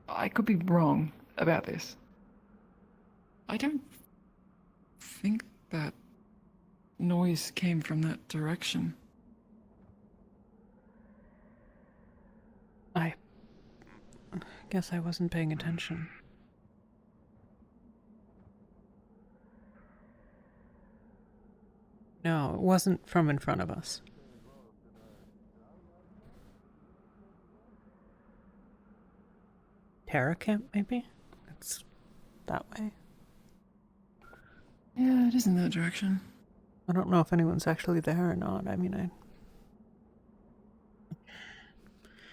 I could be wrong about this. I don't think that noise came from that direction. I guess I wasn't paying attention. No, it wasn't from in front of us. Terra camp, maybe? It's that way. Yeah, it is in that direction. I don't know if anyone's actually there or not. I mean,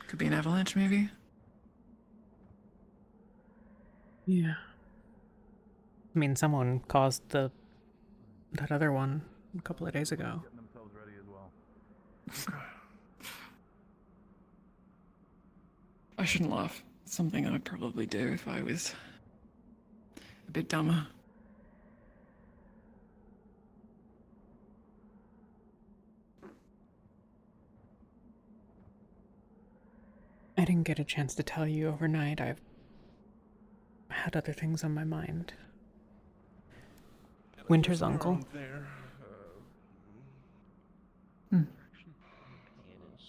Could be an avalanche, maybe? Yeah. I mean, someone caused that other one a couple of days ago. Getting themselves ready as well. I shouldn't laugh. It's something I'd probably do if I was a bit dumber. I didn't get a chance to tell you overnight. I've had other things on my mind. Winter's uncle. There. Hmm.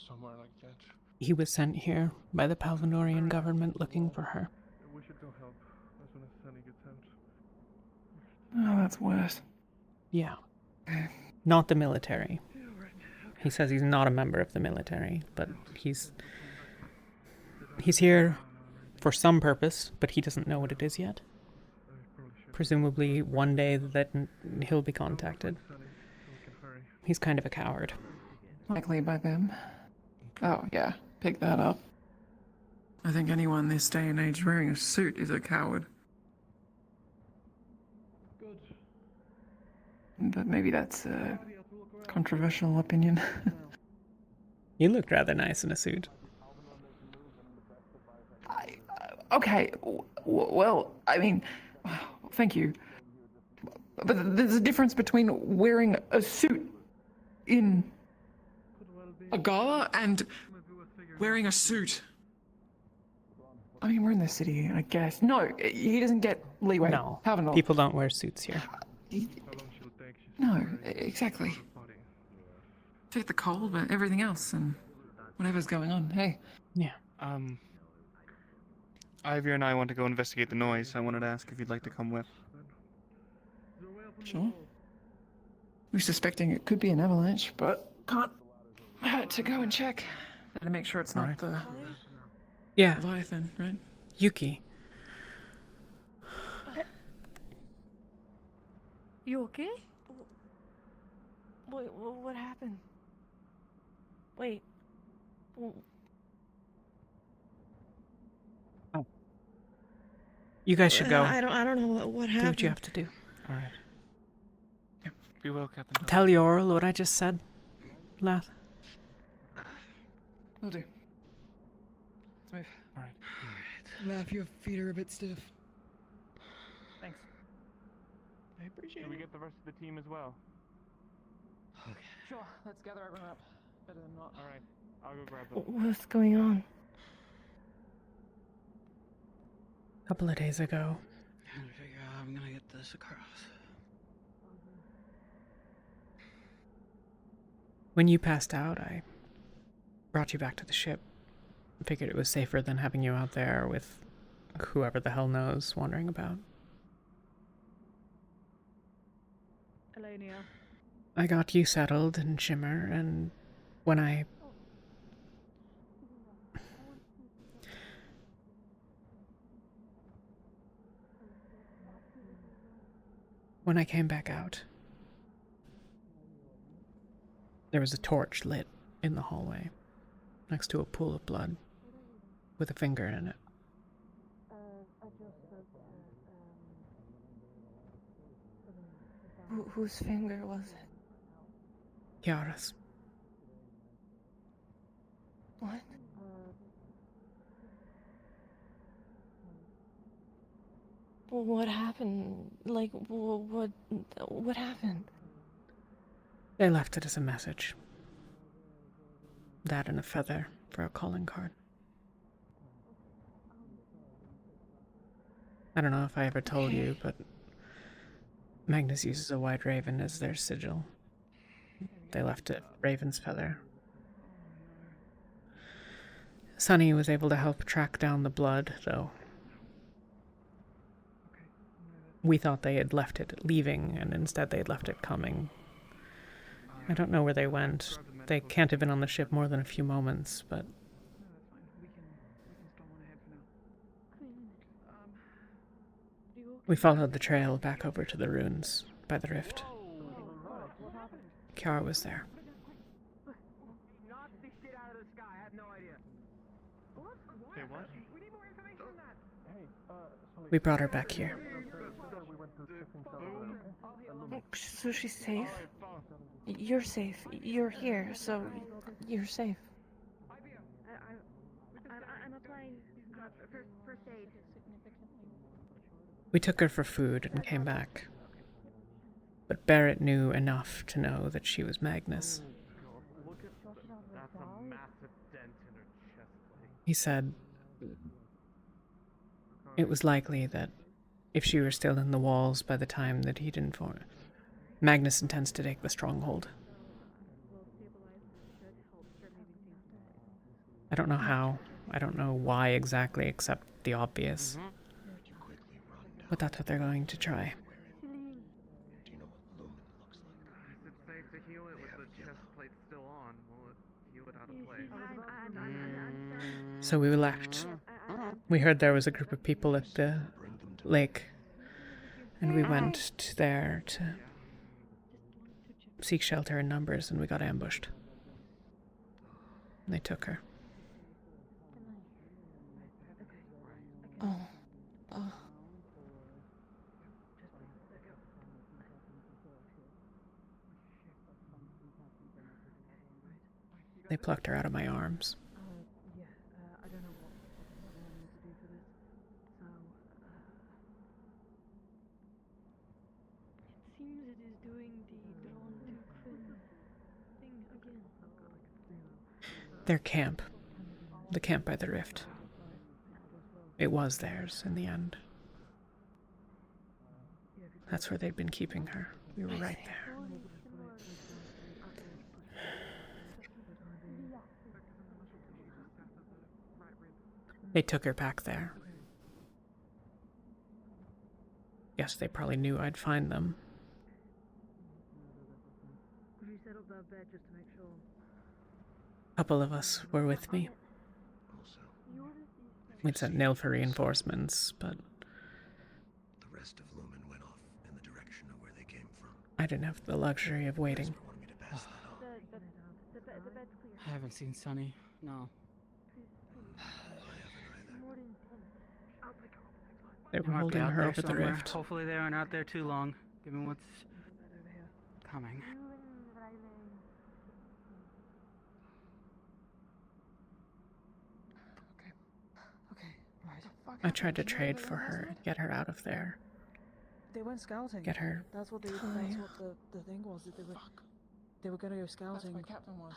Somewhere like that. He was sent here by the Palvindorian government looking for her. We should go help as soon as Sunny gets out. Oh, that's worse. Yeah. Not the military. He says he's not a member of the military, but he's here for some purpose, but he doesn't know what it is yet. Presumably one day that he'll be contacted. He's kind of a coward. Likely by them. Oh, yeah. Pick that up. I think anyone this day and age wearing a suit is a coward. Good. But maybe that's a controversial opinion. You looked rather nice in a suit. Okay, well, I mean, thank you. But there's a difference between wearing a suit in a gala and wearing a suit. I mean, we're in the city, I guess. No, he doesn't get leeway. No, Palvindor. people don't wear suits here. No, exactly. Take the cold, but everything else and whatever's going on. Hey. Yeah. Ivy and I want to go investigate the noise. I wanted to ask if you'd like to come with. Sure. We're suspecting it could be an avalanche, but can't hurt to go and check. To make sure it's not Alright. the Yeah, Leviathan, right? Yuki. You okay? Wait, what happened? Wait. You guys should go. I don't know what happened. Do what you have to do. All right. Yep. Be well, Captain. Tell Yoral what I just said, Lath. Will do. Let's move. All right. Laugh, your feet are a bit stiff. Thanks. I appreciate Can we it. get the rest of the team as well? Sure, let's gather everyone up. Better than not. All right. I'll go grab them. What's going on? A couple of days ago, Trying to figure out how I'm gonna get this across. when you passed out, I brought you back to the ship. Figured it was safer than having you out there with whoever the hell knows wandering about. Elenia. I got you settled in Shimmer, and when I came back out, there was a torch lit in the hallway next to a pool of blood with a finger in it. Whose finger was it? Kiara's. What? What happened? Like, what happened? They left it as a message. That and a feather for a calling card. I don't know if I ever told you, but Magnus uses a white raven as their sigil. They left it raven's feather. Sunny was able to help track down the blood, though. We thought they had left it leaving, and instead they had left it coming. I don't know where they went. They can't have been on the ship more than a few moments, but we followed the trail back over to the ruins by the rift. Kiara was there. Hey, what? We brought her back here. So she's safe? You're safe. You're here, so you're safe. I'm applying first aid. We took her for food and came back. But Barrett knew enough to know that she was Magnus. That's a massive dent in her chest plate. He said it was likely that if she were still in the walls by the time that he'd informed, Magnus intends to take the stronghold. I don't know how. I don't know why exactly, except the obvious. But that's what they're going to try. Is it safe to heal it with the chest plate still on? Will it heal it out of place? So we left. We heard there was a group of people at the lake, and we went there to seek shelter in numbers, and we got ambushed. And they took her. Oh. Oh. They plucked her out of my arms. I don't know what I need to do for this. So, it seems it is doing the drawn to quinn thing again. Their camp. The camp by the rift. It was theirs in the end. That's where they'd been keeping her. We were right there. They took her back there. Yes, they probably knew I'd find them. Could you set up that bed just to make sure? A couple of us were with me. We'd sent Nil for reinforcements, but The rest of Lumen went off in the direction of where they came from. I didn't have the luxury of waiting. Jasper wanted me to pass that on. The bed's clear. I haven't seen Sunny. No. They were Might be holding out her there over the somewhere. rift. Hopefully they aren't out there too long, given what's coming. Okay, right. I tried to trade for her and get her out of there. They went scouting. Get her. That's what the thing was. That they were going to go scouting. That's where Captain was.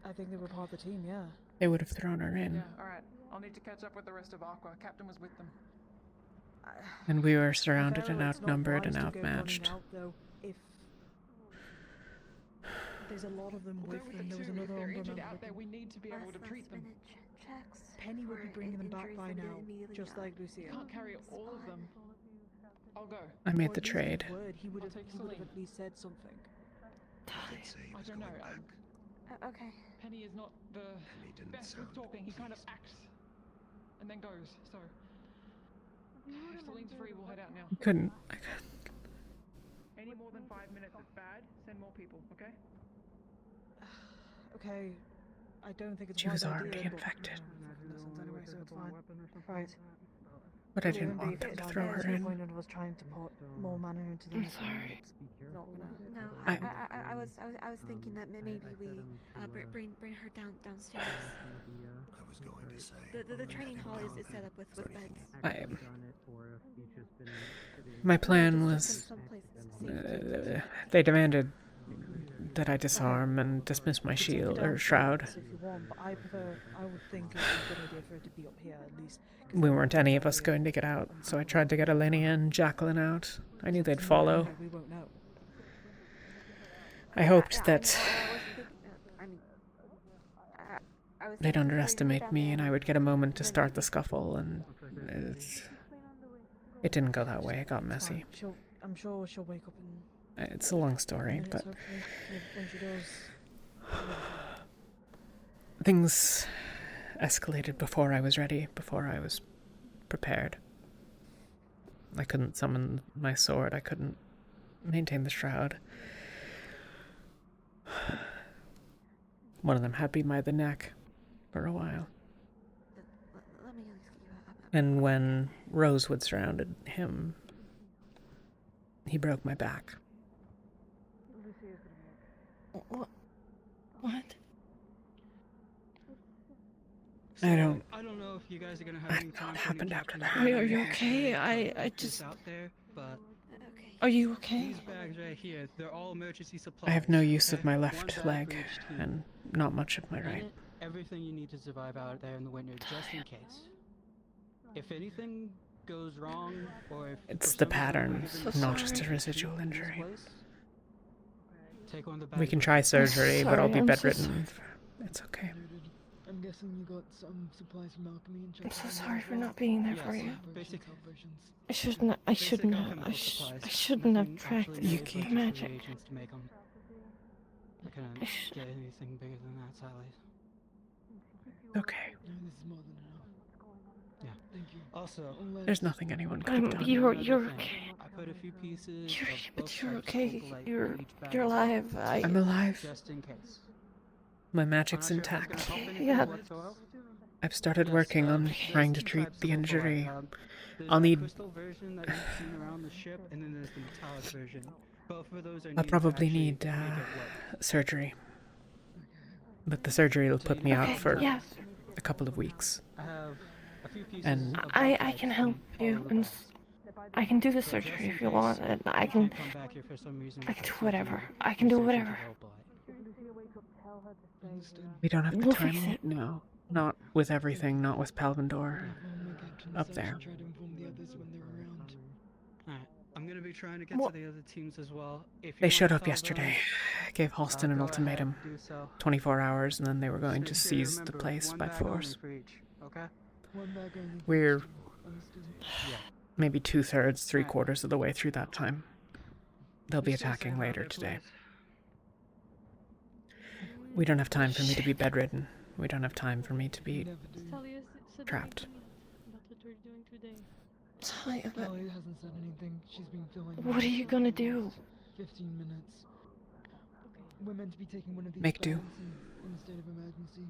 I think they were part of the team. Yeah. They would have thrown her in. Yeah, alright. I'll need to catch up with the rest of Aqua. Captain was with them. And we were surrounded Okay, and well, it's not outnumbered and wise to go running outmatched. out, though, if there's a lot of them Well, with don't them. There was forget too, if another they're Umber injured member out there, we need to be able to treat them. Penny would be bringing them back by now, just like You Lucia. can't carry all of them. I'll go. I made Or the at least trade. a word, he would I'll have take at Celine. least said something. He did say he I was don't going know. back. Okay. Penny is not the Penny didn't best sound with talking. He kind of pleased. acts and then goes. So, if Celine's free, we'll head out now. Couldn't. Any more than 5 minutes is bad. Send more people, okay? Okay, I don't think it's She a was wise already idea, but infected. lessons anyway, so it's fine. Right. But I didn't want them to throw her in. point of us trying to put more mana into them. I'm sorry. It's not gonna. No, I- I was thinking that maybe we bring her downstairs. I was going to say. The training hall is set up with beds. My plan Just was. someplace safe. They demanded that I disarm and dismiss my shield or shroud. If you want, but I would think it would be a good idea for her to be up here at least. We weren't any of us going to get out, so I tried to get Alinea and Jacqueline out. I knew they'd follow. We won't know. I hoped that they'd underestimate me and I would get a moment to start the scuffle, and it didn't go that way. It got messy. I'm sure she'll wake up and... It's a long story, but when she does... things escalated before I was ready, before I was prepared. I couldn't summon my sword. I couldn't maintain the shroud. One of them had me by the neck for a while. And when Rosewood surrounded him, he broke my back. What? So, I don't know if you guys are gonna have any time. What happened after that? Are you okay? I just... out there, but Are you okay? these bags right here, they're all emergency supplies. I have no use of okay? my One left bag leg, for each team. and not much of my In right. it, everything you need to survive out there in the winter, just in case. If anything goes wrong, or if It's for the some reason pattern, we're given not just a something residual in this injury. place, take one of the We bags can with try you. surgery, but I'll sorry, be I'm so bedridden. It's okay. I'm guessing you got some supplies from alchemy and I'm so sorry for not being there for Yes, you. basic I shouldn't have chemical supplies. I shouldn't have Nothing tracked actually this needed but just magic. reagents to make 'em. I couldn't get anything bigger than that, sadly. Okay. This is more than enough. Yeah. Thank you. Also, There's nothing anyone could have done. You're another thing. okay. I put a few pieces You're, of both but you're types of okay. opalite You're in each bag, you're alive. I'm alive. just in case. My I'm magic's not sure if intact. that's gonna help anything Yeah. whatsoever. I've started Yes, working on there's trying to two treat types the of opalite. injury. There's I'll the need... crystal version that you've seen around the ship, and then there's the metallic version. Both of those are I'll needed to probably actually need make it work. surgery. But the surgery will put me out Okay, for yes. a couple of weeks. I have a few pieces And- of I bauxite can help from all you, over and the I can do the But just surgery in if you case, want, and I if can. you come back here for some reason, I can do something whatever. I can do research into whatever. opalite. Understood. We don't have the We'll time. fix it. No. Not with everything, not with Palvindor. Up there. Try to inform the others when they're around. Alright, I'm gonna be trying to get What? to the other teams as well. If you They wanna showed up follow yesterday. them, Gave Halston an go ultimatum. ahead, do so. 24 hours, and then they were going to Just seize the remember, place one by bag only force. for each, okay? One bag only. We're Understood. Yeah. maybe 2/3, 3/4 of the way through that time. They'll be Just stay attacking safe out later there, today. please. We don't have time for me to be bedridden. We don't have time for me to be... Never do. Talia said Trapped. about what we're doing today. Talia, but Talia hasn't said anything. She's been filling. what are you gonna do? 15 minutes. We're meant to be taking one of these Make do. bags in a state of emergency.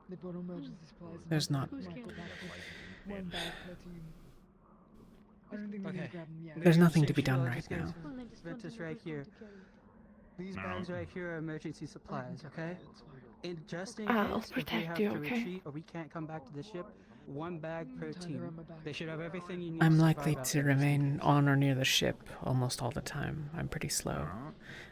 They brought emergency supplies. and There's I not- Who's might carrying go back with one bag per team. I don't think we need Okay. to grab them yet. There's Maybe nothing to safe be done shield right just gets now. Well, I just Ventus want to right know here. who's going to carry. These bags right here are emergency supplies, okay? Just in I'll case if we protect have you, to okay? retreat or we can't come back to the ship, one bag per Talia team. on my back. They should have everything you need I'm to likely survive out to there, just in remain case. on or near the ship almost all the time. I'm pretty slow.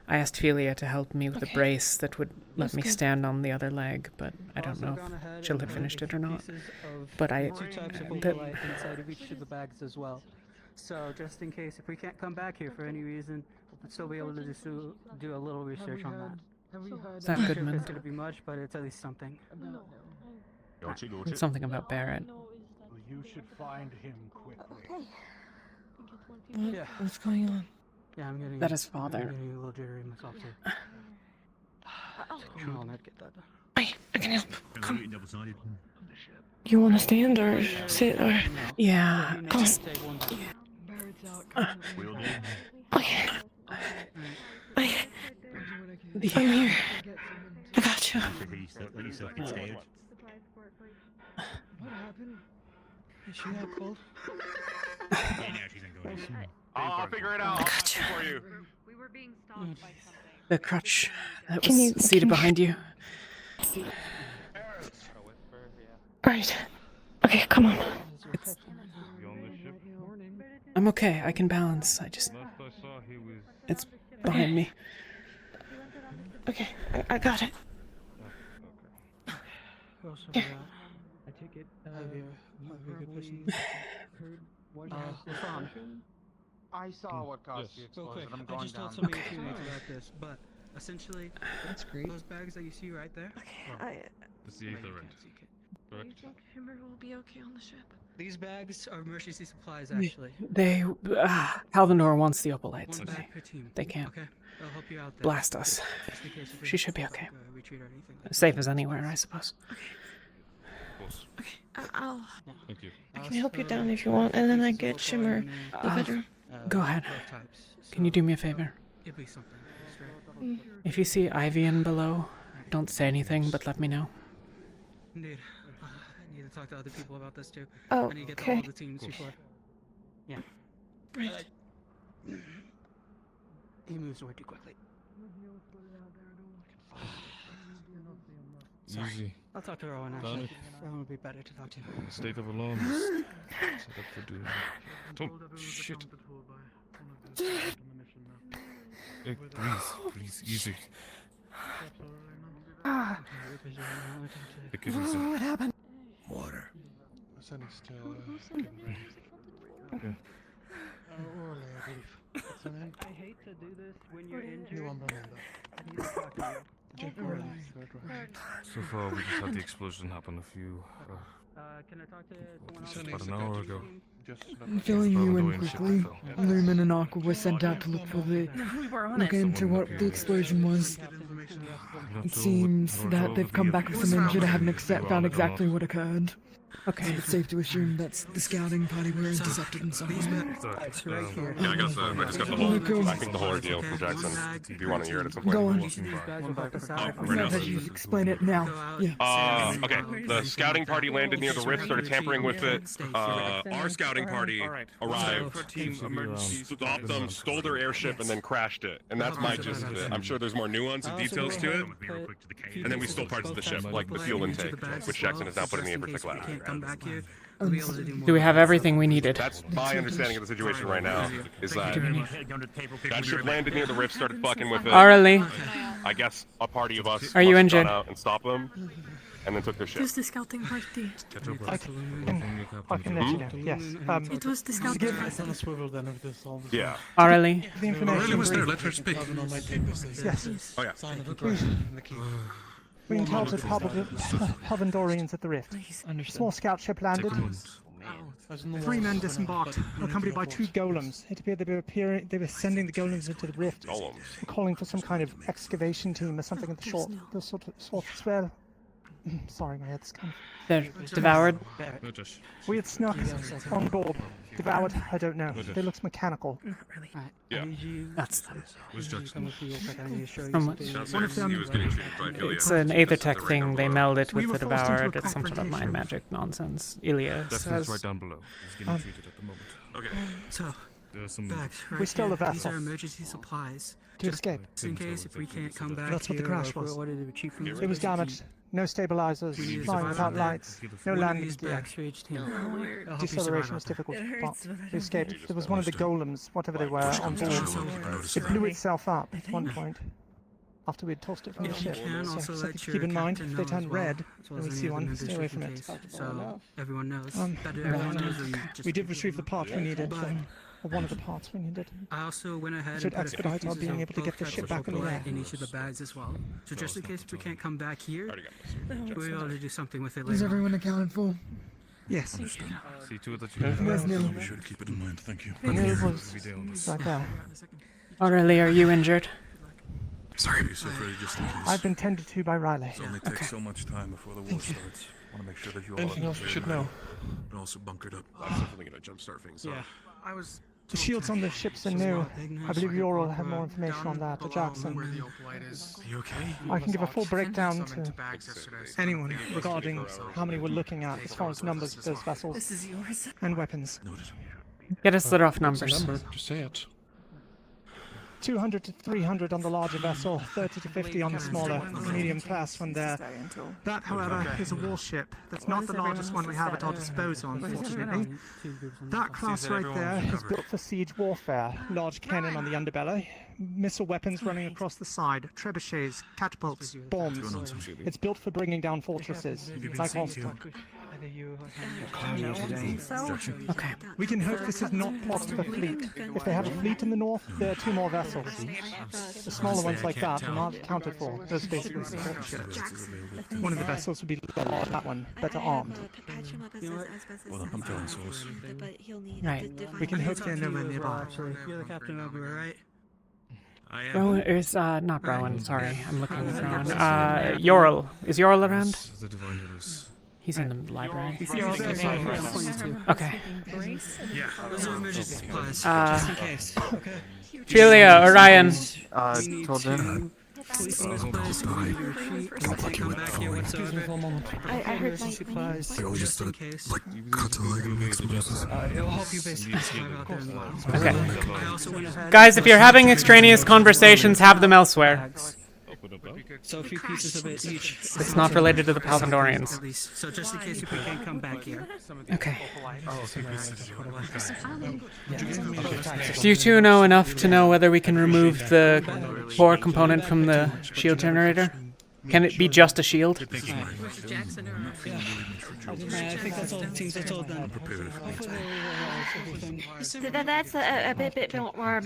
I asked Philia to help me with a Okay. brace that would let That's me good. stand on the other leg, but I don't Also know gone if ahead she'll and have put finished a it or few not. pieces of But I... two types of that- opalite inside of each of the bags as well. So just in case, if we can't come back here for any reason, we'll still be able to do a little Have research we on heard? that. Have we heard? Is that I'm not good, sure if man? it's going to be much, but it's at least something. About No. It's something about Barrett. No, is that You should find him quickly. we get one people. What? Yeah. What's going on? Yeah, I'm getting. That is I'm father. getting a little jittery myself too. Come on, I'd get that. I can help. Come. You want to stand or sit or? Yeah, You know, just... take one back. Barrett's out. Okay. I, I'm The- I'm here. Get someone. I got you. What happened? Is she that cold? I'll figure it out. I got you. For you. We were being stalked by something. The crutch that Can you- was seated can you- behind you. Right. Okay, come on. It's... You on the ship? I'm okay. I can balance. I just... Last I saw, he was. It's behind me. Okay, I got it. Who else have Yeah. we got? I take it. Javier, might be a good person. Heard what Lafon. I saw what caused the Real explosion. quick, I'm I going just told down. some of your teammates about this, but essentially, That's great. those bags that you see right there, Okay, That's the maybe eighth you event. can't see it. do you think Shimmer will be okay on the ship? These bags are emergency supplies, actually. They. Palvindor wants the opalites. One And bag per team. they can't Okay, they'll help you out there. blast us. Just in case if we She have should to be call okay. back, retreat or anything like Safe that. as anywhere, I suppose. Okay, I'll. Thank you. I can help you down if you want, and then I get Shimmer the bedroom. Go ahead. Can you do me a favor? It'll be something. Straight. If you see Ivian below, don't say anything, but let me know. Indeed. I need to talk to other people about this too. Oh, I need to get to all okay. the teams before. Yeah. Right. He moves away too quickly. Easy. I'll talk to Rowan Got actually. it. Rowan would be better to talk to. State of alarm. Set up for duty. Don't. Shit. Hey, breathe, easy. Take it easy. What happened? Water. Sun is still. Orally, I believe. What's her name? I hate to do this when you're injured. You won't remember. I need to talk to you. Orally. So far, we just had the explosion happen a few. Can I talk to someone else? Just about an hour ago. Filling you in Palvindor quickly. ship Lumen and Aqua were sent out to look for the look into what the explosion was. It seems that they've come back with some injured. I haven't found exactly what occurred. Okay. It's safe to assume that's the scouting party were intercepted in some way. Right here. Yeah, I just got the whole, I think the whole ordeal from Jackson. If you want to hear it at some point. Go on. These guys will help us out. Oh, Now that you explain it now, yeah. Okay, the scouting party landed near the rift, started tampering with it. Our scouting party arrived, stopped them, stole their airship, and then crashed it. And that's my gist of it. I'm sure there's more nuance and details to it. And then we stole parts of the ship, like the fuel intake, which Jackson has now put in the Avertech lab. Come back here. We'll be able to do more. Do we have everything we needed? That's my understanding of the situation right now, is that that ship landed near the rift, started fucking with it. Orally, I guess a party of us Are you must have injured? gone out and stopped them, and then took their ship. It was the scouting party. I can let you know. Yes. It was the scouting Give party. us on a swivel then if this all. Yeah. orally. The information. was there, let her speak. On my tape, Yes. Oh yeah. We encountered Palvindorians at the rift. Small scout ship landed. 3 men disembarked, accompanied by 2 golems. It appeared they were sending the golems into the rift, Golems. calling for some kind of excavation team or something of the sort as well. Sorry, my head's kind of... They're devoured. We had snuck on board. Devoured, I don't know. They looked mechanical. Yeah. That's them. Was Jackson. One of them... It's an Aethertech thing. They meld it with the devoured. It's some sort of mind magic nonsense. Ilya That's says. right down below. He's getting treated at the moment. Okay. So, There's some. bags right We stole here. the These vessel. are emergency supplies. To escape. Just in case if we can't come back That's what the here, crash or if we're was. ordered to retreat from It was damaged. No stabilizers, We need to flying survive without out there. lights, no One of landing these gear. bags for each team. They'll help you survive Deceleration out was there. difficult, It but hurts, but I we escaped. just There was one of the golems, whatever they were, on board. It blew itself up at one point after we had tossed it from the If you ship. can, So also something let to your keep in mind. captain If they know turn as well, red, as well when we as see any one, other stay members away just from in it. case. So everyone knows. Better Yeah, everyone knows than just we did retrieve the part we needed, But or one of the parts we needed. I also went ahead Should and put a few expedite our pieces being of able to get the bulk ship back in the bulk air. in each of the bags as well. So just in case we can't come back here, Already got this. we'll be able to do something with it Is later. everyone accounted for? Yes. See to it that you. Where's Neil? Be sure to keep it in mind, thank you. Neil was right there. Orally, are you injured? Sorry. Be so ready just in case. I've been tended to by Riley. It only takes so much time before the war starts. Want to make sure that you all Anything else we should know? But also bunkered up. That's definitely gonna jumpstart things. Yeah, I was. The shields on the ships are new. I believe you all have more information on that, Jackson. Are you okay? I can give a full breakdown to anyone regarding how many we're looking at as far as numbers of those vessels This is yours. and weapons. Noted. Get us the rough What's the numbers. number? Just say it. 200 to 300 on the larger vessel, 30 to 50 on the smaller, medium class one there. That, however, is a warship. That's not the largest one we have at our disposal, unfortunately. That class right there is built for siege warfare. Large cannon on the underbelly, missile weapons running across the side, trebuchets, catapults, bombs. It's built for bringing down fortresses, like hostile. Okay. We can hope this is not plot of a fleet. If they have a fleet in the north, there are 2 more vessels. The smaller ones like that are not accounted for. Those are basically support ships. One of the vessels would be that one, better armed. Well, I'm drawing source. Right. We can hope they're nowhere nearby. You're the captain over, right? I am. Rowan is not Rowan. Sorry, I'm looking at Rowan. Yorl. Is Yorl around? The divine is. He's in the library. Okay. Yeah. Those are emergency supplies, just in case. Okay. Talia, Orion. Told him. Police in this place. We're going to retreat. We can't come back here whatsoever. I heard my supplies, I always just in thought, case. like, cut to like and explosives. It'll help you basically survive out there in the wild. Okay. I also went ahead. Guys, if you're having extraneous conversations, have them elsewhere. So a few pieces of it each. It's not related to the Palvindorians. At least. So just in case if we can't come back here. Okay. Do you two know enough to know whether we can remove the core component from the shield generator? Can it be just a shield? I think that's all the things I told them. That's a bit more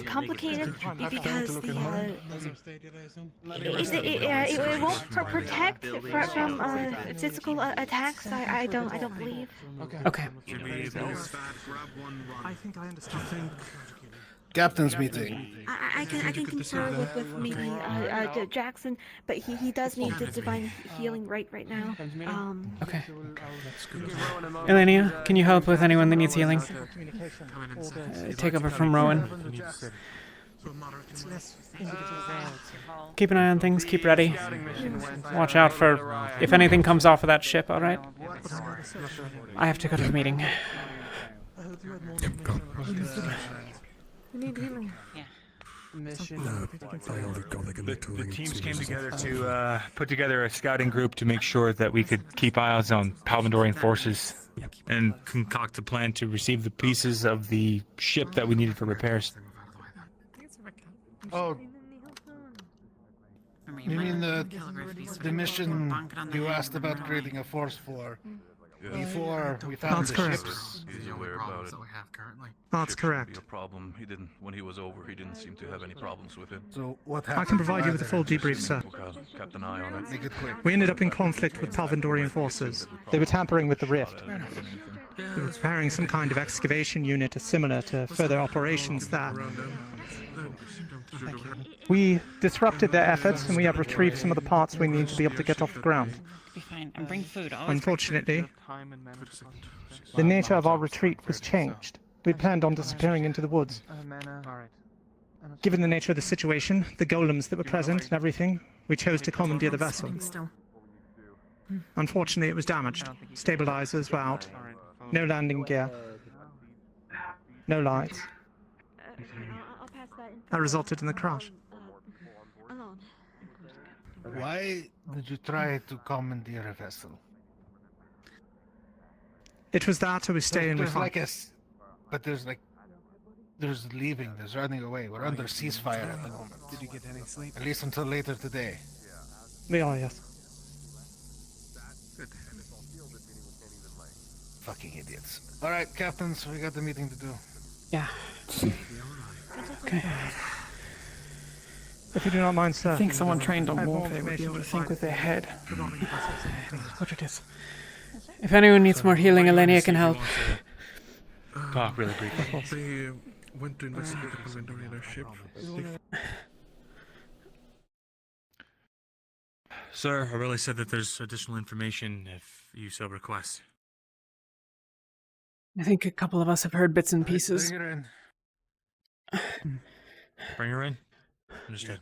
complicated because it won't protect from physical attacks. I don't believe. Okay. I think I understand. Captain's meeting. I can confer with maybe Jackson, but he does need the divine healing right now. Okay. Elenia, can you help with anyone that needs healing? Take over from Rowan. Keep an eye on things, keep ready. Watch out for if anything comes off of that ship, alright? I have to go to the meeting. Need healing. The teams came together to put together a scouting group to make sure that we could keep eyes on Palvindorian forces and concoct a plan to receive the pieces of the ship that we needed for repairs. Oh, you mean the mission you asked about creating a force for before we found That's the correct. ships? He's aware about it. That's correct. A problem. He didn't. When he was over, he didn't seem to have any problems with it. So what I happened? can provide you with a full debrief, sir. Okay, kept an eye on it. Make it quick. We ended up in conflict with Palvindorian forces. They were tampering with the rift. They were preparing some kind of excavation unit similar to further operations there. We disrupted their efforts and we have retrieved some of the parts we need to be able to get off the ground. Be fine. And bring food. Unfortunately, the nature of our retreat was changed. We planned on disappearing into the woods. Given the nature of the situation, the golems that were present and everything, we chose to commandeer the vessel. Unfortunately, it was damaged. Stabilizers were out. No landing gear. No lights. That resulted in the crash. Why did you try to commandeer a vessel? It was that or we stay and we There's fight. like but there's leaving, there's running away. We're under ceasefire at the moment. Did you get any sleep? At least until later today. We are, yes. Good. Fucking idiots. Alright, captains, we got the meeting to do. Yeah. Okay. If you do not mind, sir. I think someone trained on I have more warfare would be able to think with their head. What it is. If anyone needs more healing, Elenia can help. Talk really briefly. They went to investigate the Palvindorian ship. Sir, Aurelia said that there's additional information if you so request. I think a couple of us have heard bits and pieces. Bring her in. Bring her in. Understood.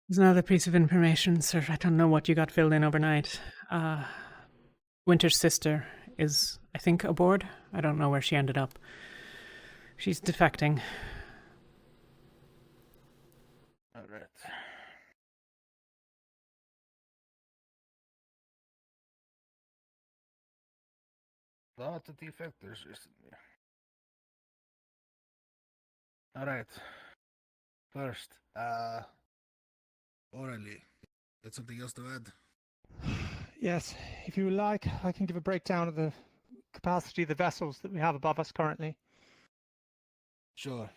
There's another piece of information, sir. I don't know what you got filled in overnight. Winter's sister is, I think, aboard. I don't know where she ended up. She's defecting. All right. Lot of defectors recently. All right. First, Orally, got something else to add? Yes, if you like, I can give a breakdown of the capacity of the vessels that we have above us currently. Sure.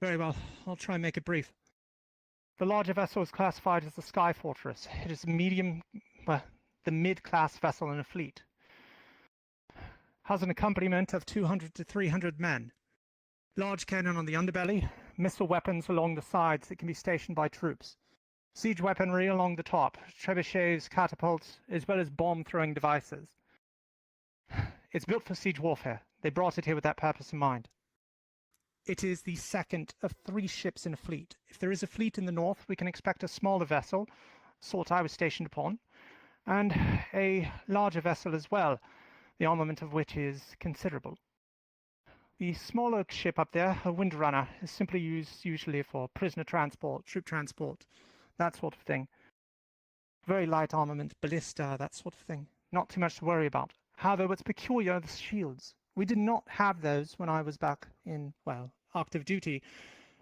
Very well, I'll try and make it brief. The larger vessel is classified as the Sky Fortress. It is the mid-class vessel in a fleet. Has an accompaniment of 200 to 300 men. Large cannon on the underbelly, missile weapons along the sides that can be stationed by troops. Siege weaponry along the top, trebuchets, catapults, as well as bomb-throwing devices. It's built for siege warfare. They brought it here with that purpose in mind. It is the second of 3 ships in a fleet. If there is a fleet in the north, we can expect a smaller vessel, sort I was stationed upon, and a larger vessel as well, the armament of which is considerable. The smaller ship up there, a Windrunner, is simply used usually for prisoner transport, troop transport, that sort of thing. Very light armament, ballista, that sort of thing. Not too much to worry about. However, what's peculiar are the shields. We did not have those when I was back in, well, active duty,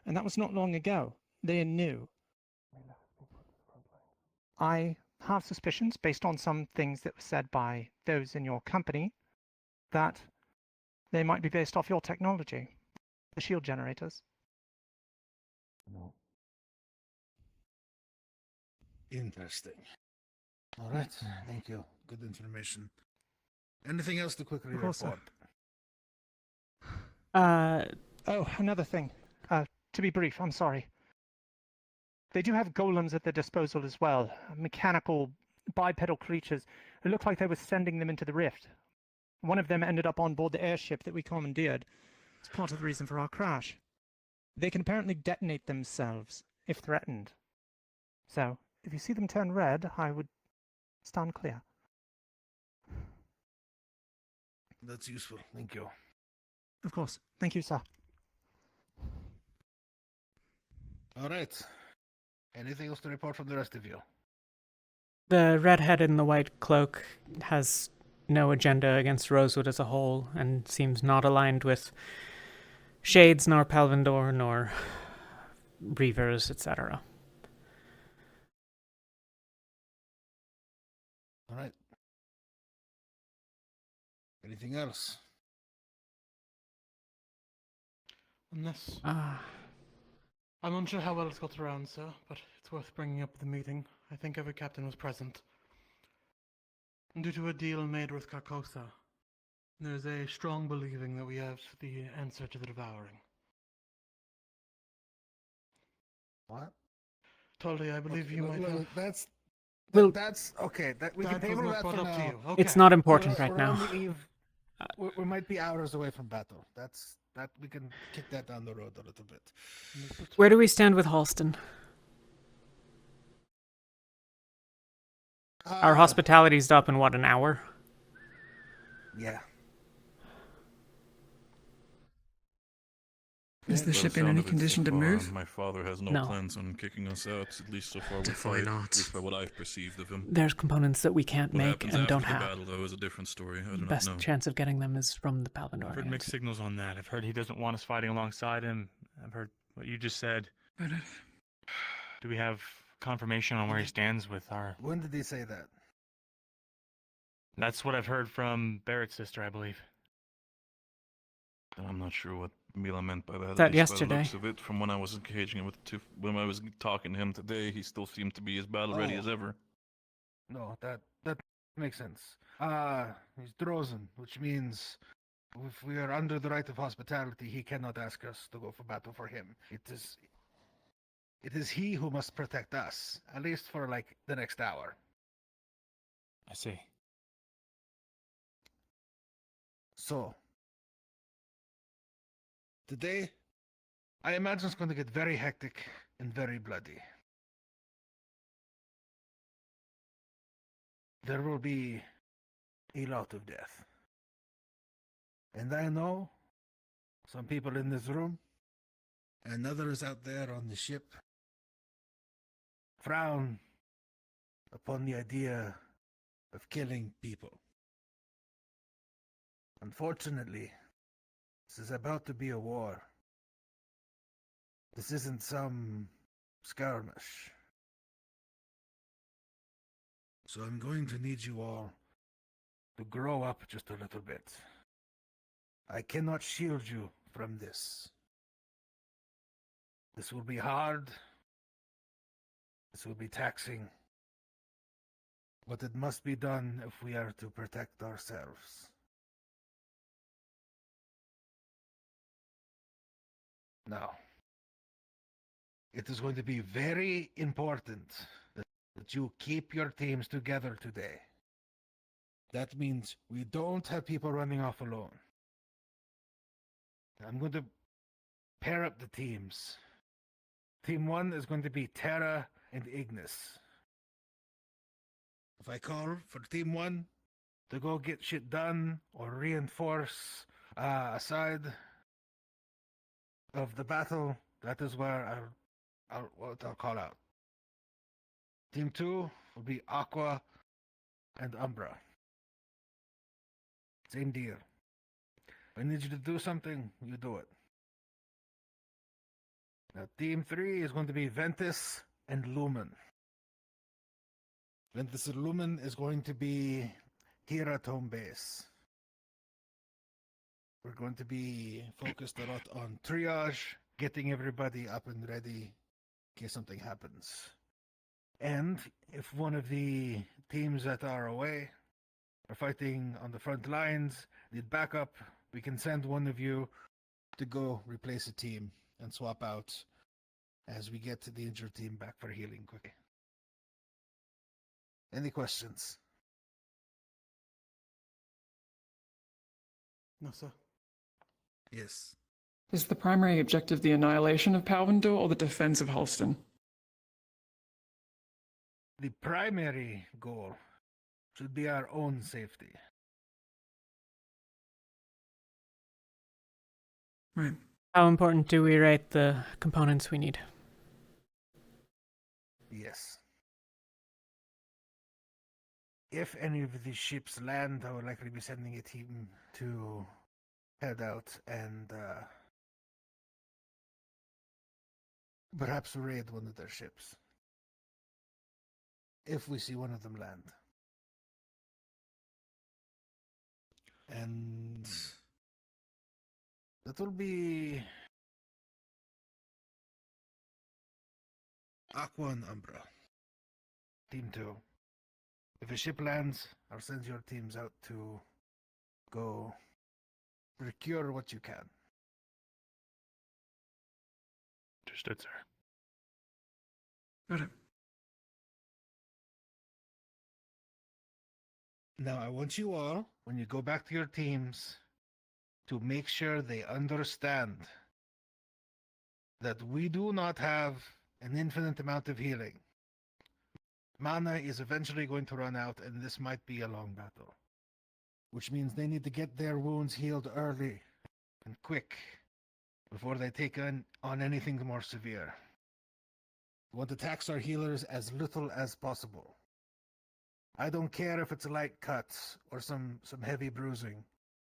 and that was not long ago. They are new. I have suspicions, based on some things that were said by those in your company, that they might be based off your technology, the shield generators. No. Interesting. All right, thank you. Good information. Anything else to quickly Of course, report? Oh, another thing. To be brief, I'm sorry. They do have golems at their disposal as well, mechanical bipedal creatures. It looked like they were sending them into the rift. One of them ended up on board the airship that we commandeered. It's part of the reason for our crash. They can apparently detonate themselves if threatened. So, if you see them turn red, I would stand clear. That's useful. Thank you. Of course. Thank you, sir. All right. Anything else to report from the rest of you? The redhead in the white cloak has no agenda against Rosewood as a whole and seems not aligned with Shades, nor Palvindor, nor Reavers, etc. All right. Anything else? Unless... I'm unsure how well it's got around, sir, but it's worth bringing up at the meeting. I think every captain was present. Due to a deal made with Carcosa, there's a strong believing that we have the answer to the devouring. What? Talia, I believe you might have... That's... Well, that's... Okay, we that can table was that not for brought up to now. you. Okay. It's not important right We're now. on the eve. We might be hours away from battle. That we can kick that down the road a little bit. Where do we stand with Halston? Our hospitality's up in, what, an hour? Yeah. Is the ship in any condition to move? My father has no No. plans on kicking us out, at least so far with Definitely fight, not. at least by what I've perceived of him. There's components that we can't What make happens and after don't the have. battle, though, is a different story. I do not Best know. chance of getting them is from the Palvindor. I've heard mixed signals on that. I've heard he doesn't want us fighting alongside him. I've heard what you just said. But Do we have confirmation on where he stands with our... When did he say that? That's what I've heard from Barrett's sister, I believe. I'm not sure what Mila meant by that. That at least by the yesterday. looks of it, from when I was engaging with when I was talking to him today, he still seemed to be as battle ready as ever. No, that makes sense. He's Drozen, which means if we are under the right of hospitality, he cannot ask us to go for battle for him. It is he who must protect us, at least for like the next hour. I see. So, today, I imagine it's going to get very hectic and very bloody. There will be a lot of death. And I know some people in this room and others out there on the ship frown upon the idea of killing people. Unfortunately, this is about to be a war. This isn't some skirmish. So I'm going to need you all to grow up just a little bit. I cannot shield you from this. This will be hard. This will be taxing. But it must be done if we are to protect ourselves. Now, it is going to be very important that you keep your teams together today. That means we don't have people running off alone. I'm going to pair up the teams. Team 1 is going to be Terra and Ignis. If I call for Team 1 to go get shit done or reinforce a side of the battle, that is where I'll call out. Team 2 will be Aqua and Umbra. Same deal. If I need you to do something, you do it. Now, Team 3 is going to be Ventus and Lumen. Ventus and Lumen is going to be here at home base. We're going to be focused a lot on triage, getting everybody up and ready in case something happens. And if one of the teams that are away are fighting on the front lines, need backup, we can send one of you to go replace a team and swap out as we get the injured team back for healing quickly. Any questions? No, sir. Yes. Is the primary objective the annihilation of Palvindor or the defense of Holston? The primary goal should be our own safety. Right. How important do we rate the components we need? Yes. If any of these ships land, I will likely be sending a team to head out and perhaps raid one of their ships. If we see one of them land. And that will be Aqua and Umbra. Team 2. If a ship lands, I'll send your teams out to go procure what you can. Understood, sir. Got it. Now, I want you all, when you go back to your teams, to make sure they understand that we do not have an infinite amount of healing. Mana is eventually going to run out, and this might be a long battle. Which means they need to get their wounds healed early and quick before they take on anything more severe. We want to tax our healers as little as possible. I don't care if it's a light cut or some heavy bruising.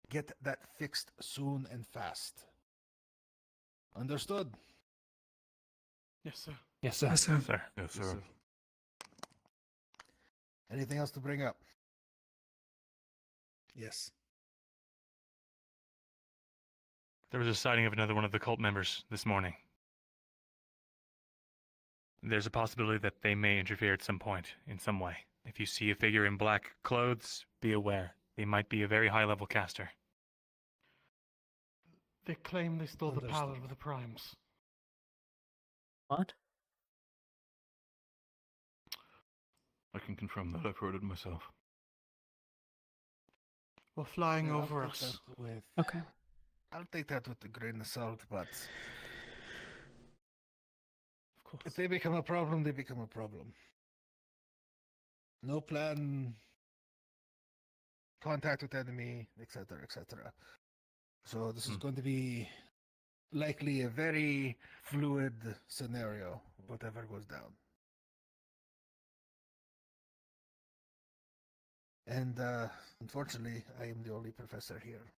Get that fixed soon and fast. Understood? Yes, sir. Yes, sir. Yes, sir. Sir. Yes, sir. Anything else to bring up? Yes. There was a sighting of another one of the cult members this morning. There's a possibility that they may interfere at some point, in some way. If you see a figure in black clothes, be aware. They might be a very high-level caster. They claim they stole the power Understood. of the primes. What? I can confirm that. I've heard it myself. Were flying Yeah, over I'll take us. that with- Okay. I'll take that with a grain of salt, but Of course. if they become a problem, they become a problem. No plan, contact with enemy, etc., etc. So this is going to be likely a very fluid scenario, whatever goes down. And unfortunately, I am the only professor here.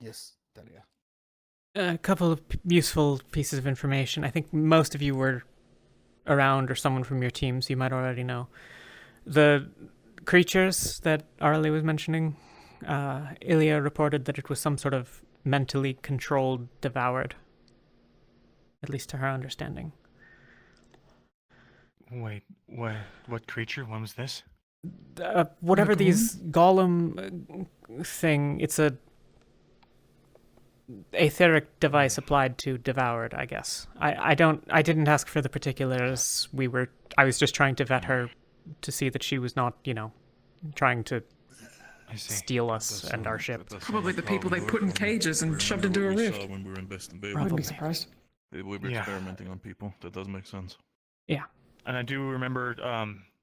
Yes, Talia. A couple of useful pieces of information. I think most of you were around, or someone from your team, so you might already know. The creatures that Arlie was mentioning, Ilya reported that it was some sort of mentally controlled devoured. At least to her understanding. Wait, what creature? When was this? Whatever these golem thing, it's a etheric device applied to devoured, I guess. I didn't ask for the particulars. I was just trying to vet her to see that she was not, trying to steal us and our ship. Probably the people they put in cages and shoved into a rift. When we were in Best in Bay. I wouldn't be surprised. We were experimenting on people. That does make sense. Yeah. And I do remember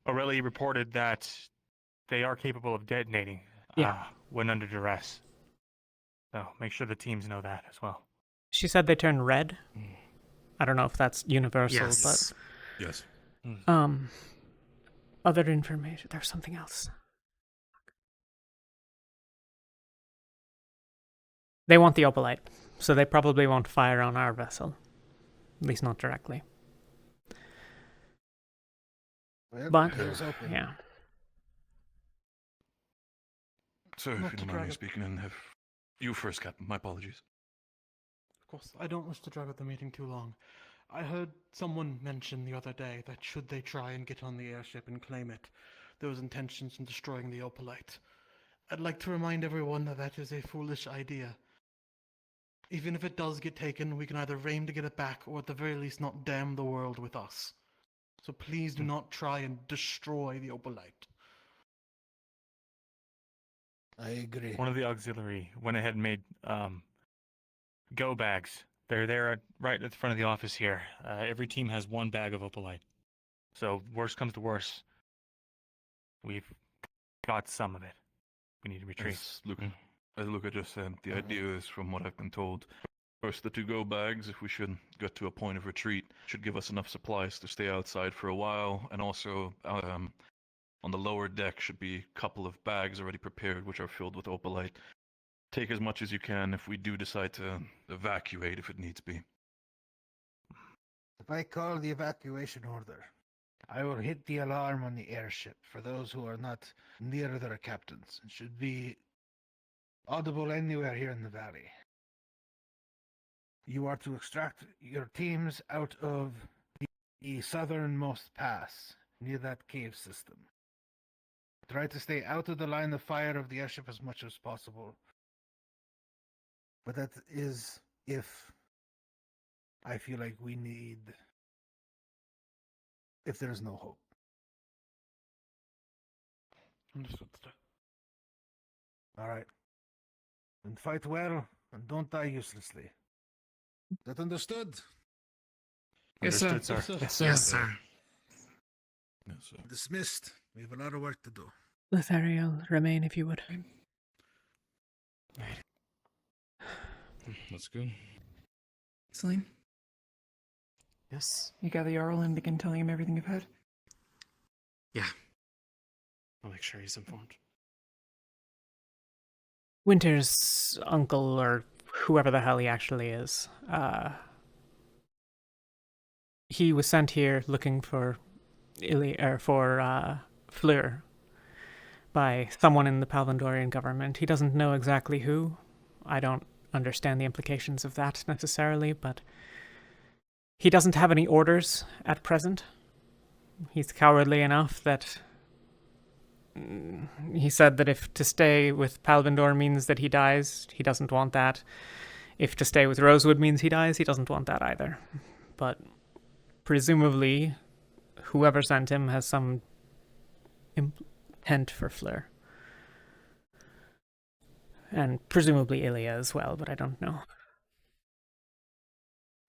Aurelie reported that they are capable of detonating when under duress. So make sure the teams know that as well. She said they turn red. I don't know if that's universal, but... Yes. Other information. There's something else. They want the opalite, so they probably won't fire on our vessel. At least not directly. Well, But, yeah. Sir, if you don't mind me speaking, and have you first, Captain. My apologies. Of course, I don't wish to drag out the meeting too long. I heard someone mention the other day that should they try and get on the airship and claim it, there was intentions in destroying the opalite. I'd like to remind everyone that that is a foolish idea. Even if it does get taken, we can either aim to get it back, or at the very least not damn the world with us. So please do not try and destroy the opalite. I agree. One of the auxiliary went ahead and made go bags. They're there right at the front of the office here. Every team has one bag of opalite. So worst comes to worst, we've got some of it. We need to retreat. As Luca just said, the idea is, from what I've been told, first the to-go bags, if we should get to a point of retreat, should give us enough supplies to stay outside for a while, and also on the lower deck should be a couple of bags already prepared, which are filled with opalite. Take as much as you can if we do decide to evacuate if it needs be. If I call the evacuation order, I will hit the alarm on the airship for those who are not near their captains. It should be audible anywhere here in the valley. You are to extract your teams out of the southernmost pass near that cave system. Try to stay out of the line of fire of the airship as much as possible. But that is if I feel like we need... if there is no hope. Understood. All right. And fight well, and don't die uselessly. That understood? Yes, sir. Understood, sir. Yes, sir. Yes, sir. Yes, sir. Dismissed. We have a lot of work to do. Lothario, remain if you would. That's good. Celine? Yes? You gather Jarl and begin telling him everything you've heard? Yeah. I'll make sure he's informed. Winter's uncle, or whoever the hell he actually is, he was sent here looking for Fleur by someone in the Palvindorian government. He doesn't know exactly who. I don't understand the implications of that necessarily, but he doesn't have any orders at present. He's cowardly enough that he said that if to stay with Palvindor means that he dies, he doesn't want that. If to stay with Rosewood means he dies, he doesn't want that either. But presumably, whoever sent him has some intent for Fleur. And presumably Ilya as well, but I don't know.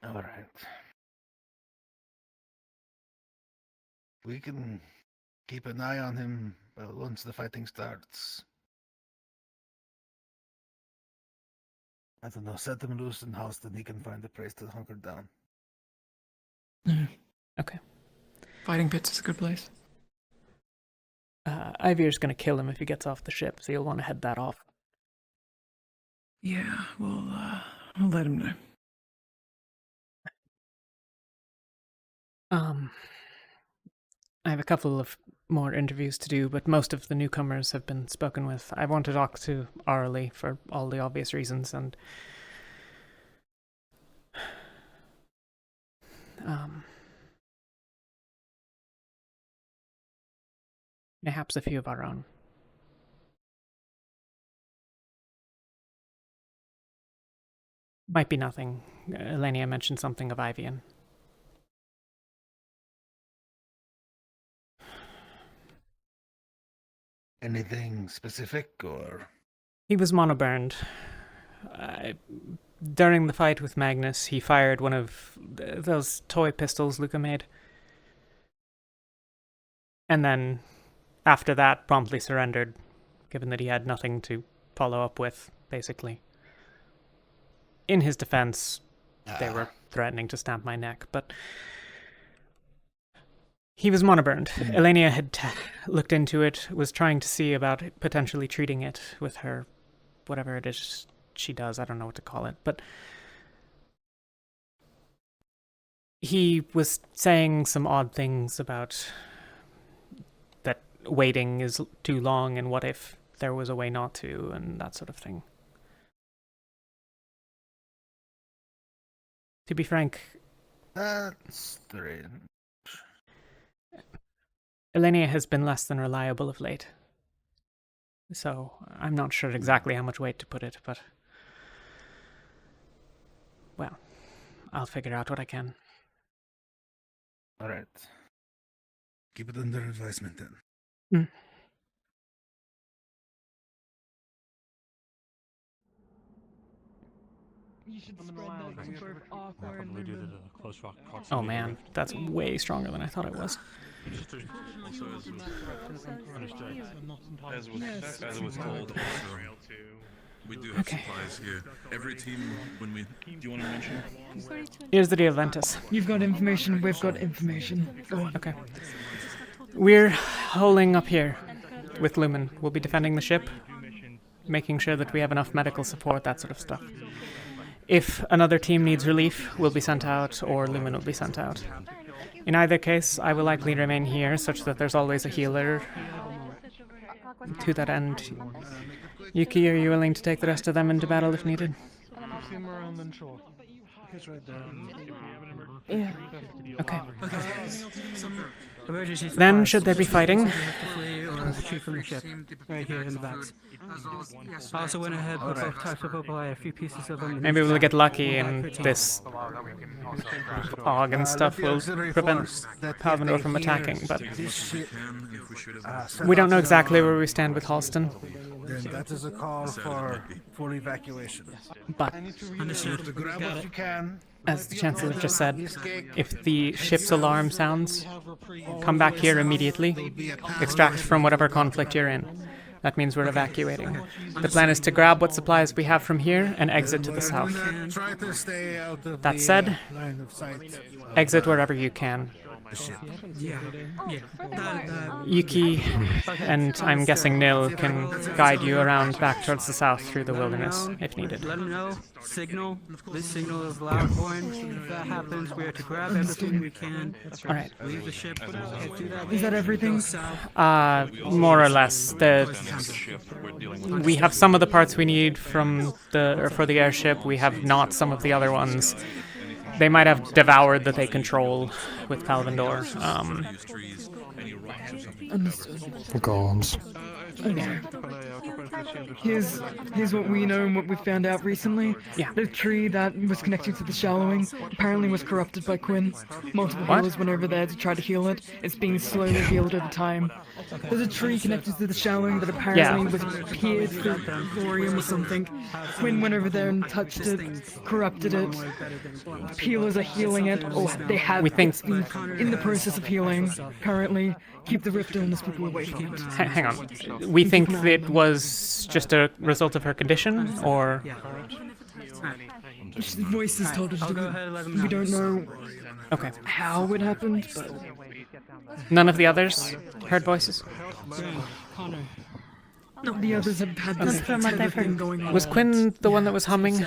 All right. We can keep an eye on him once the fighting starts. I don't know, set him loose in house, then he can find a place to hunker down. Mm. Okay. Fighting pits is a good place. Ivir's gonna kill him if he gets off the ship, so you'll want to head that off. Yeah, well, I'll let him know. I have a couple of more interviews to do, but most of the newcomers have been spoken with. I want to talk to Arlie for all the obvious reasons, and perhaps a few of our own. Might be nothing. Elenia mentioned something of Ivian. Anything specific, or? He was monoburned. During the fight with Magnus, he fired one of those toy pistols Luca made. And then, after that, promptly surrendered, given that he had nothing to follow up with, basically. In his defense, they were threatening to stamp my neck, but he was monoburned. Elenia had looked into it, was trying to see about potentially treating it with her, whatever it is she does, I don't know what to call it, but he was saying some odd things about that waiting is too long and what if there was a way not to, and that sort of thing. To be frank, That's strange. Elenia has been less than reliable of late. So, I'm not sure exactly how much weight to put it, but well, I'll figure out what I can. Alright. Keep it under advisement then. You should spread that super awkward. Oh man, that's way stronger than I thought it was. As was told, we do have supplies here. Every team, when we... Do you want to mention? Here's the deal, Ventus. You've got information, we've got information. Go on. Okay. We're holding up here with Lumen. We'll be defending the ship, making sure that we have enough medical support, that sort of stuff. If another team needs relief, we'll be sent out, or Lumen will be sent out. In either case, I will likely remain here, such that there's always a healer to that end. Yuki, are you willing to take the rest of them into battle if needed? Yeah. Okay. Then, should there be fighting? Right here in the back. I also went ahead with both types of a few pieces of them. Maybe we'll get lucky and this fog and stuff will prevent Palvindor from attacking, but we don't know exactly where we stand with Halston. Then that is a call for full evacuation. But, To grab what you can. as the Chancellor just said, if the ship's alarm sounds, come back here immediately, extract from whatever conflict you're in. That means we're evacuating. The plan is to grab what supplies we have from here and exit to the south. Try to stay out of That said, line of sight. exit wherever you can. Yuki and I'm guessing Nil can guide you around back towards the south through the wilderness if needed. Let them know. Signal. This signal is loud point. If that happens, we are to grab everything we can. Alright. Leave the ship. Is that everything? More or less. We have some of the parts we need for the airship. We have not some of the other ones. They might have devoured that they control with Palvindor. Golems. Okay. Here's what we know and what we found out recently. Yeah. The tree that was connected to the shallowing apparently was corrupted by Quinn. Multiple healers went over there to try to heal it. It's being slowly healed over time. There's a tree connected to the shallowing that apparently was pierced for thorium or something. Quinn went over there and touched it, corrupted it. Healers are healing it. Oh, they have. We think it's in the process of healing currently. Keep the rift illness people away from it. Hang on. We think it was just a result of her condition, or... Voices told us we don't know Okay. how it happened, but... None of the others heard voices? Connor. No, the others have had this thing going on. Was Quinn the one that was humming?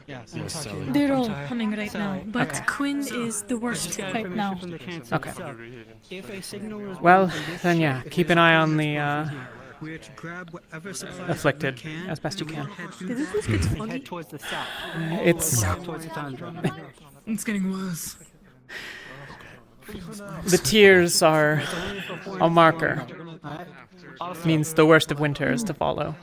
They're all humming right now, but Quinn is the worst right now. Okay. If a signal is Well, from this then yeah, ship, keep an eye on the we're to grab whatever supplies afflicted we can, as best you can. Did this just get and funny? head towards the south. It's South towards the tundra. It's getting worse. the tears are a marker. Means the worst of winter is to follow.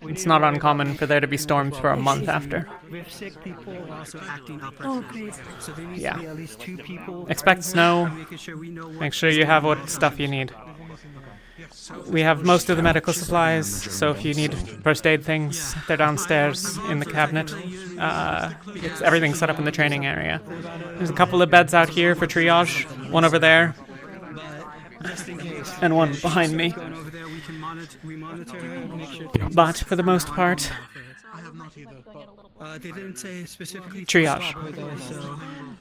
It's not uncommon for there to be storms for a month after. With sick people also acting up. Oh, great. So there needs Yeah. to be at least 2 people. Expect snow. Making sure we know Make sure you have what stuff you need. We have most of the medical supplies, so if you need first aid things, they're downstairs in the cabinet. Everything's set up in the training area. There's a couple of beds out here for triage, one over there, and one behind me. But for the most part, they didn't say specifically triage.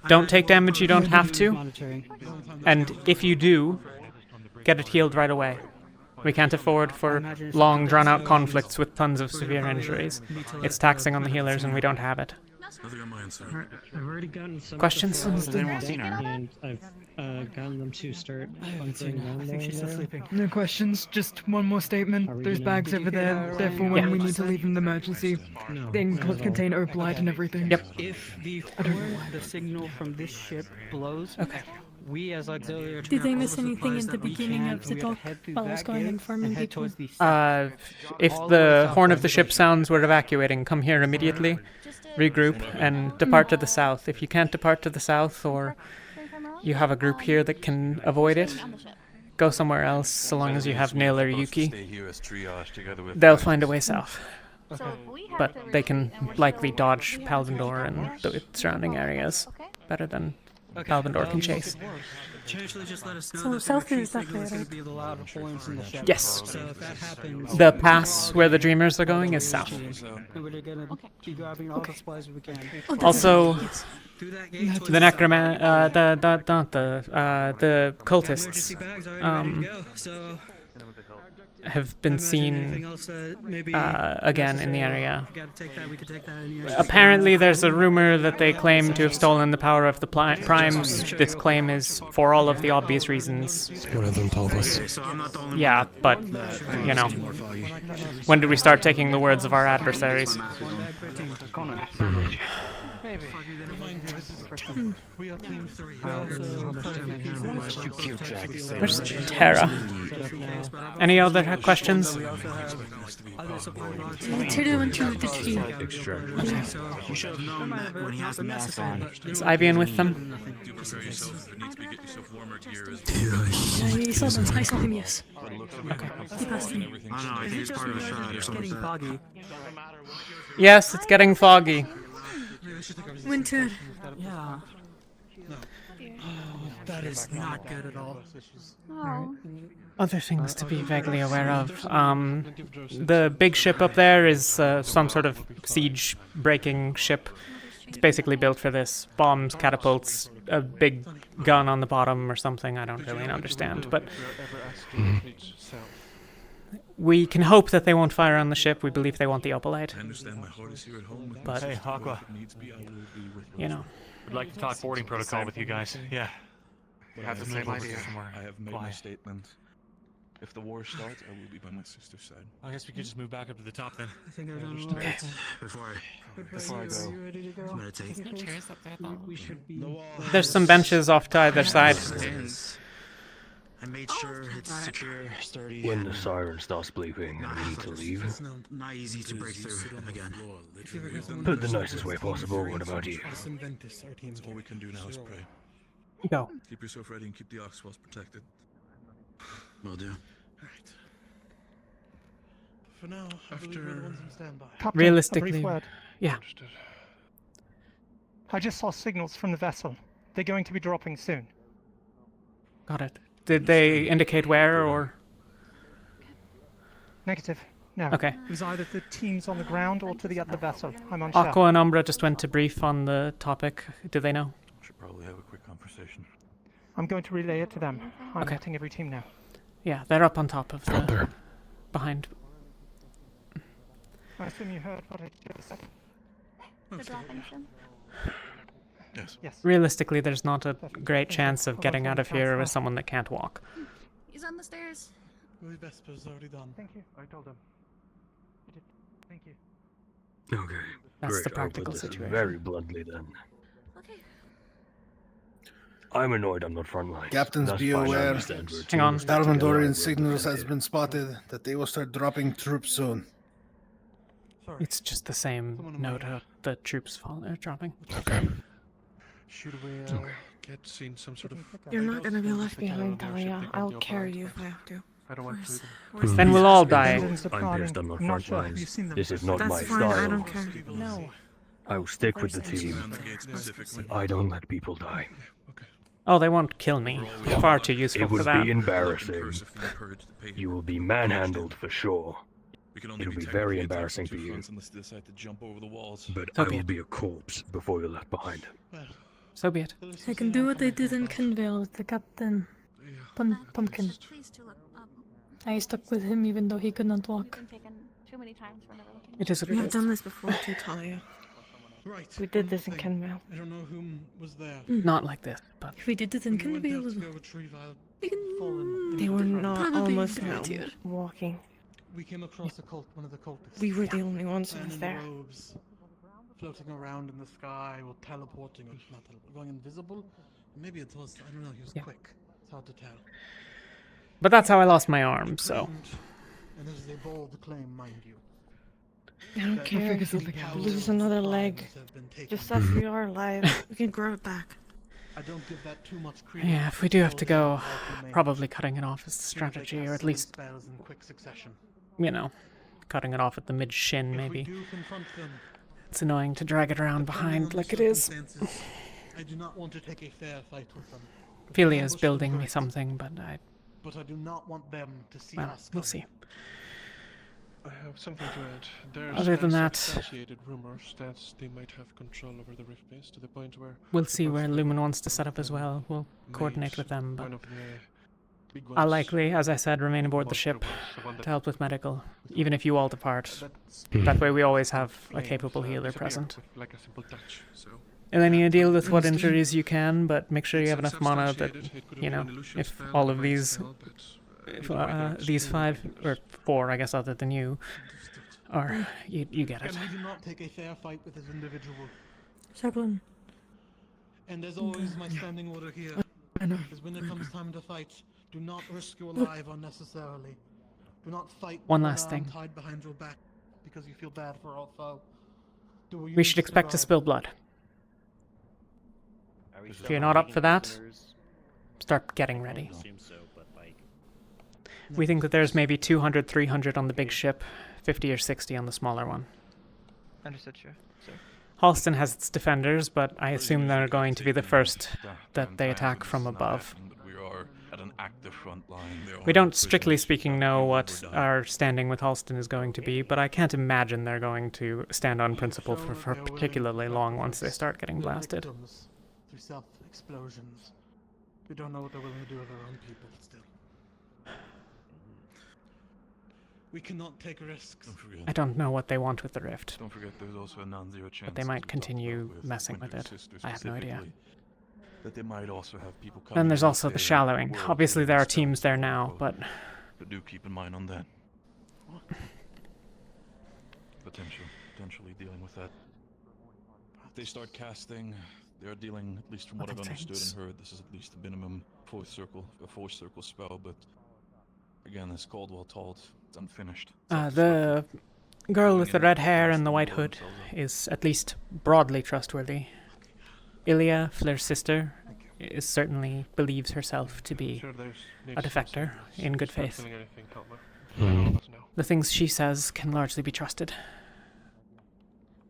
Don't take damage you don't have to, and if you do, get it healed right away. We can't afford for long, drawn-out conflicts with tons of severe injuries. It's taxing on the healers, and we don't have it. I've already gotten some Questions? and I've gotten them to start hunkering down I think she's still sleeping. No questions, just one more statement. There's bags over there, therefore when we need to leave in the emergency. They contain opalite and everything. Yep. If the signal from this ship blows, we as auxiliary Did they miss anything at the beginning of the talk while I was going informing people? If the horn of the ship sounds we're evacuating, come here immediately, regroup, and depart to the south. If you can't depart to the south, or you have a group here that can avoid it, go somewhere else, so long as you have Nail or Yuki. They'll find a way south. But they can likely dodge Palvindor and the surrounding areas better than Palvindor can chase. So south is that way, right? Yes. So if that happens, The pass where the Dreamers are going is south. we're gonna be grabbing all the supplies we can. Also, the the cultists have been seen again in the area. Apparently there's a rumor that they claim to have stolen the power of the primes. This claim is for all of the obvious reasons. One of them told us. Yeah, but, you know, when did we start taking the words of our adversaries? Where's Tara? Any other questions? Tara went to the tree. You should have known that when he has the mask on. Is Ivian with them? I saw them. I saw him, yes. Okay. He passed me. I know, I think it's part of a shot or something. Yes, it's getting foggy. Winter. Yeah. That is not good at all. Oh. Other things to be vaguely aware of. The big ship up there is some sort of siege-breaking ship. It's basically built for this. Bombs, catapults, a big gun on the bottom or something. I don't really understand, but we can hope that they won't fire on the ship. We believe they want the opalite. I understand my heart is here at home. But hey, Aqua. You know. I'd like to talk boarding protocol with you guys. Yeah. We have the same idea. I have made my statement. If the war starts, I will be by my sister's side. I guess we could just move back up to the top then. I think I've done all right. Before I go, meditate. We should be. There's some benches off to either side. I made sure it's secure, sturdy. When the siren starts bleeping, we need to leave. It's not easy to break through again. Put it the nicest way possible. What about you? All we can do now is pray. Go. Keep yourself ready and keep the Oxwells protected. Will do. Alright. For now, I believe we're the ones in standby. Captain, Realistically, a brief word. yeah. I just saw signals from the vessel. They're going to be dropping soon. Got it. Did they indicate where, or? Negative. No. Okay. It was either the teams on the ground or to the other vessel. I'm unsure. Aqua and Umbra just went to brief on the topic. Do they know? Should probably have a quick conversation. I'm going to relay it to them. I'm Okay. letting every team know. Yeah, they're up on top of the... Out there. Behind. I assume you heard what I just said. The dropping sim. Yes. Realistically, there's not a great chance of getting out of here with someone that can't walk. He's on the stairs. Louis Vesper's already done. Thank you. I told him. Thank you. Okay. That's great. the practical I'll put this situation. very bluntly then. Okay. I'm annoyed I'm not frontline. Captains, That's be fine, I aware. understand we're Hang on. teams together, I Palvindorian will signals defend has you. been spotted that they will start dropping troops soon. It's just the same note of the troops dropping. Okay. Should we get seen some sort of... You're not gonna be left behind, Talia. I'll carry you if I have to. I don't want to. Then we'll all die. I'm pissed I'm not frontlines. This is not That's my fine, style. I don't care. No. I will stick with the team. I don't let people die. Oh, they won't kill me. Far too useful It for would that. be embarrassing. You will be manhandled for sure. It'll be very embarrassing for you. Unless they decide to jump over the walls. But So I be will it. be a corpse before you're left behind. So be it. I can do what they did in Kenvale with the captain. Pumpkin. Please to look up. I stuck with him even though he could not walk. Been taken too many times for never looking. It is what We it have is. done this before too, Talia. Right. We did this in Kenvale. I don't know whom was there. Not like this, but... We did it in When we went out to Kenvale. go retrieve our fallen They were friend, not Probably almost not here. walking. we came across one of the cultists. We were the only ones who Man was in there. robes, floating around in the sky, or teleporting, or not going invisible. Maybe it was, I don't know, he was quick. It's hard to tell. But that's how I lost my arm, so... And this is a bold claim, mind you. I don't care if you lose another leg. Just as we are alive, we can grow it back. I don't give that too much credence. Yeah, if we do have to go, probably cutting it off is the strategy, or at least, spells in quick succession. you know, cutting it off at the mid-shin, If we maybe. do confront them, It's annoying to drag it around behind like it is. circumstances, I do not want to take a fair fight with them. Philia is building me something, but But I do not want them to see well, us. we'll see. I have something to add. There's Other than that- substantiated rumors that they might have control over the rift base to the point where We'll see where Lumen wants to set up as well. We'll coordinate with them, but one of the big I'll ones likely, as I said, remain aboard the ship to help with medical, even if you all depart. That way we always have a capable healer present. with like a simple touch. So And then you deal with what injuries you can, but make sure you have enough mana that, you know, if all of these, if, these 5, or 4, I guess, other than you, are, you get it. And we do not take a fair fight with this individual. Chaplain. And as always, my standing order here I know. is when it comes time to fight, do not risk your life unnecessarily. Do not fight One with last arm thing. tied behind your back because you feel bad for our foe. Do We you should expect to survive? spill blood. If you're not up for that, start getting ready. We think that there's maybe 200, 300 on the big ship, 50 or 60 on the smaller one. Understood, sure. So, Halston has its defenders, but I assume they're going to be the first that they attack from above. We are at an active front line. We don't, strictly speaking, know what our standing with Halston is going to be, but I can't imagine they're going to stand on principle for particularly long once they start getting Their blasted. victims through self-explosions. We don't know what they're willing to do with their own people still. We cannot take risks. I don't know what they want with the rift, Don't forget there's also a non-zero chance. but they as might we talked continue about with messing with Winter's it. sister I have no idea. specifically, That they might also have people coming Then there's in also with the their shallowing. world Obviously there are stuff teams there as now, well. but But do keep in mind on that. Potentially dealing with that. If they start casting, they're dealing, at least from what I've Other understood things. and heard, this is at least the minimum fourth circle spell, but again, as Caldwell told, it's unfinished. the girl with the red hair and the white hood is at least broadly trustworthy. Ilya, Flair's sister, is certainly believes herself to be a defector in good faith. The things she says can largely be trusted,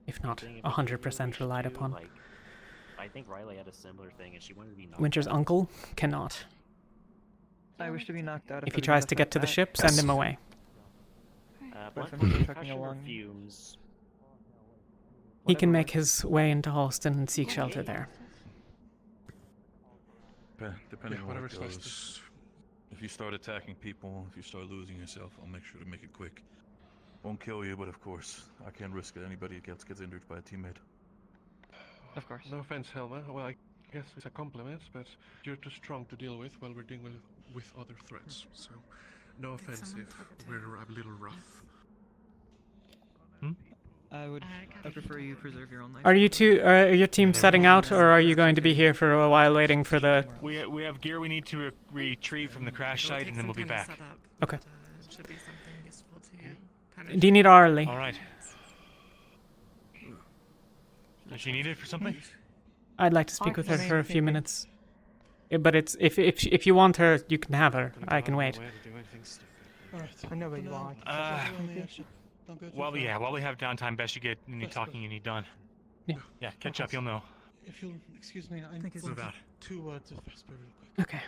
if not 100% relied upon. I think Riley had a similar thing, and she wanted to be knocked Winter's out. uncle cannot. I wish to be knocked out. If he tries to get to the ship, send him away. But Blunt if I'm trucking concussion or along- fumes. He can make his way into Halston and seek shelter there. Depending on whatever's where it fastest. goes, If you start attacking people, if you start losing yourself, I'll make sure to make it quick. Won't kill you, but of course, I can't risk it. Anybody else gets injured by a teammate. Of course. No offense, Helma. Well, I guess it's a compliment, but you're too strong to deal with while we're dealing with other threats. So, no offense if we're a little rough. I prefer you preserve your own life. Are you two? Are your team setting out, or are you going to be here for a while waiting for the? We have gear we need to retrieve from the crash site, and then we'll be back. Okay. Do you need Arlie? All right. Does she need it for something? I'd like to speak with her for a few minutes. But it's if you want her, you can have her. I can wait. I know where you are. While we have downtime, best you get any talking you need done. Yeah, catch up. You'll know. If you'll excuse me, I think it's move out. 2 words of Vesper real quick. Okay.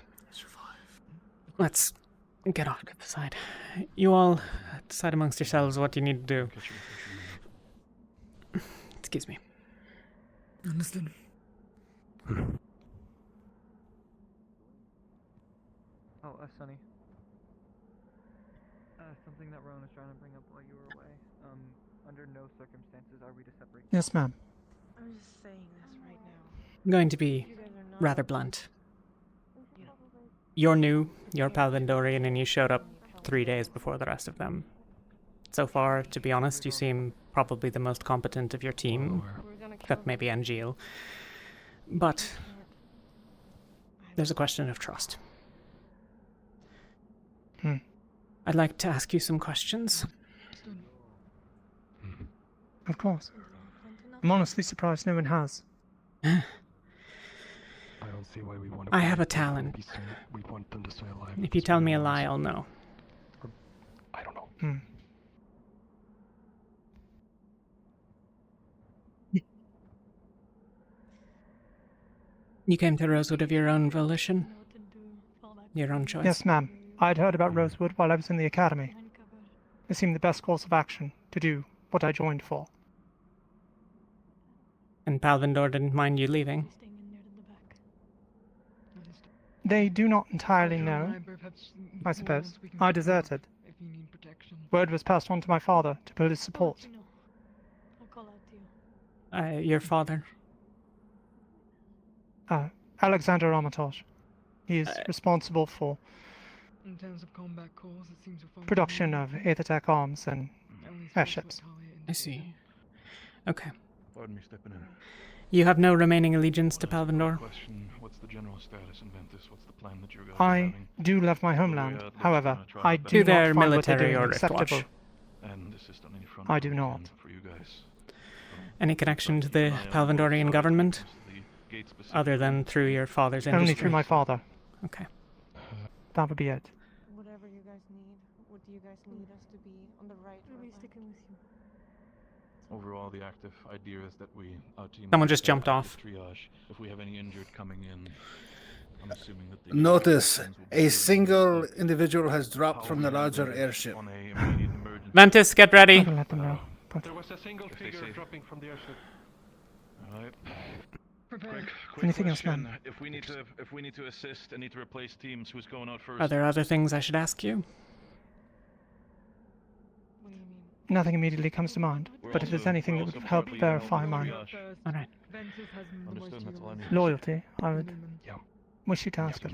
Let's get off to the side. You all decide amongst yourselves what you need to do. Excuse me. Understood. Oh, Sonny. Something that Rowan was trying to bring up while you were away. Under no circumstances are we to separate. Yes, ma'am. I'm just saying this right now. I'm going to be rather blunt. You're new, you're Palvindorian, and you showed up 3 days before the rest of them. So far, to be honest, you seem probably the most competent of your team, except maybe Angeal. But there's a question of trust. I'd like to ask you some questions. Of course. I'm honestly surprised no one has. I don't see why we want to. I have a talent. We want them to stay alive. If you tell me a lie, I'll know. I don't know. You came to Rosewood of your own volition? Your own choice? Yes, ma'am. I'd heard about Rosewood while I was in the academy. It seemed the best course of action to do what I joined for. And Palvindor didn't mind you leaving? They do not entirely know, I suppose. I deserted. Word was passed on to my father to build his support. Your father? Alexander Armitage. He is responsible for In terms of combat calls, it seems to production of Aethertech arms and airships. I see. Okay. Pardon me stepping in. You have no remaining allegiance to Palvindor? Question, what's the general status in Ventus? What's the plan that you guys I do love my homeland. However, I do their not find what they're military doing or acceptable. And assist on any front I do not. for you guys. Any connection to the Palvindorian government? Other than through your father's industry? Only through my father. Okay. That would be it. Whatever you guys need, what do you guys need us to be on the right? We'll be sticking with you. Overall, the active idea is that our team. Someone just jumped off. Triage. If we have any injured coming in, I'm assuming that. Notice, a single individual has dropped from the larger airship. Ventus, get ready. Let them know. There was a single figure dropping from the airship. Alright. Anything Quick else, question. ma'am? If we need to assist and need to replace teams, who's going out first? Are there other things I should ask you? Nothing immediately comes to mind, but if there's anything that would help verify my Alright. loyalty, I would wish you to ask it.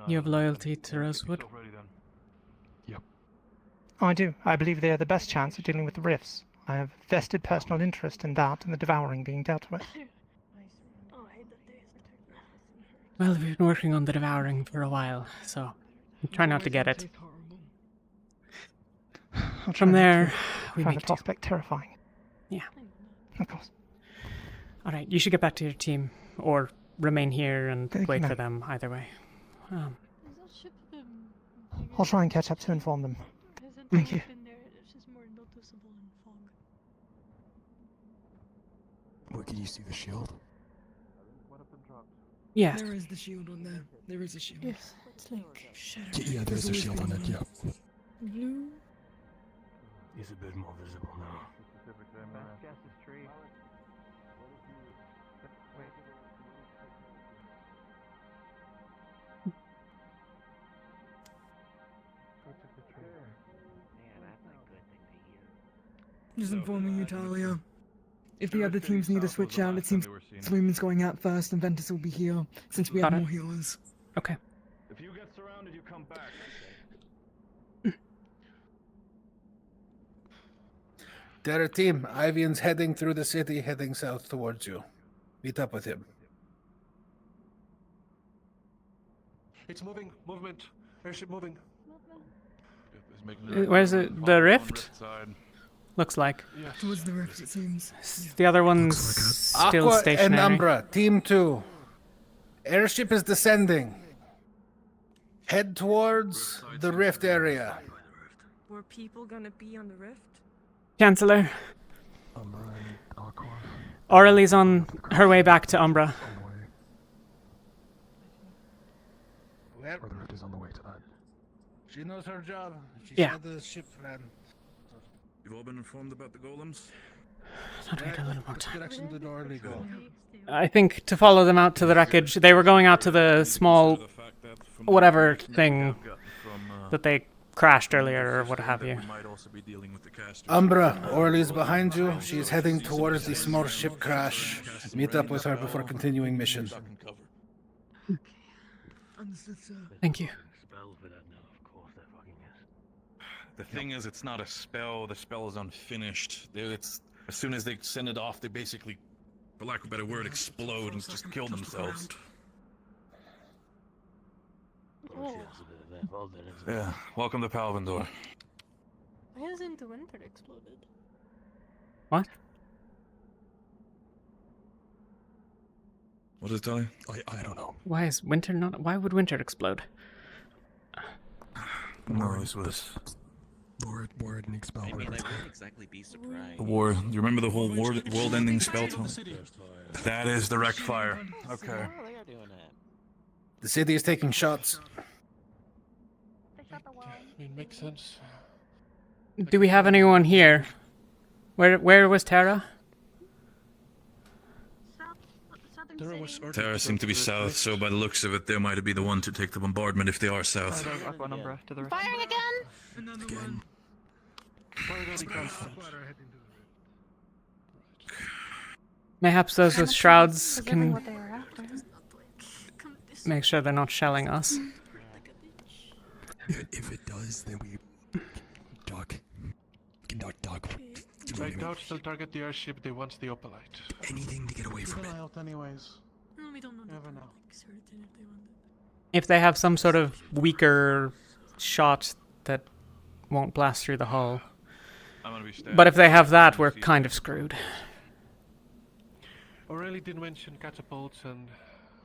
You have loyalty to Rosewood? I do. I believe they are the best chance of dealing with the rifts. I have vested personal interest in that and the devouring being dealt with. Well, we've been working on the devouring for a while, so try not to get it. From there, we find make the prospect terrifying. Yeah. Of course. Alright, you should get back to your team, or remain here and Thank you, wait for ma'am. them, either way. I'll try and catch up to inform them. Thank you. Where can you see the shield? Yes. There is the shield on there. There is a shield. Yes, it's like shadow. Yeah, there's a shield on it, yeah. Blue. He's a bit more visible now. Best guess is tree. Wait. Just informing you, Talia. If the other teams need to switch out, it seems Lumen's going out first and Ventus will be here, since we have more healers. Okay. If you get surrounded, you come back. Terra team, Ivian's heading through the city, heading south towards you. Meet up with him. It's moving. Movement. Airship moving. Where's it? The rift? Looks like. Towards the rift, it seems. The other one's still Aqua stationary. and Umbra, Team 2. Airship is descending. Head towards the rift area. Were people gonna be on the rift? Chancellor. Aurelie's on her way back to Umbra. Well, the rift is on the way to that. She knows her job. She Yeah. saw the ship ran. You've all been informed about the golems? Not wait a little more time. Direction did Orly go? I think to follow them out to the wreckage, they were going out to the small, whatever thing that they crashed earlier or what have you. Umbra, Orly's behind you. She's heading towards the small ship crash. Meet up with her before continuing mission. Thank you. The thing is, it's not a spell. The spell is unfinished. It's as soon as they send it off, they basically, for lack of a better word, explode and just kill themselves. Yeah. Welcome to Palvindor. Why hasn't the winter exploded? What? What is it, Talia? I don't know. Why is winter not? Why would winter explode? No, this was War didn't expel. I mean, I wouldn't exactly be surprised. the war. You remember the whole world-ending spell? That is the wrecked fire. Okay. Oh, they are doing that. The city is taking shots. It makes sense. Do we have anyone here? Where was Terra? Terra seemed to be south, so by the looks of it, they might be the one to take the bombardment if they are south. Firing again? Again. Mayhaps those with shrouds Preserving can what they were after. make sure they're not shelling us. If it does, then we duck. We can duck. I doubt they'll target the airship. They want the opalite. Anything to get away from it. Out anyways. No, we don't know. Never know. Certain if they want it. If they have some sort of weaker shot that won't blast through the hull. But if they have that, we're kind of screwed. Aurelie did mention catapults and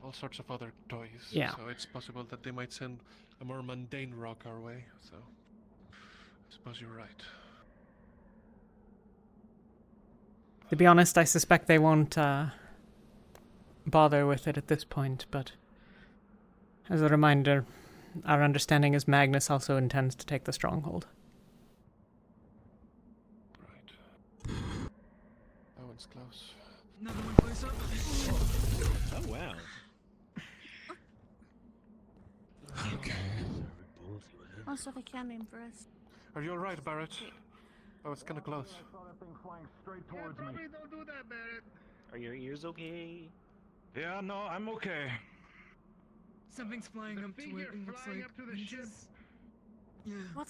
all sorts of other toys. Yeah. So it's possible that they might send a more mundane rock our way. So I suppose you're right. To be honest, I suspect they won't bother with it at this point, but as a reminder, our understanding is Magnus also intends to take the stronghold. Right. That one's close. Another one close up. Oh, wow. Okay. Oh, so they can aim for us. Are you alright, Barrett? Oh, it's kinda close. Don't do that, Barrett. Are your ears okay? Yeah, no, I'm okay. Something's flying up to it. It looks like up to the ship. Winters. Yeah. What?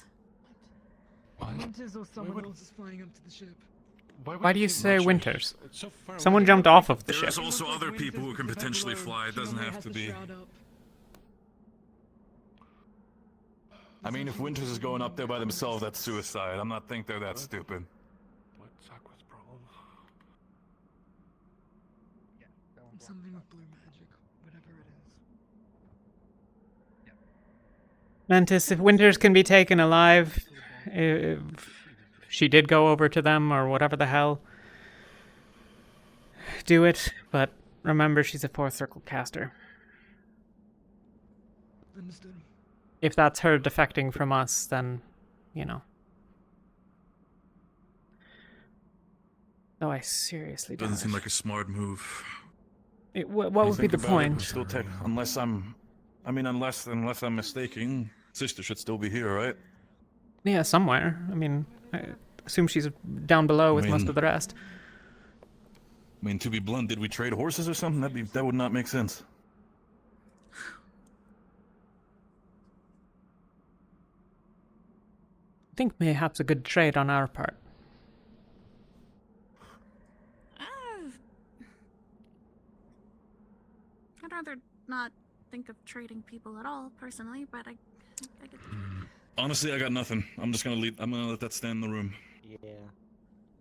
Winters or someone else is flying up to the ship. Why do you say Winters? It's so far Someone away. jumped off of the ship. There's also other people who can potentially fly. It doesn't have to be. I mean, if Winters is going up there by themselves, that's suicide. I'm not think they're that stupid. What's Aqua's problem? Something with blue magic, whatever it is. Mantis, if Winters can be taken alive, if she did go over to them or whatever the hell, do it. But remember, she's a fourth circle caster. Understood. If that's her defecting from us, then, you know. Though I seriously doubt Doesn't seem it. like a smart move. What would be the point? Still unless I'm mistaken, sister should still be here, right? Yeah, somewhere. I mean, assume she's down below with most mean- of the rest. I mean, to be blunt, did we trade horses or something? That would not make sense. I think mayhaps a good trade on our part. I'd rather not think of trading people at all, personally, but I get the drift. Honestly, I got nothing. I'm just gonna leave. I'm gonna let that stand in the room. Yeah.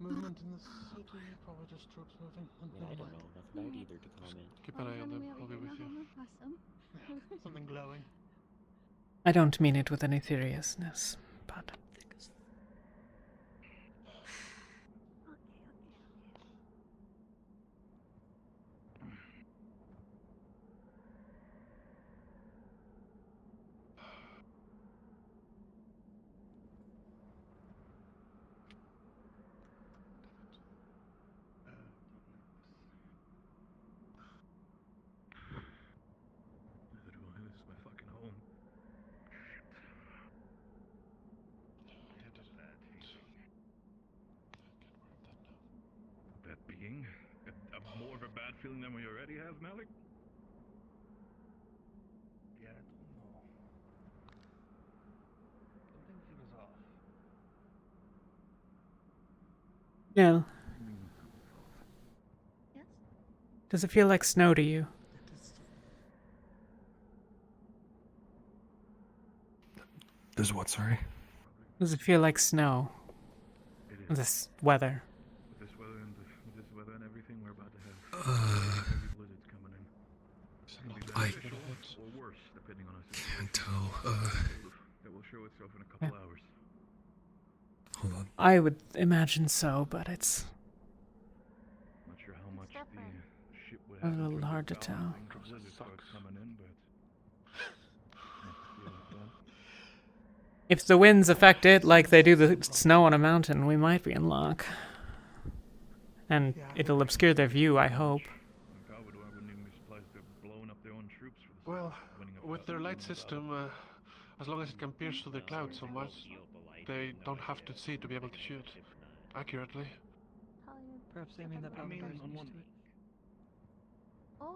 Movement in the city, probably just troops moving. Yeah, I don't know enough about either to comment. Keep an eye on them. I'll be with you. Something glowing. I don't mean it with any seriousness, but... This is my fucking home. That being? More of a bad feeling than we already have, Malik? Yeah, I don't know. Something feels off. Yeah. Yes? Does it feel like snow to you? Does what, sorry? Does it feel like snow? This weather. With this weather and everything, we're about to have heavy blizzards coming in. It's gonna be beneficial or worse, depending on us. Can't tell. That will show itself in a couple hours. Hold on. I would imagine so, but it's Not sure how much the ship would a have in little terms of hard to balance tell. and the blizzard starts coming in, but deal with that. If the winds affect it like they do the snow on a mountain, we might be in luck. And it'll obscure their view, I hope. Well, with their light system, as long as it can pierce through the clouds somewhat, they don't have to see to be able to shoot accurately. Perhaps they mean that Palvindor is used to it. Oh.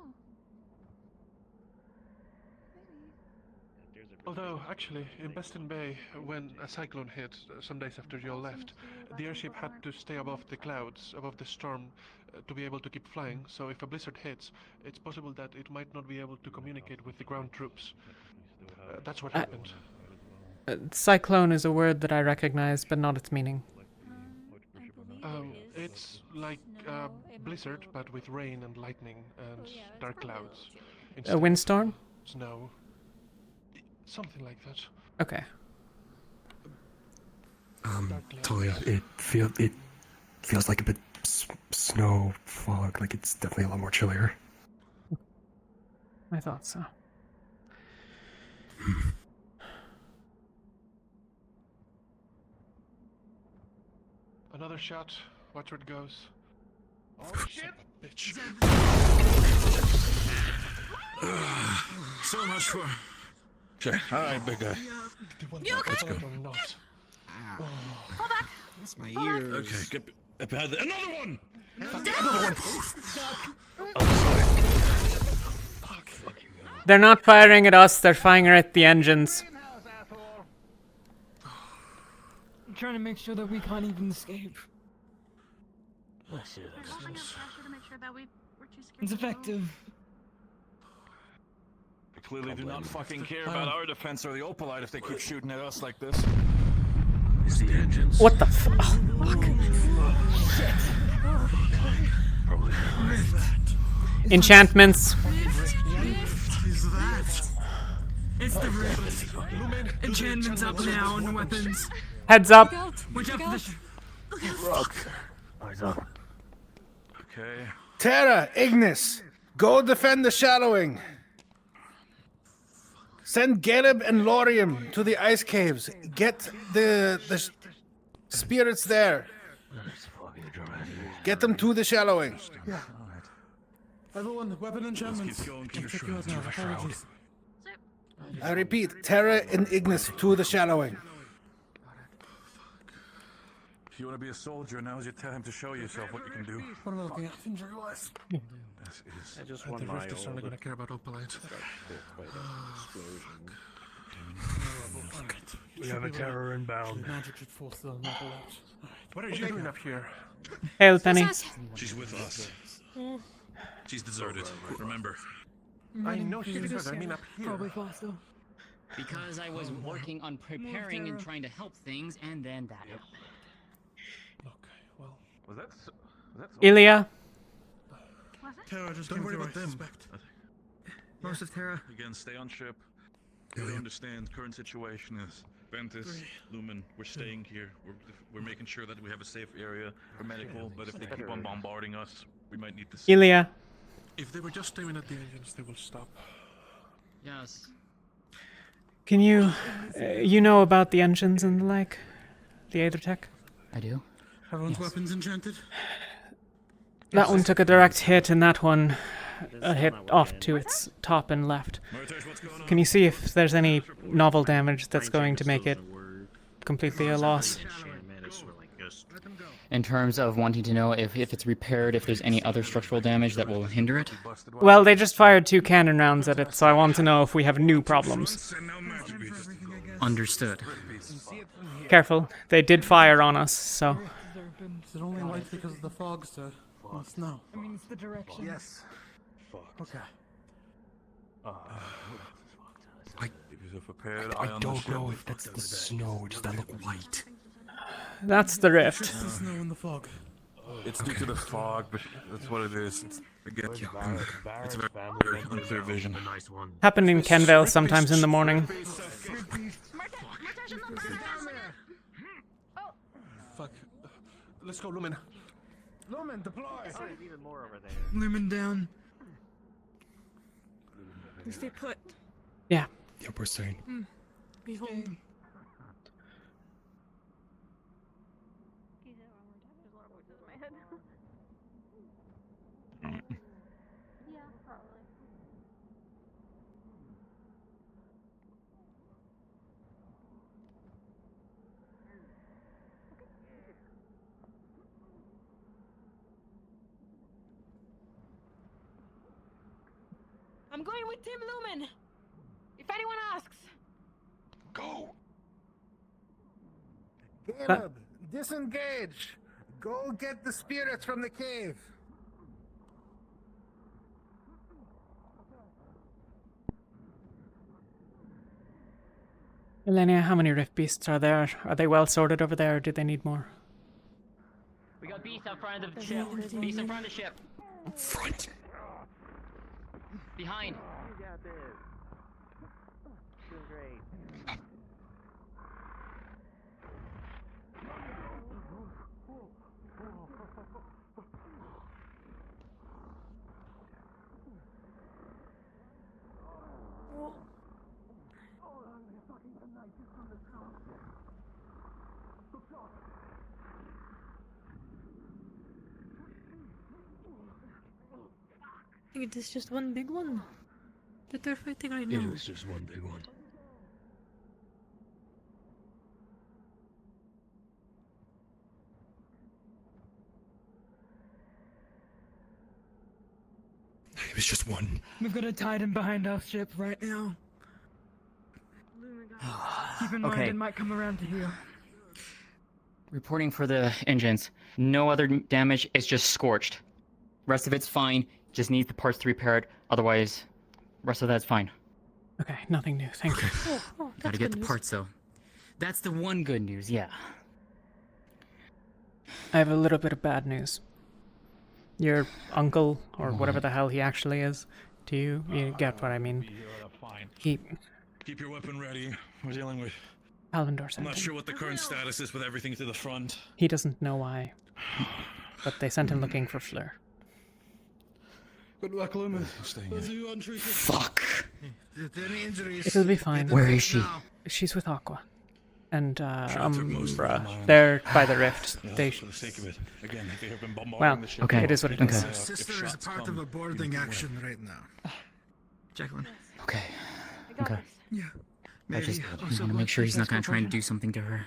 Although, actually, in Beston Bay, when a cyclone hit some days after you all left, the airship had to stay above the clouds, above the storm, to be able to keep flying. So if a blizzard hits, it's possible that it might not be able to communicate with the ground troops. That's what happened. Cyclone is a word that I recognize, but not its meaning. It's like a blizzard, but with rain and lightning and dark clouds. A windstorm? Snow. Something like that. Okay. Talia, it feels like a bit snow fog, like it's definitely a lot more chillier. I thought so. Another shot. Watch where it goes. Oh shit! Bitch. So much for. Okay, alright, big guy. You okay? Let's go. Hold back. That's my ears. Okay, get behind the. Another one! Another They're not firing at us, they're firing at the engines. I'm trying to make sure that we can't even escape. It's effective. They clearly do not fucking care about our defense or the Opalite if they keep shooting at us like this. What the fuck? Enchantments. It's the rift. Enchantments up now on weapons. Heads up. Watch out for the Eyes up. Okay. Terra, Ignis, go defend the shallowing. Send Garib and Lorium to the ice caves. Get the spirits there. Get them to the shallowing. Yeah. Everyone, weapon enchantments. I repeat, Terra and Ignis to the shallowing. If you want to be a soldier, now's your time to show yourself what you can do. What am I looking at injury-wise? This is... I just The want my rift is only going to care about opalite. We have a terror inbound. Magic should force the metal out. What are you doing up here? Hail, Penny. She's with us. She's deserted. Remember. I know she deserves. I mean up here. Probably faster. Because I was working on preparing and trying to help things, and then that happened. Was that... Ilya? Terra just Don't worry about them. Most of Terra. Again, stay on ship. We understand current situation is Ventus, Lumen, we're staying here. We're making sure that we have a safe area for medical, but if they keep on bombarding us, we might need to see. Ilya? If they were just staring at the engines, they will stop. Yes. Can you... you know about the engines and the like? The Aether Tech? I do. Everyone's weapons enchanted? That one took a direct hit, and that one a hit off to its top and left. Can you see if there's any novel damage that's going to make it completely a loss? In terms of wanting to know if it's repaired, if there's any other structural damage that will hinder it? Well, they just fired 2 cannon rounds at it, so I want to know if we have new problems. Understood. Careful, they did fire on us, so... Is it only white because of the fog, sir? Well, snow. I mean, it's the direction. Yes. Okay. I don't know if that's the snow. Does that look white? That's the rift. It's the snow and the fog. It's due to the fog, but that's what it is. Again, it's very unclear vision. Happened in Kenvale sometimes in the morning. Fuck. Let's go, Lumen. Lumen, deploy! Even more over there. Lumen down. We stay put. Yeah. Yeah, we're staying. Behold. I'm going with Tim Lumen. If anyone asks. Go! Caleb, disengage! Go get the spirits from the cave! Elenia, how many rift beasts are there? Are they well sorted over there, or do they need more? We got beasts out front of the ship. Beasts in front of the ship. Front. Behind. You got this. Doing great. It is just one big one that they're fighting right now. It was just one big one. It was just one. We've got a Titan behind our ship right now. Keep in mind Okay. it might come around to here. Reporting for the engines. No other damage, it's just scorched. Rest of it's fine, just needs the parts to repair it, otherwise, rest of that's fine. Okay, nothing new, thank you. Gotta get the parts though. That's the one good news, yeah. I have a little bit of bad news. Your uncle, or whatever the hell he actually is, to you, you get what I mean. He... Keep your weapon ready. We're dealing with... Palvindor I'm sent not him. sure what the current status is with everything to the front. He doesn't know why. But they sent him looking for Fleur. Good luck, Lumen. Fuck. Any injuries? It'll be fine. Where is she? She's with Aqua. And, Umbra. They're by the rift. They For the sake of it. Again, they have been bombarding Well, the ship. okay. It is what it is. Her sister is a part of a boarding action right now. Jacqueline. Okay. Okay. Yeah. I just want to make sure he's not gonna try and do something to her.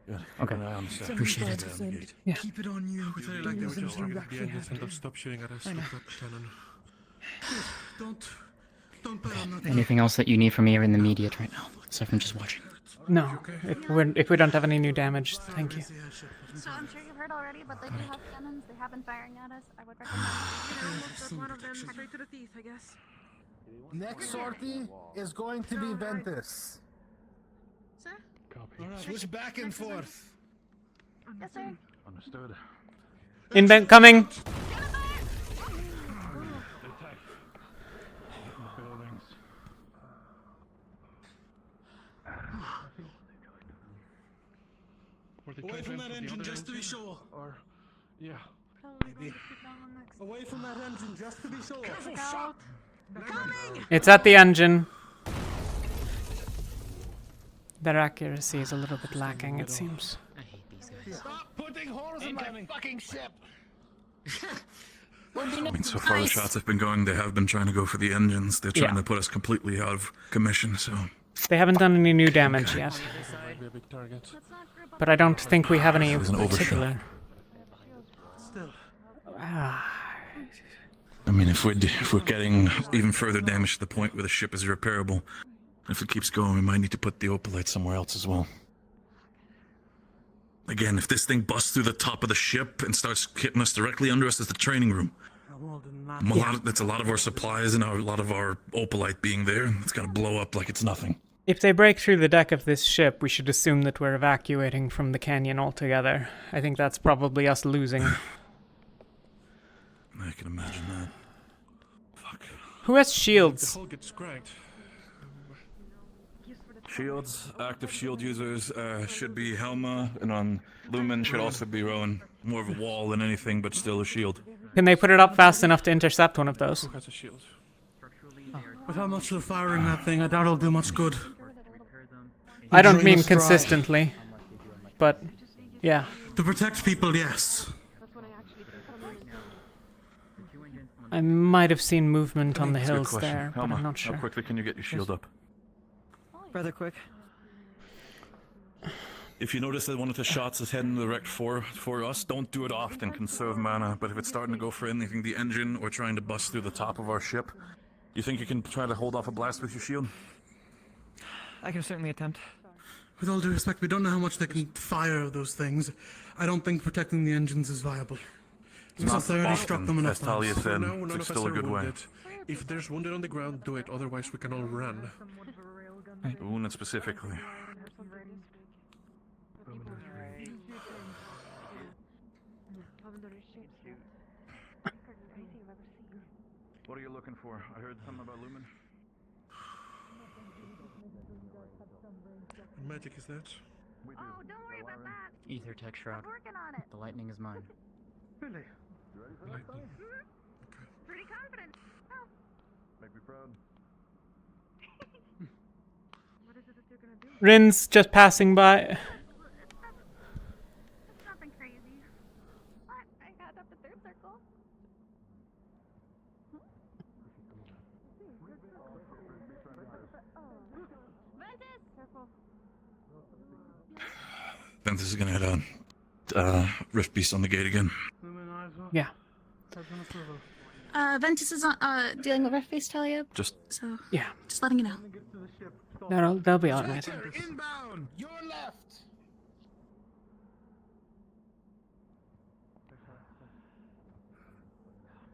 Good. Okay. Keep an eye on the set. Appreciate it. Down the gate. Yeah. Keep it on you. We tell you like they were just targeting the engines and don't stop shooting at us with that cannon. Don't bet on that. Anything else that you need from me or in the immediate right now, aside from just watching? No, if we don't have any new damage, thank you. So I'm sure you've heard already, but they do have cannons. They have been firing at us. I would recommend One of them straight to the teeth, I guess. Next sortie is going to be Ventus. Sir? Switch back and forth. Yes, sir. Understood. Invent coming. Away from that engine, just to be sure. Or, yeah. Maybe. Away from that engine, just to be sure. Careful, shot! Coming! It's at the engine. Their accuracy is a little bit lacking, it seems. Stop putting holes in my fucking ship! I mean, so far the shots have been going, they have been trying to go for the engines. They're trying to put us completely out of commission, so... They haven't done any new damage yet. Might be a big target. But I don't think we have any It was an particular... I mean, if we're getting even further damage to the point where the ship is irreparable, if it keeps going, we might need to put the opalite somewhere else as well. Again, if this thing busts through the top of the ship and starts hitting us directly under us, it's the training room. That's a lot of our supplies and a lot of our opalite being there. It's gonna blow up like it's nothing. If they break through the deck of this ship, we should assume that we're evacuating from the canyon altogether. I think that's probably us losing. I can imagine that. Fuck. Who has shields? The hull gets cracked. Shields, active shield users should be Helma, and on Lumen should also be Rowan. More of a wall than anything, but still a shield. Can they put it up fast enough to intercept one of those? Who has a shield? With how much they're firing that thing, I doubt it'll do much good. I don't mean consistently, but yeah. To protect people, yes. I might have seen movement on the That's a good hills question. there, but Helma, I'm not sure. how quickly can you get your shield up? Rather quick. If you notice that one of the shots is heading direct for us, don't do it often, conserve mana, but if it's starting to go for anything, the engine, or trying to bust through the top of our ship, you think you can try to hold off a blast with your shield? I can certainly attempt. With all due respect, we don't know how much they can fire those things. I don't think protecting the engines is viable. Since they already struck them enough as Talia said, No, none it's of us still a are good way. wounded. If there's wounded on the ground, do it. Otherwise, we can all run. Wounded specifically. What are you looking for? I heard something about Lumen. What magic is that? Oh, don't worry about that. Ether tech shroud. I'm working on it. The lightning is mine. Really? Pretty confident. Oh. Make me proud. What is it that you're gonna do? Rin's just passing by. It's nothing crazy. What? I got up the third circle. Ventus! Careful. Then this is gonna head on. Rift Beast on the gate again. Yeah. Ventus is on, dealing with Rift Face, Talia. Just So, yeah. Just letting you know. They'll be alright. Inbound! Your left!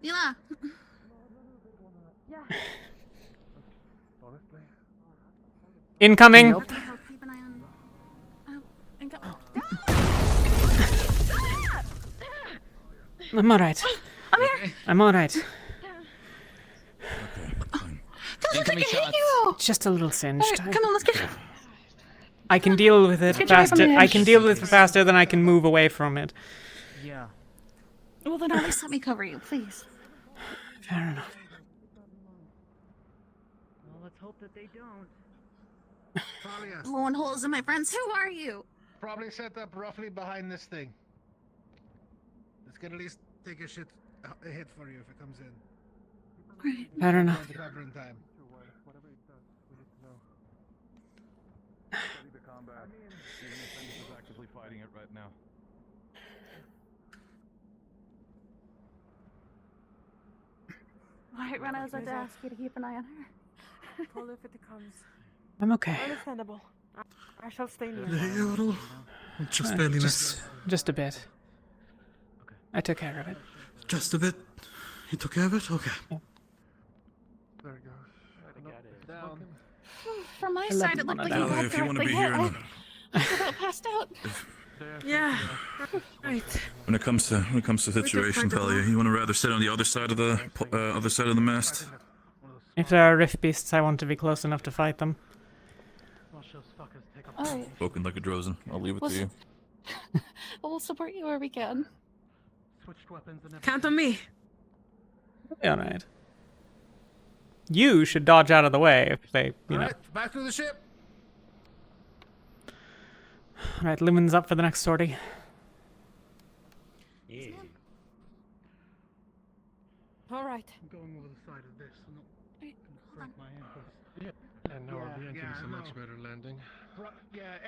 Mila! Incoming! Keep an eye on... incoming. I'm alright. I'm here! I'm alright. Incoming shots. Just a little singed. Alright, come on, let's get... I can deal with it Let's get you away from faster. the I edge. can deal with it faster than I can move away from it. Yeah. Well, then at least let me cover you, please. Fair enough. Well, let's hope that they don't. Talia, Blowing holes in my friends. Who are you? probably set up roughly behind this thing. It's gonna at least take a hit for you if it comes in. Fair enough. Cover in time. is actively fighting it right now. Alright, Rena, I was about to ask you to keep an eye on her. Pull if it comes. I'm okay. Understandable. I shall stay near. Just barely Just a bit. I took care of it. Just a bit. You took care of it? Okay. Yeah. There you go. Down. From my I let side, it them looked on like it you down. got If you want to directly be hit. here, I about passed out. Yeah. Right. when it comes to situation, Talia, you want to rather sit on the other side of the mast? If there are rift beasts, I want to be close enough to fight them. Alright. Spoken like a Drozen. I'll leave it Well, to you. We'll support you where we can. Count on me. Alright. You should dodge out of the way if they, you know. Alright, back to the ship. Alright, Lumen's up for the next sortie. Yeah. All right. I'm going over the side of this. I'm not Wait, hold on. my ankles. And now the engine is a much better landing.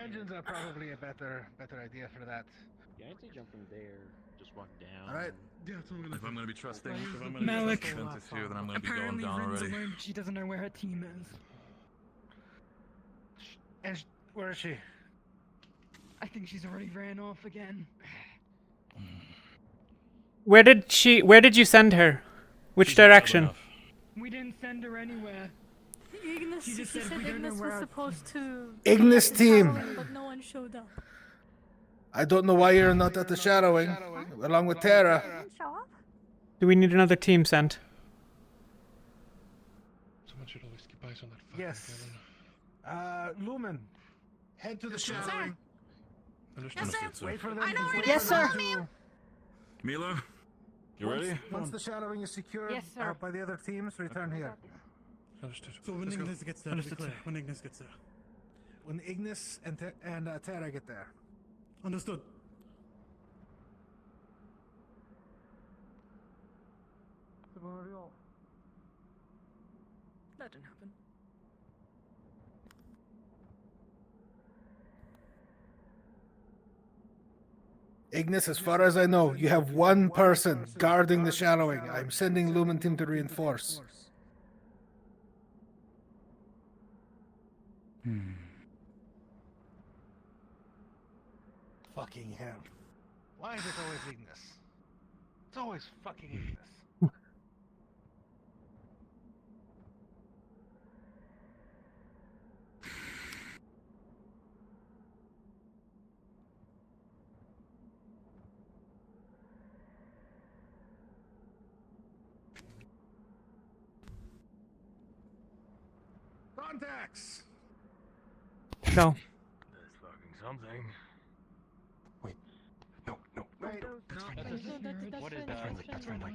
Engines are probably a better idea for that. Yeah, I'd say jump from there, just walk down. Alright. Yeah, that's what I'm gonna If I'm going to be trusting, Malik. here, then I'm going to be going Apparently, down Rin's already. alone. She doesn't know where her team is. And where is she? I think she's already ran off again. Where did you send her? Which direction? We didn't send her anywhere. Ignis, She just he said said we don't know Ignis where was our supposed to... Ignis the team. shadowing, but no one showed up. I don't know why you're not at the shadowing, along with Tara. Show up? Do we need another team sent? Someone should always keep eyes on that fucking Yes. cabin. Lumen, head to the shadowing. Understood. Yes, sir. Wait for them. I know where Yes, sir. Mila, you ready? Once the shadowing is secured Yes, sir. by the other teams, return here. Understood. So when Let's go. Ignis gets there, to be clear, when Ignis gets there. When Ignis and Tara get there. Understood. That didn't happen. Ignis, as far as I know, you have one person guarding the shadowing. I'm sending Lumen team to reinforce. Fucking hell. Why is it always Ignis? It's always fucking Ignis. Contacts! Go. That's fucking something. Wait. No. Wait. What is that? That's friendly.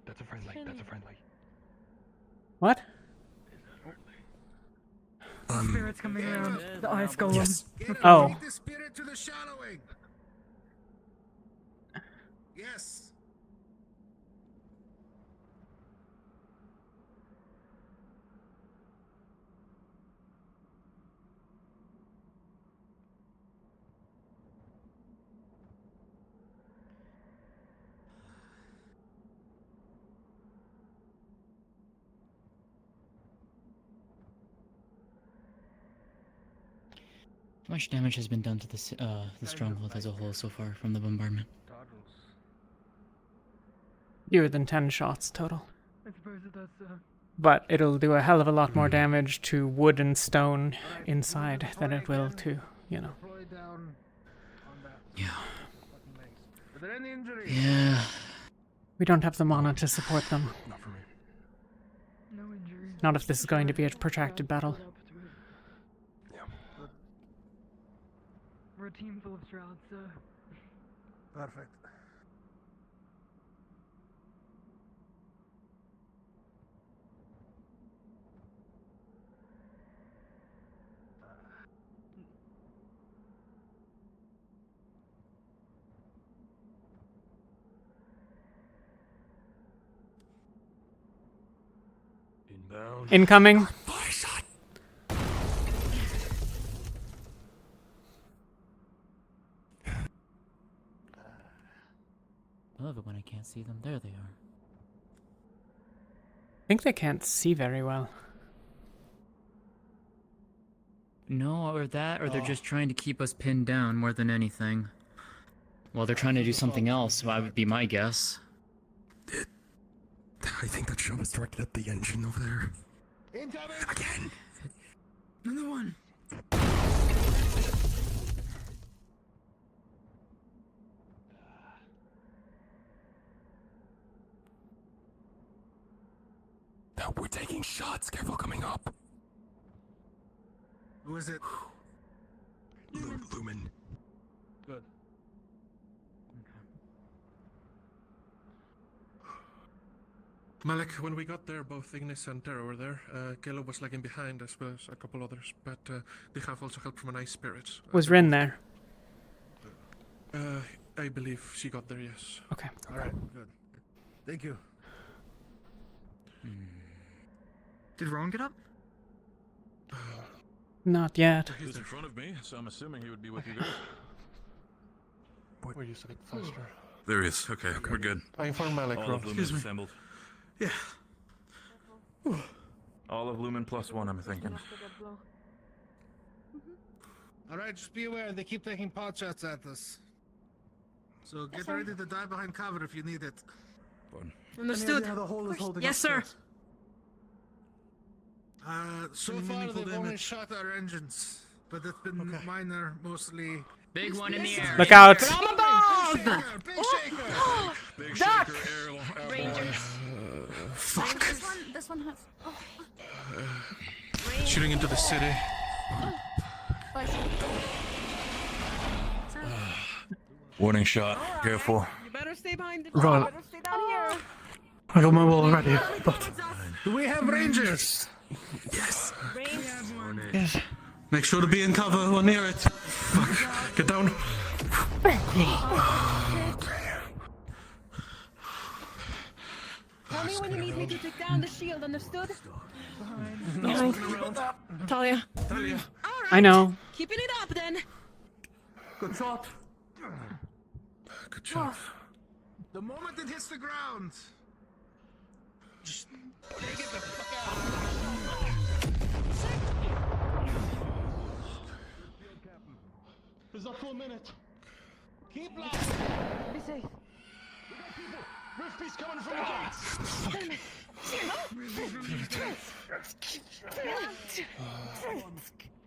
That's a friendly. What? Spirit's coming around. The ice golem. Yes. Oh. Take the spirit to the shadowing. Yes. How much damage has been done to the stronghold as a whole so far from the bombardment? Fewer than 10 shots total. I suppose it does, But it'll do a hell of a lot more damage to wood and stone inside than it will to, you know. Yeah. Are there any injuries? Yeah. We don't have the mana to support them. Not for me. No injuries. Not if this is going to be a protracted battle. We're a team full of shrouds, sir. Perfect. Inbound. Incoming. love it when I can't see them. There they are. I think they can't see very well. No, or that, or they're just trying to keep us pinned down more than anything. Well, they're trying to do something else, that would be my guess. I think that shot was directed at the engine over there. Again! Another one! No, we're taking shots. Careful coming up. Who is it? Lumen. Good. Malik, when we got there, both Ignis and Terra were there. Caleb was lagging behind, as well as a couple others, but they have also help from an ice spirit. Was Rin there? I believe she got there, yes. Okay. Alright, good. Thank you. Did Rowan get up? Not yet. He was in front of me, so I'm assuming he would be with you guys. Were you a bit faster? There he is. Okay, we're good. I informed Malik, All Rob. of Lumen assembled. Yeah. All of Lumen +1, I'm thinking. Alright, just be aware, they keep taking pot shots at us. So get ready to die behind cover if you need it. Understood. Yes, sir. So far they've only shot our engines, but it's been minor, mostly. Big one in the air. Look out! From above! Big shaker! Big Duck! shaker, Rangers. Fuck. This one has. Oh. Shooting into the city. Warning shot. Careful. You better stay behind the Roll. better stay down here. I got my wall ready, but Do we have rangers? Yes. yes. Make sure to be in cover or near it. Fuck. Get down. Tell me when you need me to take down the shield, understood? Behind. Talia. I know. Keeping it up then. Good shot. Good job. The moment it hits the ground, just take it the fuck out. There's up to a minute. Keep loud. Be safe. Rift coming from the gates.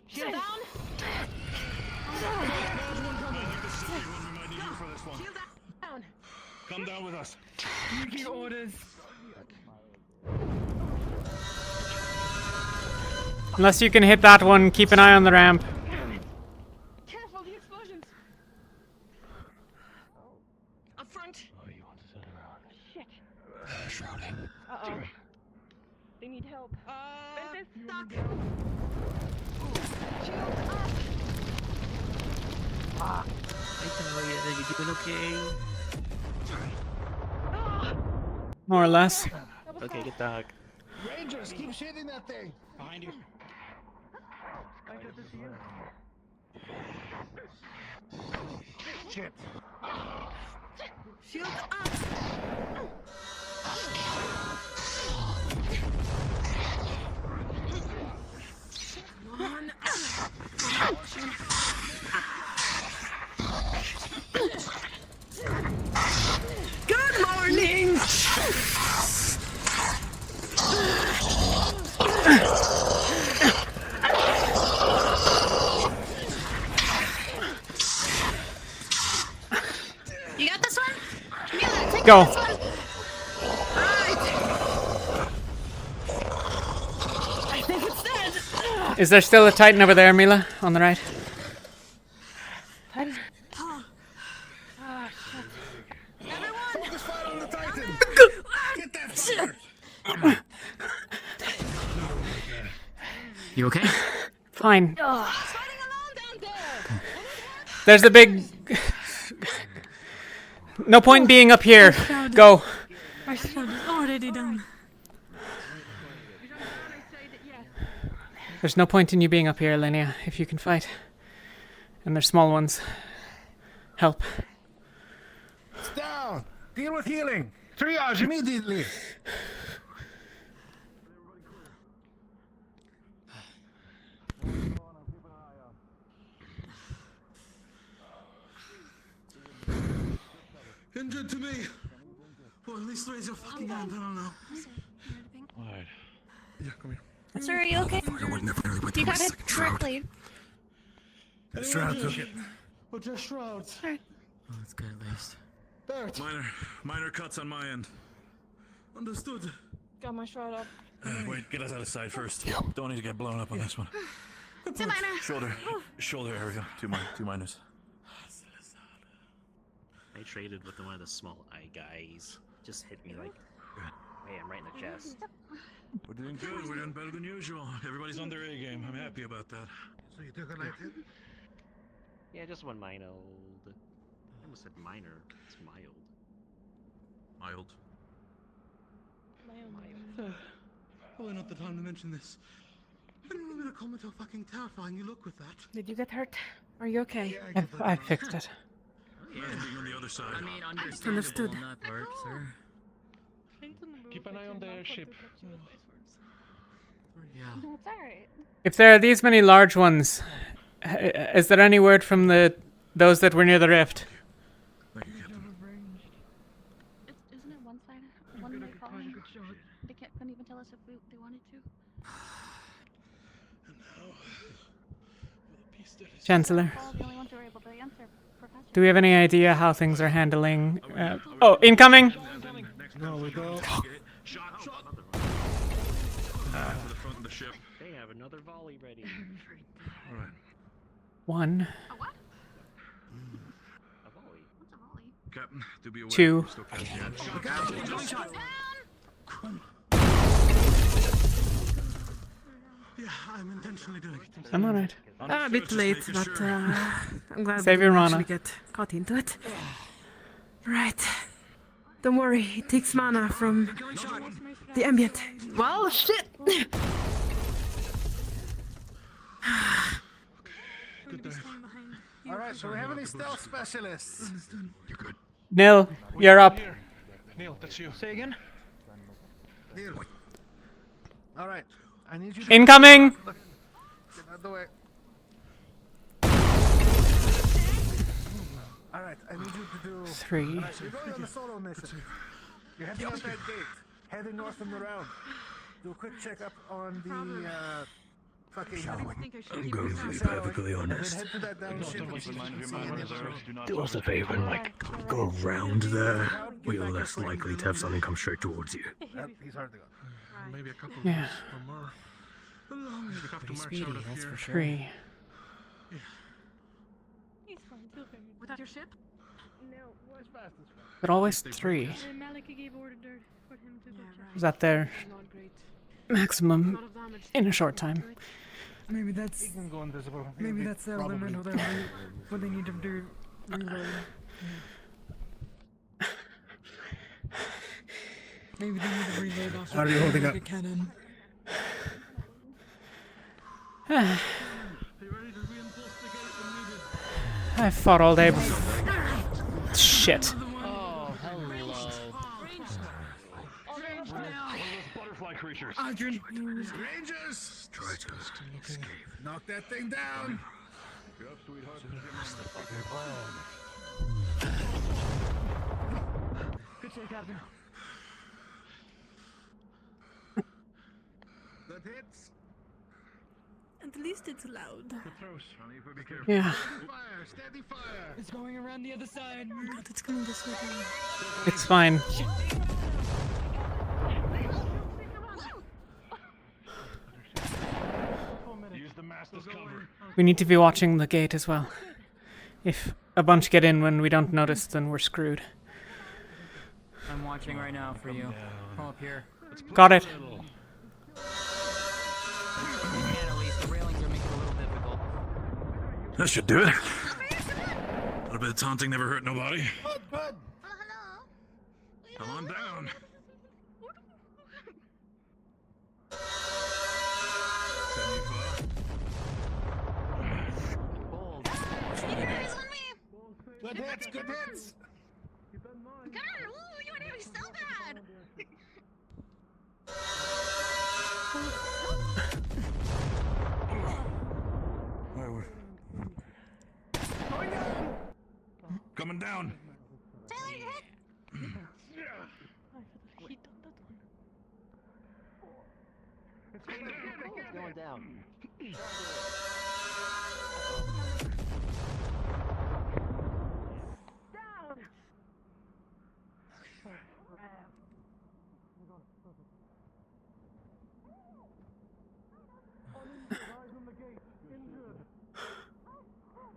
Shield down. Shield down. Come down with us. Your orders. Unless you can hit that one, keep an eye on the ramp. Careful, the explosions. Up front. Oh, you want to sit around? Shit. Shrouding. Uh-oh. They need help. Fence is stuck. Shield up. Are you doing okay? More or less. Okay, good dog. Rangers, keep shooting that thing. Behind you. Shit. Shield up. Come on. Good morning. You got this one? Yeah, take Go. this one. I think it's dead. Is there still a Titan over there, Mila? On the right? Titan. Ah, shit. Everyone! Focus fire on the Titan! Get that fucker! You okay? Fine. Fighting alone down there. There's the big... No point being up here. Go. My shroud is already done. There's no point in you being up here, Linnea, if you can fight. And they're small ones. Help. It's down! Deal with healing. Triage immediately. Injured to me. Well, at least raise your fucking hand. I don't know. Alright. Yeah, come here. Sir, are you okay? You got hit shroud. directly. Shroud. We're just shrouds. Oh, that's good at least. Bert. Minor cuts on my end. Understood. Got my shroud up. Wait, get us out of sight first. Don't need to get blown up on this one. Two minor. Shoulder. There we go. Two minors. I traded with one of the small eye guys. Just hit me like, bam, right in the chest. We're doing good. We're doing better than usual. Everybody's on their A game. I'm happy about that. So you took a knife hit? Yeah, just one mild. I almost said minor. It's mild. Mild. Probably not the time to mention this. I don't want me to comment how fucking terrifying you look with that. Did you get hurt? Are you okay? I fixed it. Imagine being on the other side. I mean, understood on that part, sir. Keep an eye on the airship. Yeah. It's alright. If there are these many large ones, is there any word from those that were near the rift? Isn't it one side? One way calling? They couldn't even tell us if they wanted to. Chancellor, The only ones who were able to answer. Professor. do we have any idea how things are handling? Oh, incoming! No, we don't. Shot. To the front of the ship. They have another volley ready. All right. One. A what? A volley. What's a volley? Captain, do be aware. Two. We're still catching up. Yeah, I'm intentionally doing it. I'm alright. A bit late, but I'm glad Save we your didn't mana. actually get caught into it. Right. Don't worry, it takes mana from the ambient. Well, shit! Alright, so we have any stealth specialists? You're good. Nil, you're up. Neil, that's you. Say again? Neil. Alright, I need you to... Incoming! Get out of the way. Alright, I need you to do... 3. Alright, you're going on a solo mission. You're heading out that gate, heading north from the round. Do a quick checkup on the, fucking... I'm going to be perfectly honest. Head to that downship. Do us a favor and, go around there. We're less likely to have something come straight towards you. He's hard to go. Maybe a couple Yeah. of or more. We have to march speedy, out of that's here. for sure. 3. He's fine, he'll figure it Without your ship? No. Where's fastest? But always 3. Malika gave order for him to go check. Is that their Not great. maximum in a short time? Maybe that's He can go invisible. maybe that's their limit of their what they need to do. Reload. Maybe they need to reload off. How are you holding up? A cannon. I've fought all day before. Shit. Oh, hello. Butterfly creatures. Adrian. Rangers! Try to escape. Knock that thing down! Good shake, Captain. That hits. At least it's loud. Yeah. Steady fire, steady fire! It's going around the other side. God, it's coming this way. It's fine. Use the mast as cover. We need to be watching the gate as well. If a bunch get in when we don't notice, then we're screwed. I'm watching right now for you. Come up here. Got it. The railings are making it a little difficult. That should do it. A little bit of taunting never hurt nobody. Good. Come on down. Good hits, good hits! Come on, so bad. Coming down. Talia, It's going down.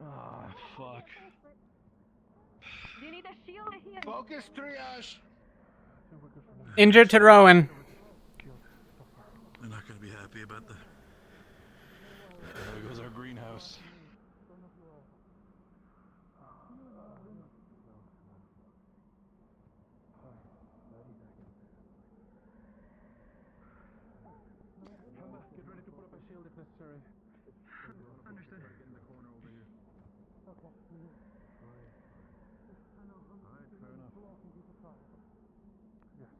Ah, fuck. You need a shield here. Focus triage. Injured to Rowan. They're not gonna be happy about that. There goes our greenhouse. Get ready to put up a shield if necessary. Understood. Get in the corner over here. Okay. Alright, fair enough. Yes.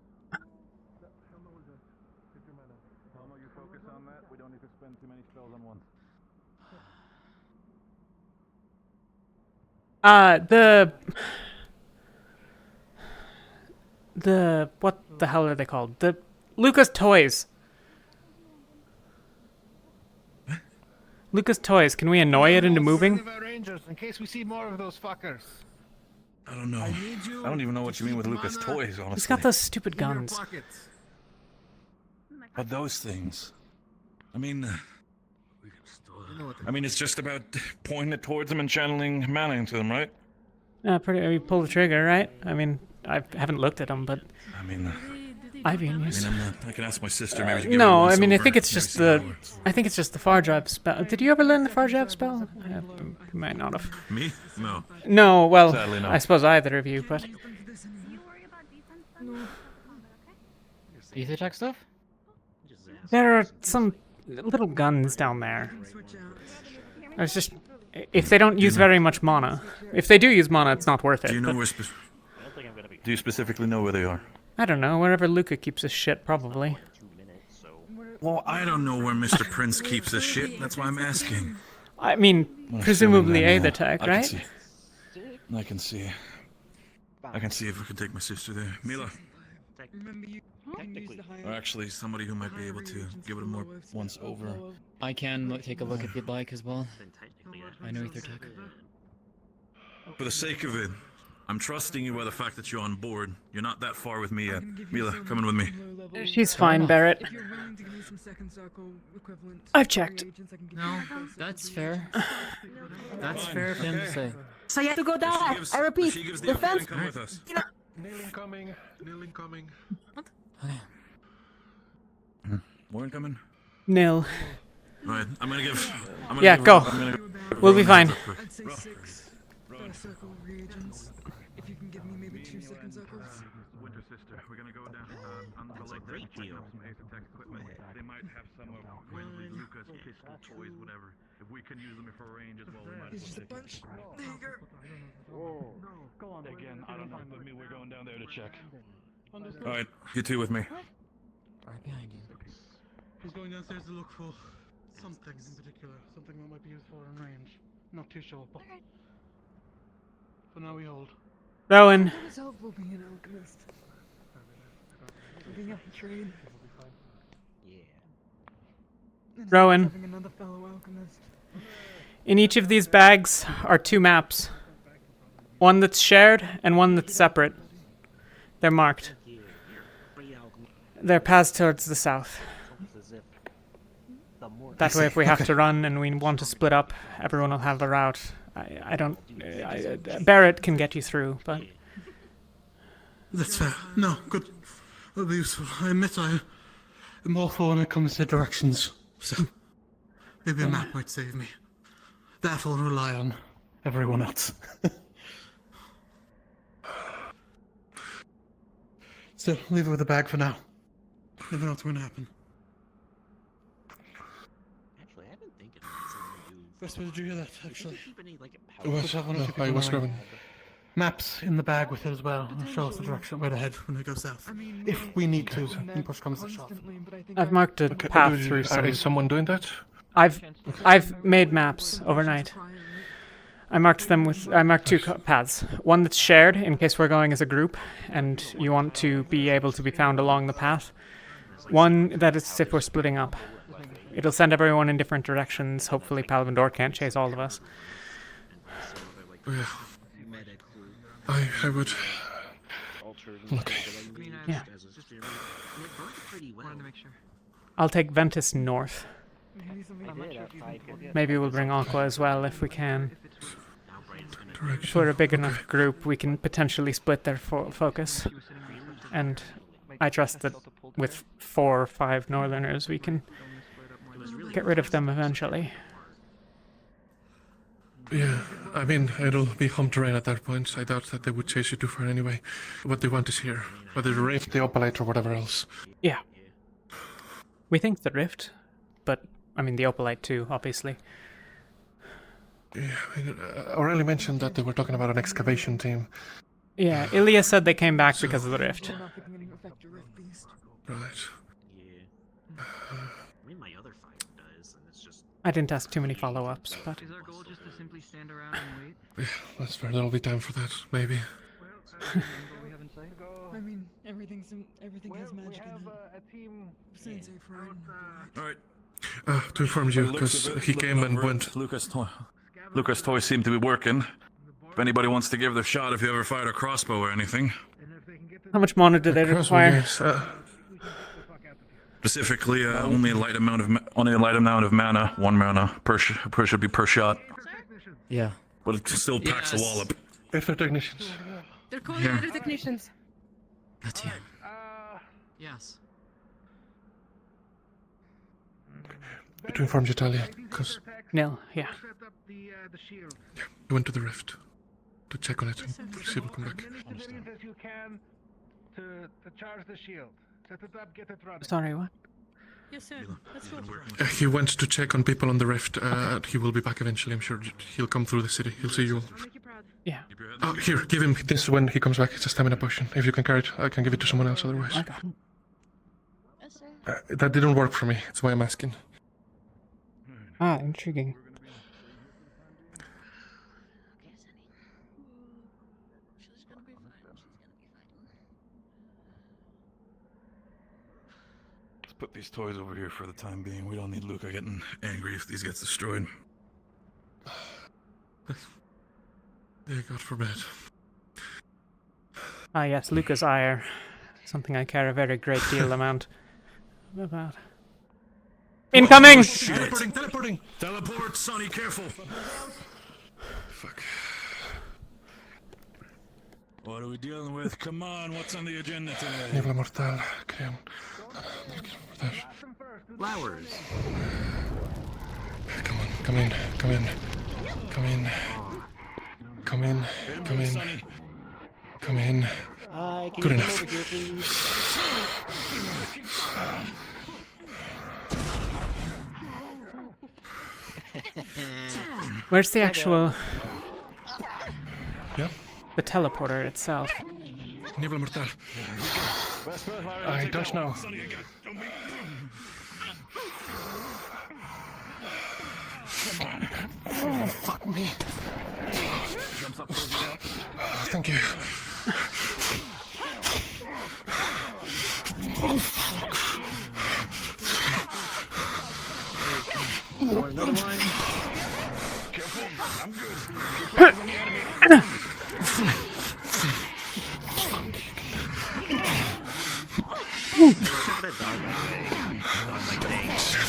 Helma will do it. Get your mana. Helma, you focus on that. We don't need to spend too many spells on one. What the hell are they called? The Lucas Toys. Lucas Toys, can we annoy it into moving? Our rangers, in case we see more of those fuckers. I don't know. I don't even know what you mean with Lucas Toys, honestly. He's got those stupid guns. But those things. I mean, it's just about pointing it towards them and channeling mana into them, right? We pull the trigger, right? I mean, I haven't looked at them, but I mean, I've been used. I can ask my sister maybe to give No, it I mean, I over. think it's just the far drive spell. Did you ever learn the far drive spell? You might not have. Me? No. No, well, Sadly, no. I suppose either of you, but Ether tech stuff? there are some little guns down there. It's just, if they don't use very much mana. If they do use mana, it's not worth it. Do you know but- where? Do you specifically know where they are? I don't know, wherever Luca keeps his shit, probably. Well, I don't know where Mr. Prince keeps his shit. That's why I'm asking. I mean, presumably Aether tech, right? I can see. I can see if we can take my sister there. Mila. Or actually, somebody who might be able to give it a more once over. I can take a look if you'd like as well. I know Ether tech. For the sake of it, I'm trusting you by the fact that you're on board. You're not that far with me yet. Mila, come in with me. She's fine, Barrett. I've checked. No, that's fair. That's fair for him to say. So you have to go down. I repeat, defense. Come with us. Nail incoming. Nail incoming. More incoming? Nil. Alright, I'm gonna give. Yeah, go. We'll be fine. I'd say 6 circle reagents. If you can give me maybe 2 second circles. Winter sister, we're gonna go down on the lake there and pick up some Aether tech equipment. They might have some of Wensley's, Lucas, pistol, toys, whatever. If we can use them for range as well, we might as well take it. There you go. No, go on. Again, I don't know, but we're going down there to check. Alright, you two with me. Right behind you. He's going downstairs to look for something in particular. Something that might be useful in range. Not too sure, but for now we hold. Rowan. It's helpful being an alchemist. Being a trade. And Rowan. having another fellow alchemist. In each of these bags are 2 maps. One that's shared and one that's separate. They're marked. They're paths towards the south. That way, if we have to run and we want to split up, everyone will have a route. Barrett can get you through, but... That's fair. No, good. That'll be useful. I admit I'm awful when it comes to directions, so maybe a map might save me. Therefore, rely on everyone else. So, leave it with the bag for now. Never know what's going to happen. Actually, I've been thinking about something to do. Where did you hear that, actually? Keep any, like, It was, no, I was grabbing. maps in the bag with it as well. It'll show us the direction where to head when we go south. If we need to, when push comes to shove. I've marked a path through some. Is someone doing that? I've made maps overnight. I marked them with. I marked two paths. One that's shared in case we're going as a group, and you want to be able to be found along the path. One that is if we're splitting up. It'll send everyone in different directions. Hopefully, Palvindor can't chase all of us. Yeah. I would. Okay. Yeah. I'll take Ventus north. Maybe we'll bring Aqua as well if we can. If we're a big enough group, we can potentially split their focus. And I trust that with 4 or 5 Northerners, we can get rid of them eventually. Yeah, I mean, it'll be home terrain at that point. I doubt that they would chase you too far anyway. What they want is here, whether the Rift, the Opalite, or whatever else. Yeah. We think the Rift, but, I mean, the Opalite too, obviously. Yeah, Aurelie mentioned that they were talking about an excavation team. Yeah, Ilya said they came back because of the Rift. Right. I didn't ask too many follow-ups, but... Is our goal just to simply stand around and wait? Yeah, that's fair. There'll be time for that, maybe. I mean, everything has magic in it. Sensei for Alright. To inform you, because he came and went... Lucas' toys seem to be working. If anybody wants to give it a shot, if you ever fired a crossbow or anything. How much mana do they require? Specifically, only a light amount of mana, 1 mana should be per shot. Yeah. But it still packs a wallop. If they're technicians. They're calling other technicians. That's him. Yes. To inform you, Talia, because... Nil, yeah. Yeah, we went to the Rift to check on it and see if we'll come back. Sorry, what? Yes, sir. Let's go. He went to check on people on the Rift. He will be back eventually, I'm sure. He'll come through the city. He'll see you all. Yeah. Oh, here, give him this when he comes back. It's a stamina potion. If you can carry it, I can give it to someone else otherwise. I got it. That didn't work for me. That's why I'm asking. Ah, intriguing. Let's put these toys over here for the time being. We don't need Luca getting angry if these gets destroyed. Yeah, God forbid. Ah, yes, Luca's ire. Something I care a very great deal about. Incoming! Oh, shit. Teleporting! Teleport, Sonny, careful! Fuck. What are we dealing with? Come on, what's on the agenda today? Niebla mortal, Flowers. Come on, come in. Come in. Come in. Good enough. Where's the actual... Yeah? The teleporter itself? Niebla mortal. I don't know. Oh, fuck me. Thank you. Oh, fuck. Another one. Careful, I'm good.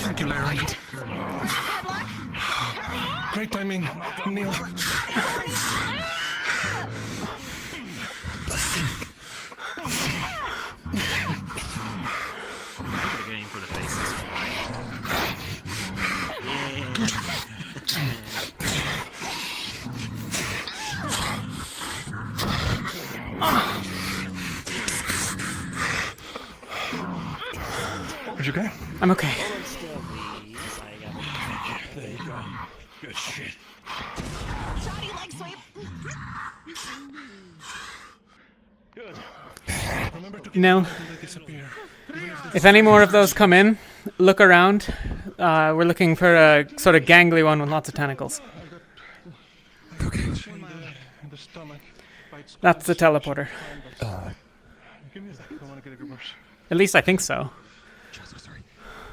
Thank you, Larry. Great timing, Neil. Going for the faces. Are you okay? I'm okay. There you go. Good shit. Johnny likes sweep. Good. No. If any more of those come in, look around. We're looking for a sort of gangly one with lots of tentacles. In the stomach. Bites That's the teleporter. Give me a second. I want to get a grip. At least I think so. Sorry.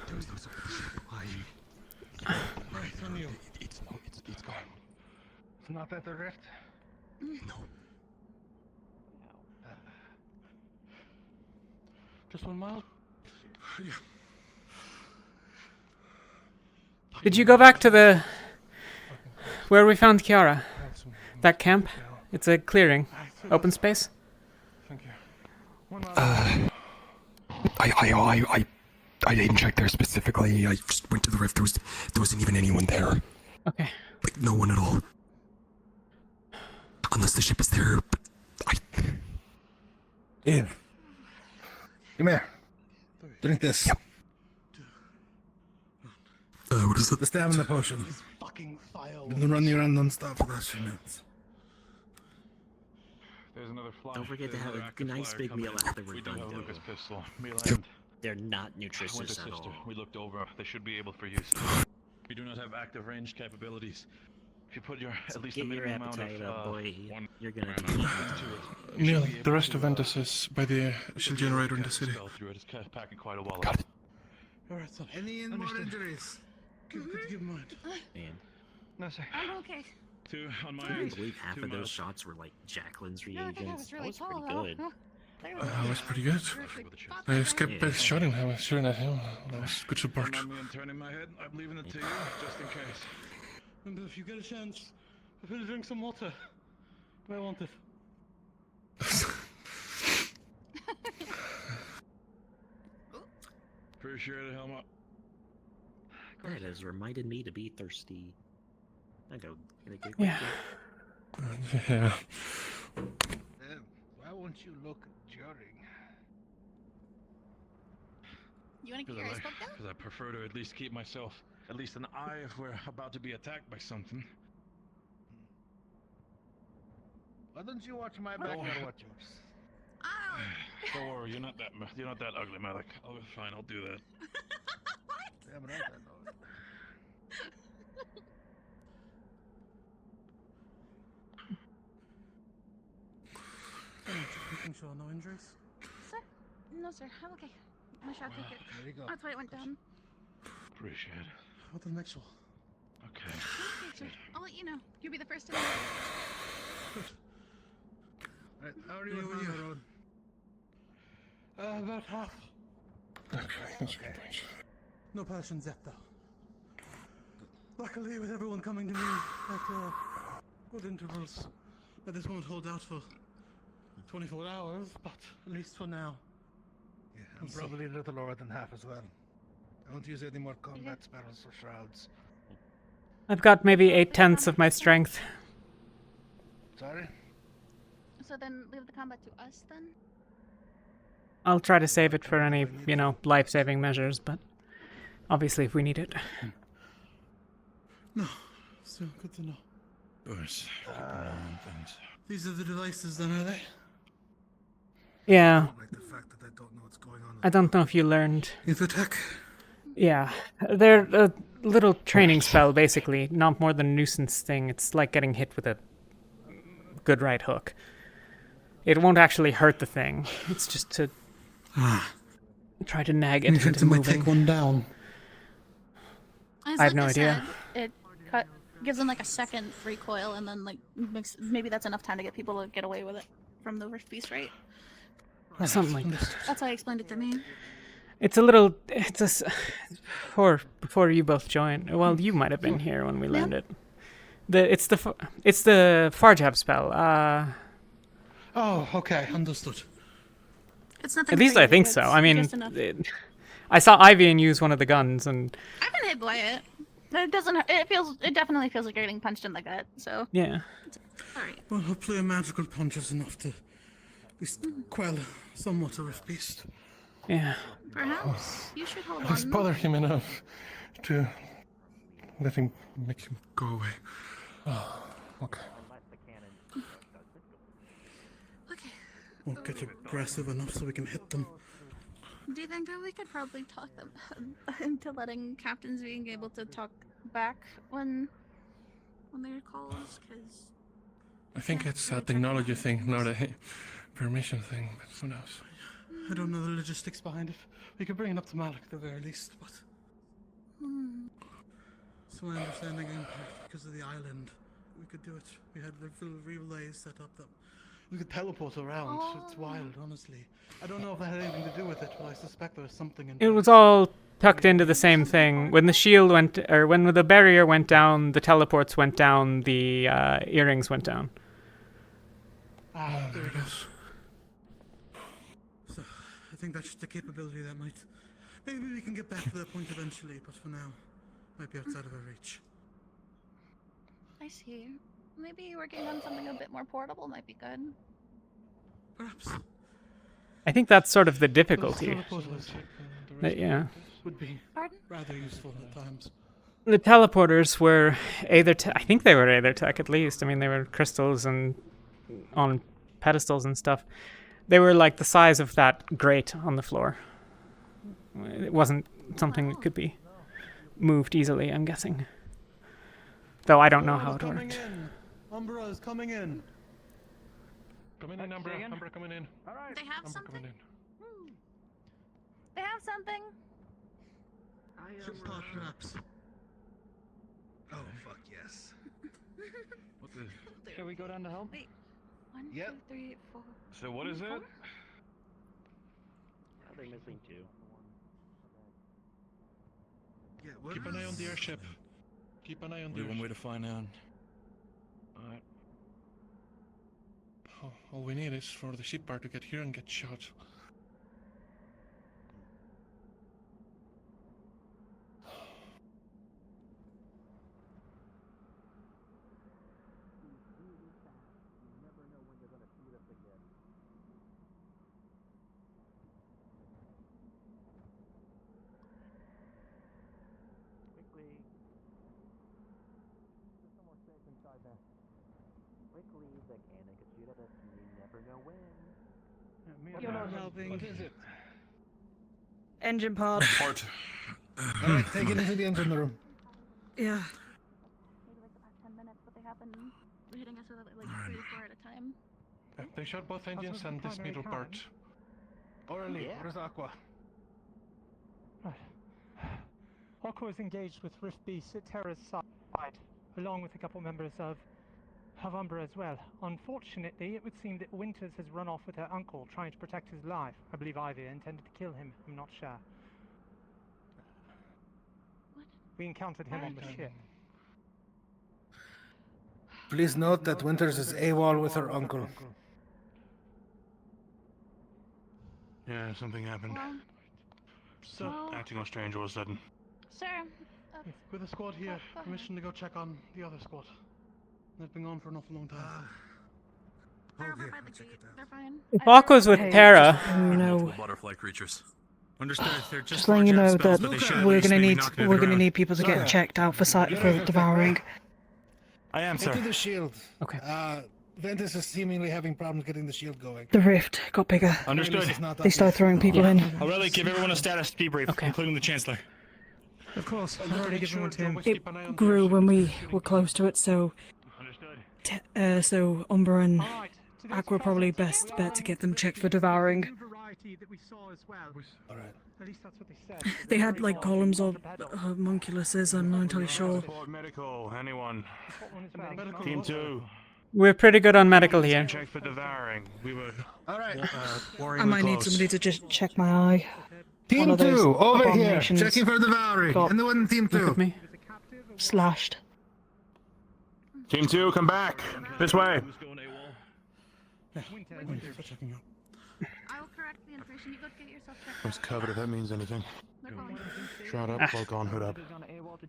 There was no supply. Right on you. It's gone. It's not at the rift. No. Just 1 mile. Did you go back to the... where we found Kiara? That camp? It's a clearing. Open space? Thank you. I didn't check there specifically. I just went to the rift. There wasn't even anyone there. Okay. Like, no one at all. Unless the ship is there. Ian. Come here. Drink this. Yep. What is it? The stamina potion. Been running around non-stop for the last few minutes. There's another fly. Don't forget to have a nice big meal after we're done, though. Lucas pistol. Meal and They're not nutritious at all. We looked over. They should be able for use. We do not have active range capabilities. If you put at least a minimum amount of boy. one You're gonna Neil, the rest of Ventus is by the shield generator in the city. It's packing quite a while. Got it. All right, son. Any more injuries? Give mind. Man. No, sir. I'm okay. Two on my I end. believe half 2 of those miles. shots were like Jacqueline's Yeah, I think I reagents. was really That was tall, pretty good. That was pretty good. I just kept shooting. I was shooting at him. That was good support. Don't mind me turning my head. I'm leaving it to you, just in case. And if you get a chance, if you drink some water, I want it. Appreciate it, Helmut. That has reminded me to be thirsty. I go get a quick Yeah. Yeah. Why won't you look during? You want to get your eyes poked out? Because I prefer to at least keep myself at least an eye if we're about to be attacked by something. Why don't you watch my back? I'll watch yours. Don't worry, you're not that ugly, Malik. Fine, I'll do that. Damn right, I know it. Making sure no injuries. Sir? No, sir. I'm okay. My shot took it. There you go. That's why it went down. Appreciate it. What the next one? Okay. Okay, sir. I'll let you know. You'll be the first to know. Right, how are you on the road? About half. Okay. No passions yet, though. Luckily, with everyone coming to me at good intervals, this won't hold out for 24 hours, but at least for now. Yeah, I'm probably a little lower than half as well. I won't use any more combat spells or shrouds. I've got maybe 8/10 of my strength. Sorry? So then leave the combat to us then? I'll try to save it for any, life-saving measures, but obviously if we need it. No, still good to know. Thanks. These are the devices, then, are they? Yeah. Like the fact that I don't know what's going on. I don't know if you learned. Infotech? Yeah. They're a little training spell, basically. Not more than a nuisance thing. It's like getting hit with a good right hook. It won't actually hurt the thing. It's just to try to nag it into might moving. take one down. As I have no Lucas idea. said, it gives them like a second recoil, and then maybe that's enough time to get people to get away with it from the rift beast, right? Something like that. That's how he explained it to me. It's a little. Before you both joined. Well, you might have been here when we learned it. It's the Farjab spell. Oh, okay, understood. It's nothing. At least crazy, I think it's so. I mean, just enough. I saw Ivian use one of the guns, and I've been hit by it. It doesn't. It definitely feels like you're getting punched in the gut. So. Yeah. Alright. Well, hopefully a magical punch is enough to at least quell somewhat a rift beast. Yeah. Perhaps you should hold Let's on. bother him enough to make him go away. Oh, okay. won't get aggressive enough so we can hit them. Do you think that we could probably talk them into letting captains being able to talk back when they call us? Because I think it's a technology thing, not a permission thing, but who knows? I don't know the logistics behind it. We could bring it up to Malik at the very least, but... So I understand again, because of the island, we could do it. We had little relays set up that we could teleport around. It's wild, honestly. I don't know if that had anything to do with it, but I suspect there was something in It was all tucked into the same thing. When the shield went, or when the barrier went down, the teleports went down, the earrings went down. Ah, there it goes. So, I think that's just a capability that might... Maybe we can get back to that point eventually, but for now, might be outside of our reach. I see. Maybe working on something a bit more portable might be good. Perhaps. I think that's sort of the difficulty. Yeah. Would be rather useful at times. The teleporters were Aether I think they were Aether Tech at least. I mean, they were crystals and on pedestals and stuff. They were like the size of that grate on the floor. It wasn't something that could be moved easily, I'm guessing. Though I don't know how it worked. Umbra is coming in. Coming in, Umbra. Umbra coming in. They have something? They have something? Perhaps. Oh, fuck yes. What the? Shall we go down to help? Wait. 1, Yep. 2, 3, 4. So what is it? Are they missing 2? Yeah, Keep an eye on the airship. Keep an eye on the Only one way to find out. Alright. All we need is for the ship bar to get here and get shot. Quickly, the cannon could shoot at us and you never know when. You're not helping. What is it? Engine pod. Part. Alright, take it into the engine room. Yeah. Maybe like the past 10 minutes, but they have been hitting us with like 3 or 4 at a time. They shot both engines and this middle part. Orally, where's Aqua? Aqua is engaged with Rift Beast at Terra's side, along with a couple members of Umbra as well. Unfortunately, it would seem that Winters has run off with her uncle, trying to protect his life. I believe Ivy intended to kill him. I'm not sure. What? We encountered him on the ship. Please note that Winters is AWOL with her uncle. Yeah, something happened. Well, Acting all strange all of a sudden. sir. With the squad here, permission to go check on the other squad. They've been gone for an awful long time. They're over by the gate. They're fine. If Aqua's with Terra, Multiple butterfly creatures. Understood. They're Just letting you know spells, that but they should at we're least gonna maybe need knock it we're gonna around. need people to get checked out for devouring. I am, Get to sir. the shield. Okay. Ventus is seemingly having problems getting the shield going. The rift got bigger. Understood. They started throwing people in. Aurelia, give everyone a status debrief, including the Chancellor. Of course, I've already given one to him. It grew when we were close to it, so so Umbra and Aqua probably best bet to get them checked for devouring. At least that's what they said. They had like columns of homunculuses. I'm not entirely sure. Report medical, anyone. Team 2. we're pretty good on medical here. Check for devouring. We were. Alright. I might need somebody to just check my eye. Team 2, over here. Checking for devouring. And the one in Team 2. Look at me. Slashed. Team 2, come back. This way. I will correct the information. You go get yourself checked Who's out. covered if that means anything. They're calling. Shroud up, cloak on, hood up. You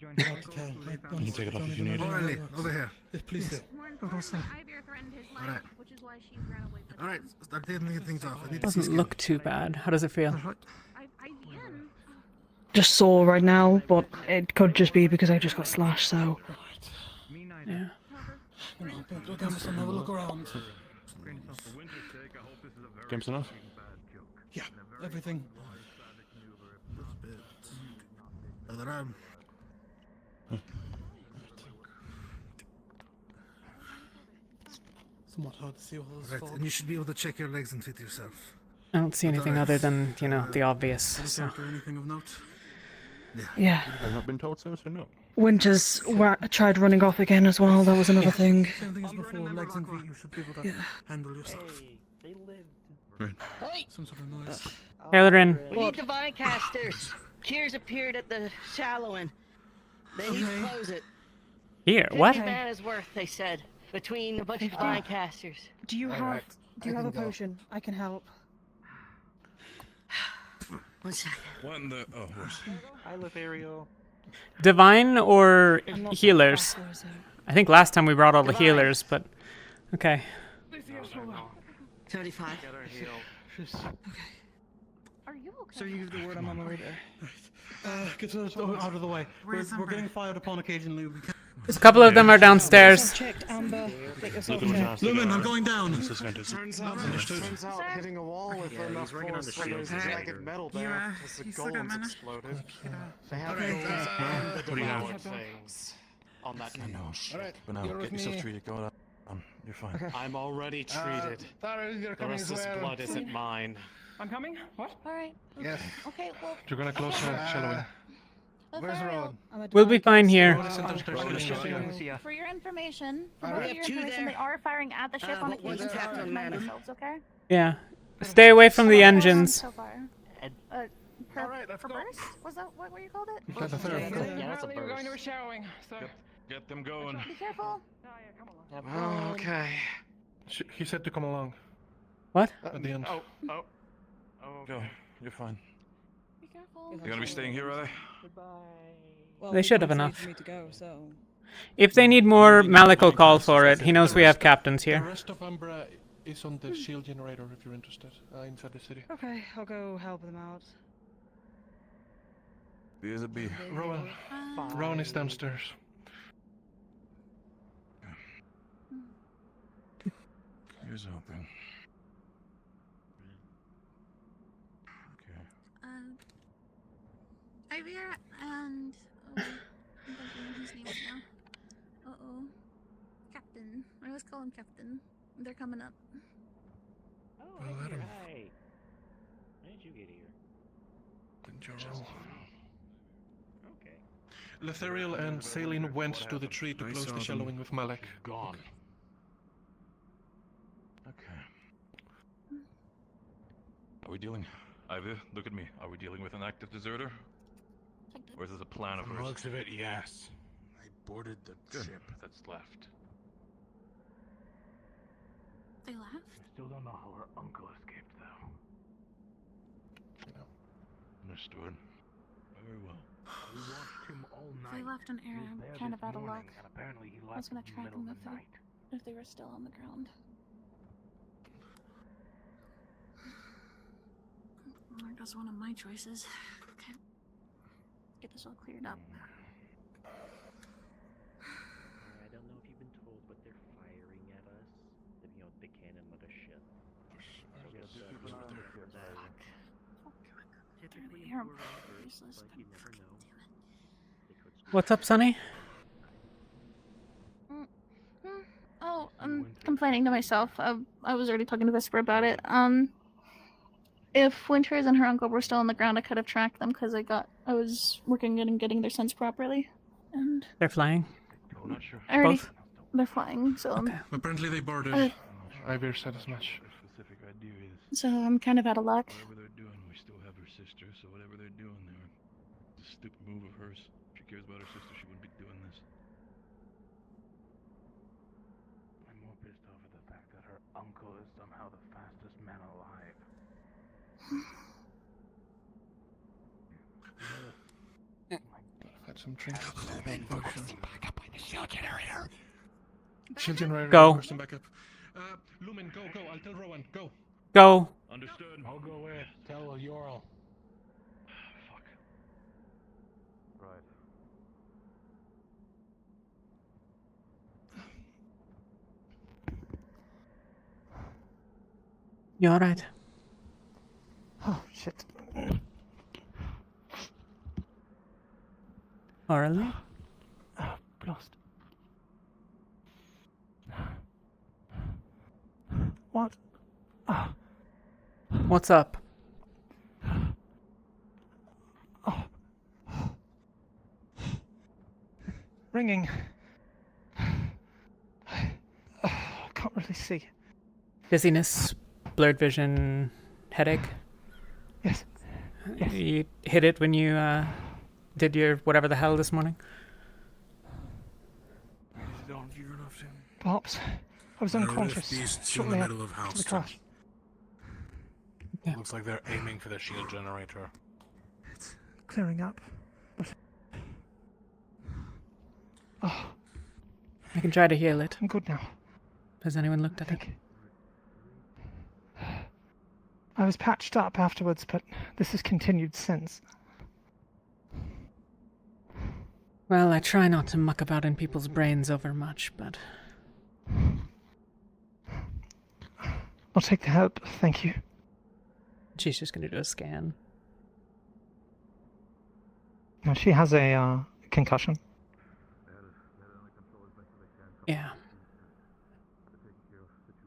can take it off if you need it. Orally, over here. Please do. More importantly, Ivy threatened his life, Alright. which is why she ran away. Alright, start taking things off. I need to see Doesn't look too bad. How does it feel? Just sore right now, but it could just be because I just got slashed. So yeah. Have a look around. For winter's sake, I hope this is a very Jameson enough? bad joke. Yeah, And a very everything. sadistic maneuver, if not. Other arm. Somewhat hard to see all those Right, fog. and you should be able to check your legs and fit yourself. I don't see anything other than, you know, the obvious. Any So. character, anything of note? Yeah. I've not been told so, so no. Winters tried running off again as well. That was another thing. Same thing as before, legs and feet, you should be able to handle yourself. They lived. Right. Some sort of noise. Hailerin. We need divine casters. Kiers appeared at the shallowing. They need to close it. Here, what? 50 mana's worth, they said, between a bunch of divine casters. Do you have a potion? I can help. 1 second. What in the? Oh, whoops. Hi, Lothario. Divine or healers? I think last time we brought all the healers, but okay. 75. Are you okay? So you give the word, I'm on my way there. Get those out of the way. We're getting fired upon occasionally. A couple of them are downstairs. Checked, Amber. Get yourself Lumen, checked. Lumen, I'm going down. Turns out hitting a wall with enough force when there's jagged metal there because the golems exploded. They have golems and the devoured things on that. I know. Alright, But now, you're get with yourself me. treated. Go on. You're fine. I'm already treated. You're The coming rest of as this well. blood isn't mine. I'm coming. What? Alright. Yes. Okay, well, You're gonna close shallowing. Where's Lothario, Rowan? We'll be fine here. for your information, Alright. they are firing at the ship on but what's occasion, so Captain mind Manor? yourselves, okay? Yeah. Stay away from the What's going on engines. So far? Alright, let's go. Perverse? Was that what you called it? That's a third. Yeah, that's a We're going to a burst. showering, so. Get them going. Be careful. Oh, okay. He said to come along What? at the end. Oh. Go. You're fine. Be careful. You're gonna be staying here, are they? Well, They should have it's enough. for me to go, so. If they need more, Malik will call for it. He knows we have captains The here. rest of Umbra is on the shield generator if you're interested, inside the city. Okay, I'll go help them out. B is a B. Rowan is downstairs. Here's hoping. Okay. Ivir and I'm forgetting his name right now. Captain. I always call him Captain. They're coming up. Oh, Well, let him. hi. How did you get here? Didn't you roll? Okay. Letheriel and Saline went to the tree to I close saw the them. shallowing with Malek. Gone. Okay. Are we dealing? Ivy, look at me. Are we dealing with an active deserter? Or is this a plan of From the hers? looks of it, yes. They boarded the Good. ship. That's left. They left? Still don't know how her uncle escaped, though. Understood. Very well. We watched him all If night. they left an He air, was I'm there kind this of out of luck. morning, and apparently he I was left gonna in the track middle them of the night. if they were still on the ground. I guess one of my choices. Okay. Get this all cleared up. I don't know if you've been told, but they're firing at us. They cannon let us shit. Here, I'm useless. But you never know. What's up, Sonny? Oh, I'm complaining to myself. I was already talking to Whisper about it. If Winters and her uncle were still on the ground, I could have tracked them because I was working on getting their sense properly, and They're flying. I'm not sure. Both? they're flying. So Apparently they boarded. Ivir said as much. The specific idea is so I'm kind of out of luck. whatever they're doing, we still have her sister, so whatever they're doing, it's a stupid move of hers. If she cares about her sister, she wouldn't be doing this. I'm more pissed off at the fact that her uncle is somehow the fastest man alive. Had some drinks. Back up by the shield generator. Shield generator. Go. requesting backup. Lumen, go. I'll tell Rowan. Go. Go. Understood. I'll go with. Tell Yoral. Fuck. Right. You alright? Oh, shit. Orally? Lost. What? Oh. What's up? Oh. Ringing. I can't really see. Dizziness, blurred vision, headache? Yes. Yes. You hit it when you did your whatever the hell this morning? Perhaps. I was unconscious shortly after the crash. Yeah. Looks like they're aiming for the shield generator. It's clearing up. But... Oh. I can try to heal it. I'm good now. Has anyone looked at it? I was patched up afterwards, but this has continued since. Well, I try not to muck about in people's brains over much, but... I'll take the help, thank you. She's just gonna do a scan. No, she has a concussion. Yeah.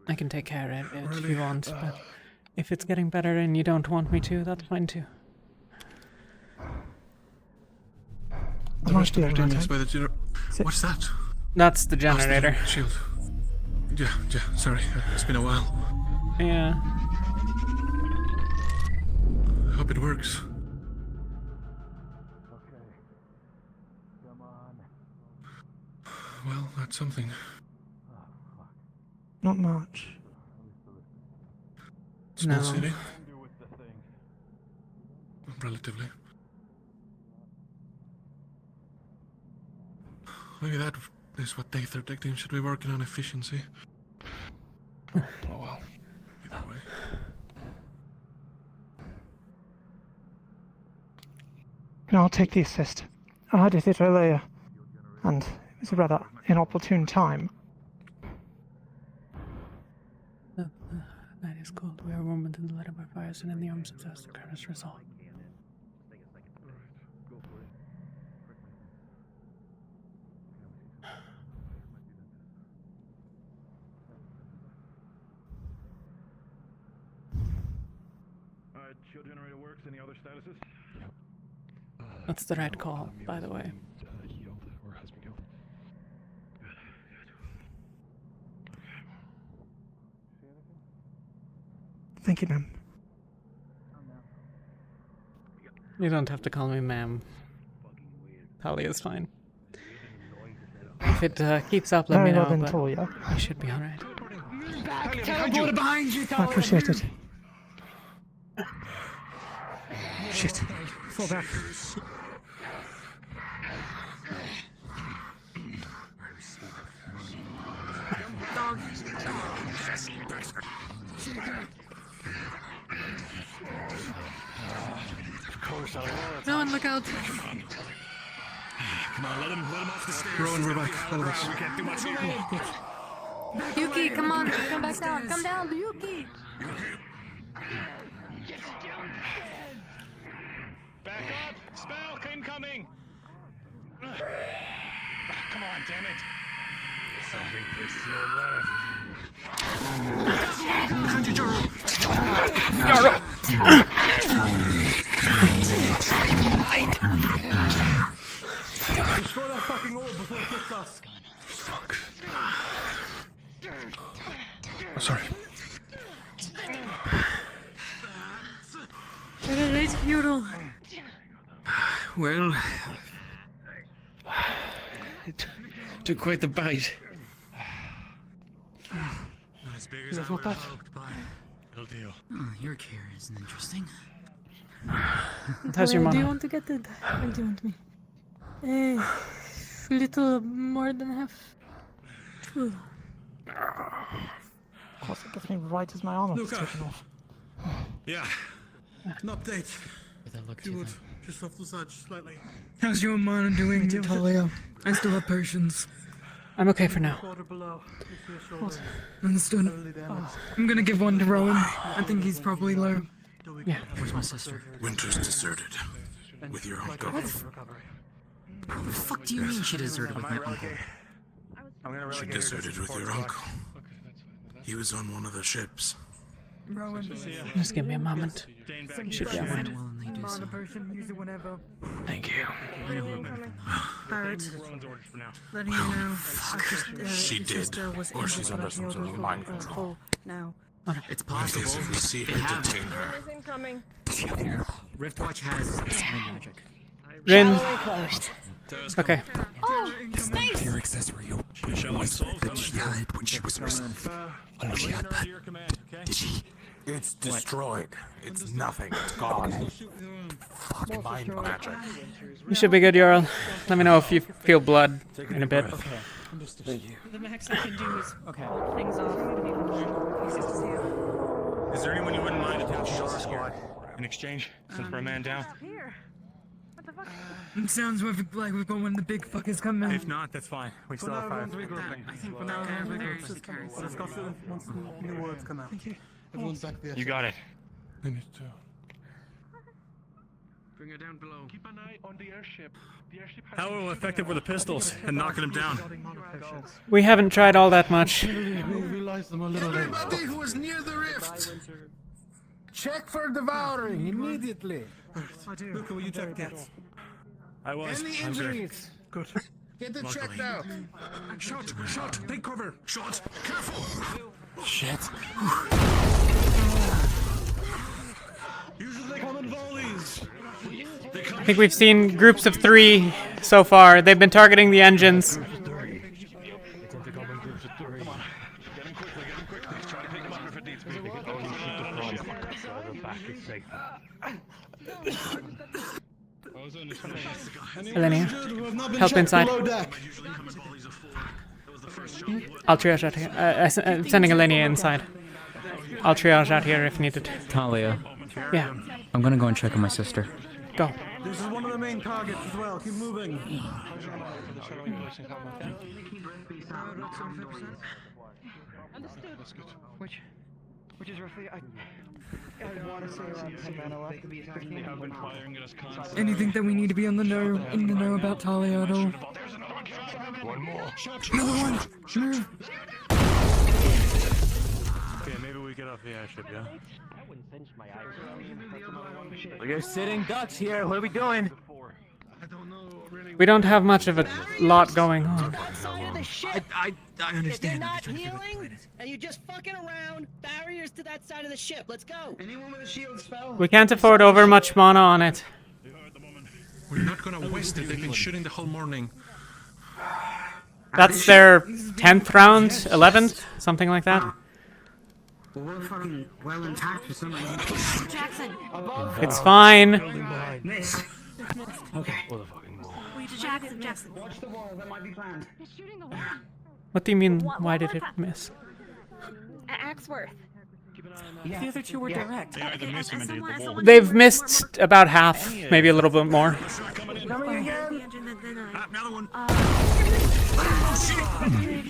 I can take care of it if you want, but if it's getting better and you don't want me to, that's fine too. What's that? That's the generator. Shield. Yeah, sorry. It's been a while. Yeah. Hope it works. Okay. Come on. Well, that's something. Not much. Small city. Relatively. Maybe that is what their tech team should be working on, efficiency. Oh well. Either way. No, I'll take the assist. I had it earlier, and it was a rather inopportune time. That is cold. We are warmed in the light of our fires and in the arms of those the current resolve. Alright, shield generator works. Any other statuses? That's the right call, by the way. Healed or has been healed. Thank you, ma'am. You don't have to call me ma'am. Talia's fine. If it keeps up, let me know, but Talia. you should be alright. Teleporter behind you, Talia. I appreciate it. Shit. Fall back. No one look out. Come on, let him off the stairs. Rowan, we're back. All of us. We can't do much here. Yuki, come on. Come back down. Come down, Yuki. Back up! Spell incoming! Come on, damn it! Something takes Destroy that fucking orb before it gets us. Fuck. Sorry. It's futile. Well, it took quite the bite. Not as big as I would have hoped, but it'll do. Oh, your care is interesting. How's your mom? Do you want to get it? Or do you want me? Little more than half. Of course, it gets me right as my armor was taken off. Yeah. An update. Look You would just off the side slightly. How's your mind doing, Talia? I still have potions. I'm okay for now. Understood. I'm gonna give one to Rowan. I think he's probably low. Yeah. Where's my sister? Winter's deserted. With your uncle. What the fuck do you mean she deserted with my uncle? She deserted with your uncle. He was on one of the ships. Rowan. Just give me a moment. Should be alright. Mana potion, use it whenever. Thank you. Barrett, letting you know. She did. Or she's under some sort of mind control. Now. It's possible. We see her detain her. Incoming. Riftwatch has sign magic. Rin. Okay. Oh, space! Your accessory was that she had when she was herself. Oh no, she had that. Did she? It's destroyed. It's nothing. It's gone. Fucking mind magic. You should be good, Ural. Let me know if you feel blood in a bit. Okay. Thank you. The max I can do is hold things off. Is there anyone you wouldn't mind attaching to our squad in exchange, since we're a man down? It sounds like we've got one of the big fuckers coming. If not, that's fine. We still have 5. I think for now, we'll discuss it once the new words come out. Everyone's back there. You got it. I need to. Bring her down below. Keep an eye on the airship. The airship has How effective were the pistols in knocking him down? We haven't tried all that much. We realized them a little late. Everybody who was near the rift! Check for devouring immediately! Luca, will you check that? I was. Any injuries? Good. Get it checked out! Shot! Shot! Take cover! Shot! Careful! Shit. Usually they come in volleys. I think we've seen groups of 3 so far. They've been targeting the engines. Elenia, help inside. I'll triage out here. I'm sending Elenia inside. I'll triage out here if needed. Talia. Yeah. I'm gonna go and check on my sister. Go. This is one of the main targets as well. Keep moving. Understood. Which is roughly I want to say around 10 mana left. Anything that we need to be in the know about Talia at all? One more. Another one! Move! Okay, maybe we get off the airship, yeah? We're sitting ducks here. What are we doing? We don't have much of a lot going on. I understand. If they're not healing, and you're just fucking around, barriers to that side of the ship. Let's go. Anyone with a shield spell? We can't afford over much mana on it. We're not gonna waste it. They've been shooting the whole morning. That's their 10th round, 11th, something like that. Well, we're fucking well intact for some reason. Jackson. It's fine. Miss. Okay. Jackson. Watch the wall. That might be planned. What do you mean, why did it miss? Axeworth. The other two were direct. They've missed about half, maybe a little bit more. Coming again. Another one.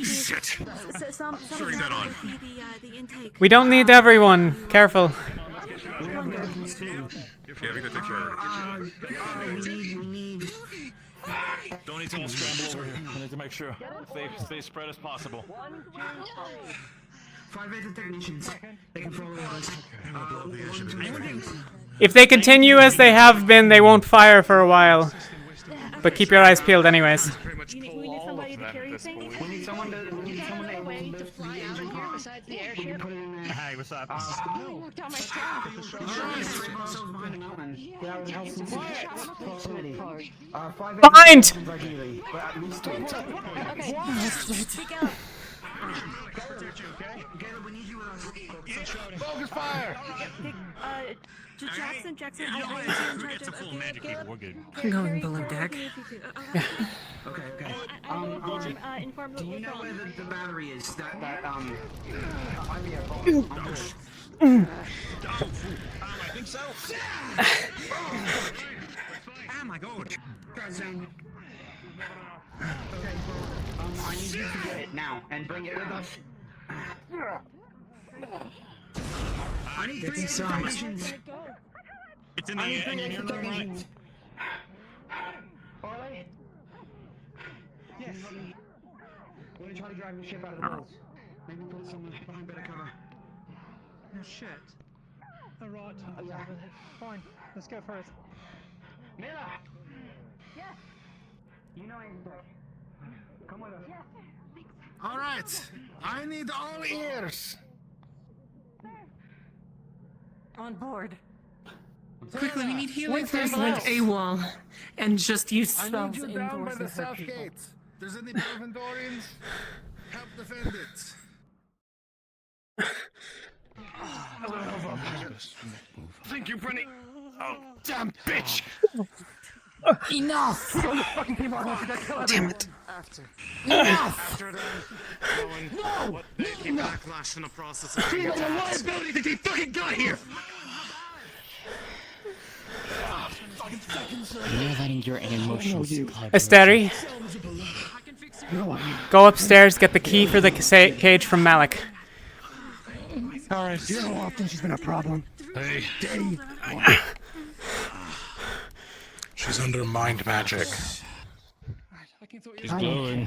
Shit. Throwing that on. We don't need everyone. Careful. Yeah, we gotta take care of it. Don't need to all scramble over here. I need to make sure stay spread as possible. 5 rated technicians. They control the orders. If they continue as they have been, they won't fire for a while. But keep your eyes peeled anyways. We need somebody to carry things. We need someone to way to fly out of here besides the airship. Hey, what's up? Worked on my strap. Behind! Speak out. Focus fire! Jackson, I It's a full magic cable. We're good. I'm going below deck. Okay. Do you know where the battery is? I think so. Oh my god. Okay, I need Get it now and bring it with us. I need 3 technicians. It's in the engineering room, right? Orley? Yes. We're gonna try to drive the ship out of the bolts. Maybe we'll put someone behind better cover. No shit. Alright. Fine. Let's go for it. Miller! Yes! You know anything. Come with us. Yes, sir. All right. I need all ears. On board. Quickly, we need healing. Winters went AWOL and just used I spells need you down by indoors the with her south people. gate. There's any Palvindorians? Help defend it. Thank you, Brenny. Oh, damn bitch! Enough! Damn it. After them. No! What they keep backlash in the process of See the liability that they fucking got here! You're letting your emotional Asteri, go upstairs, get the key for the cage from Malik. Alright. You know how often she's been a problem. Hey. She's under mind magic. She's glowing.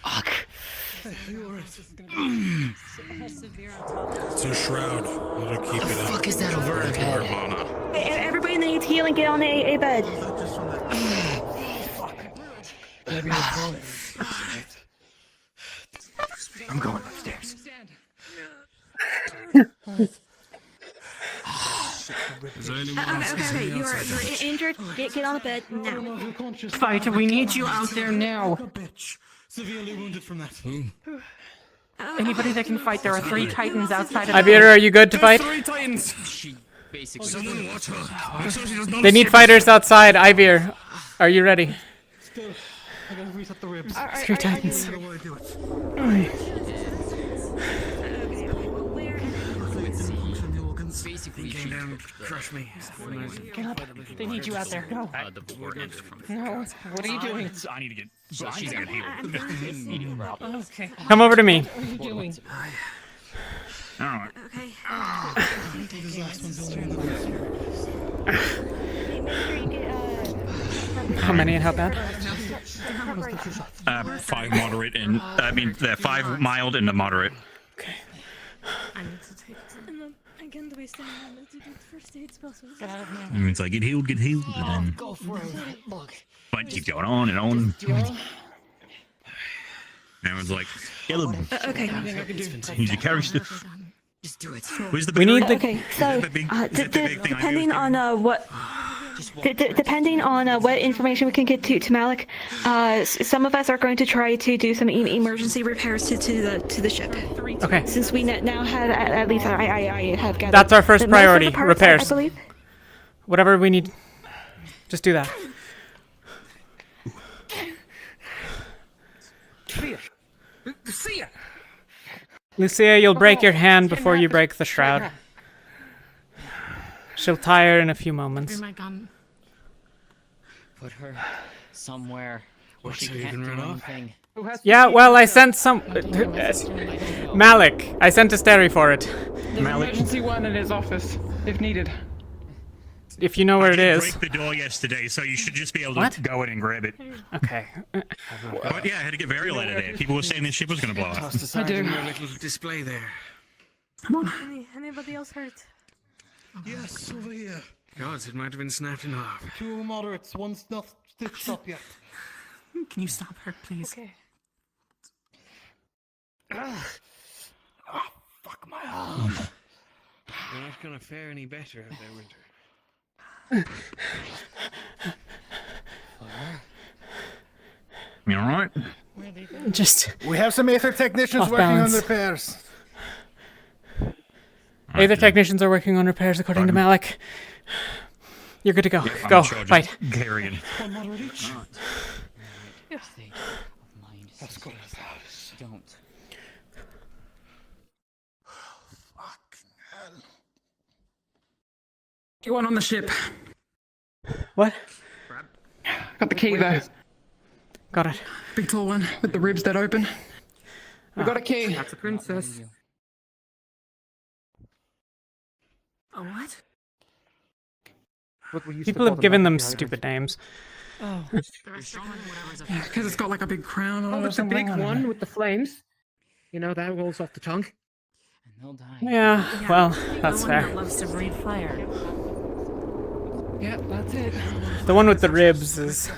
Fuck. It's a shroud. Let her keep it up. Fuck is that over her head? Hey, everybody that needs healing, get on a bed. I'm going upstairs. Okay, you're injured. Get on the bed now. Fighter, we need you out there now. Severely wounded from that. Anybody that can fight, there are 3 titans outside of Ibir, are you good to fight? 3 titans! She basically. Someone watch her. So she does not They need fighters outside. Ibir, are you ready? Still, I gotta reset the ribs. 3 titans. Basically, she came down and crushed me. Get up. They need you out there. Go. No. What are you doing? I need to get. So she's gonna heal. Okay. Come over to me. What are you doing? Alright. Okay. How many and how bad? 5 moderate and 5 mild and a moderate. Okay. I need to take again the way standing on to do the first aid spell. Get out of here. And it's like get healed, and then Go for it. Look. fight keeps going on and on. And everyone's like, yeah, look, Okay. need to carry stuff. Just do it. Where's the We need the. Okay, so depending on what. Depending on what information we can get to Malik, some of us are going to try to do some emergency repairs to the ship. Okay. Since we now have at least I have gathered. That's our first priority. Parts, Repairs. I believe. Whatever we need. Just do that. Lucia, you'll break your hand before you break the shroud. She'll tire in a few moments. Where's my gun? Put her somewhere where What, she so you can't can do run off? anything. Yeah, well, I sent some. Malik, I sent Asteri for it. There's an emergency one in his office, if needed. If you know where it is. Break the door yesterday, so you should just be able What? to go in and grab it. Okay. But yeah, I had to get very late today. People were saying this ship was gonna blow up. I do. Your little display there. Come on. Anybody else hurt? Yes, over here. God, it might have been snapped in half. 2 moderates, one's not stitched up yet. Can you stop her, please? Okay. Fuck my arm. They're not gonna fare any better if they winter. You alright? Just. We have some Aether technicians Off working balance. on repairs. Aether technicians are working on repairs according to Malik. You're good to go. I'm Go. in charge of Fight. carrying. One moderate each. Let's go to the house. Don't. Get one on the ship. What? Got the key there. Got it. Big tall one with the ribs that open. We got a key. That's a princess. A what? What we used to People call have given them monkey stupid names. Oh. Because it's got like a big crown on it. Oh, or it's the something. big one with the flames. You know, that rolls off the tongue. And they'll die. Yeah, well, that's the one fair. that loves to breathe fire. Yeah, that's it. The one with the ribs is...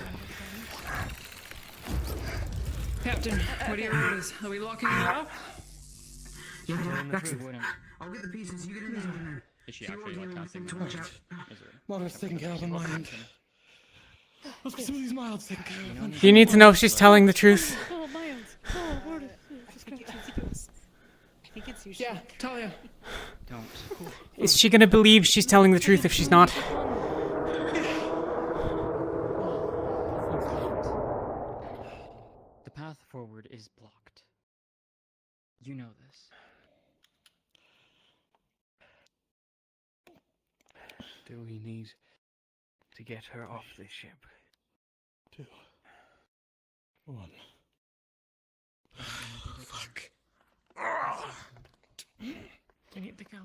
Captain, what are your orders? Are we locking it up? Yeah, that's it. I'll get the pieces, you get in the engine. Is she actually like casting? Mother's taking care of on my end. Let's get some of these miles taken care of. Do you need to know if she's telling the truth? Oh, Miles. Oh, what is I think it's usually. Yeah, Talia. Don't. Is she gonna believe she's telling the truth if she's not? The path forward is blocked. You know this. Do we need to get her off this ship? 2, 1. Fuck. We need to go.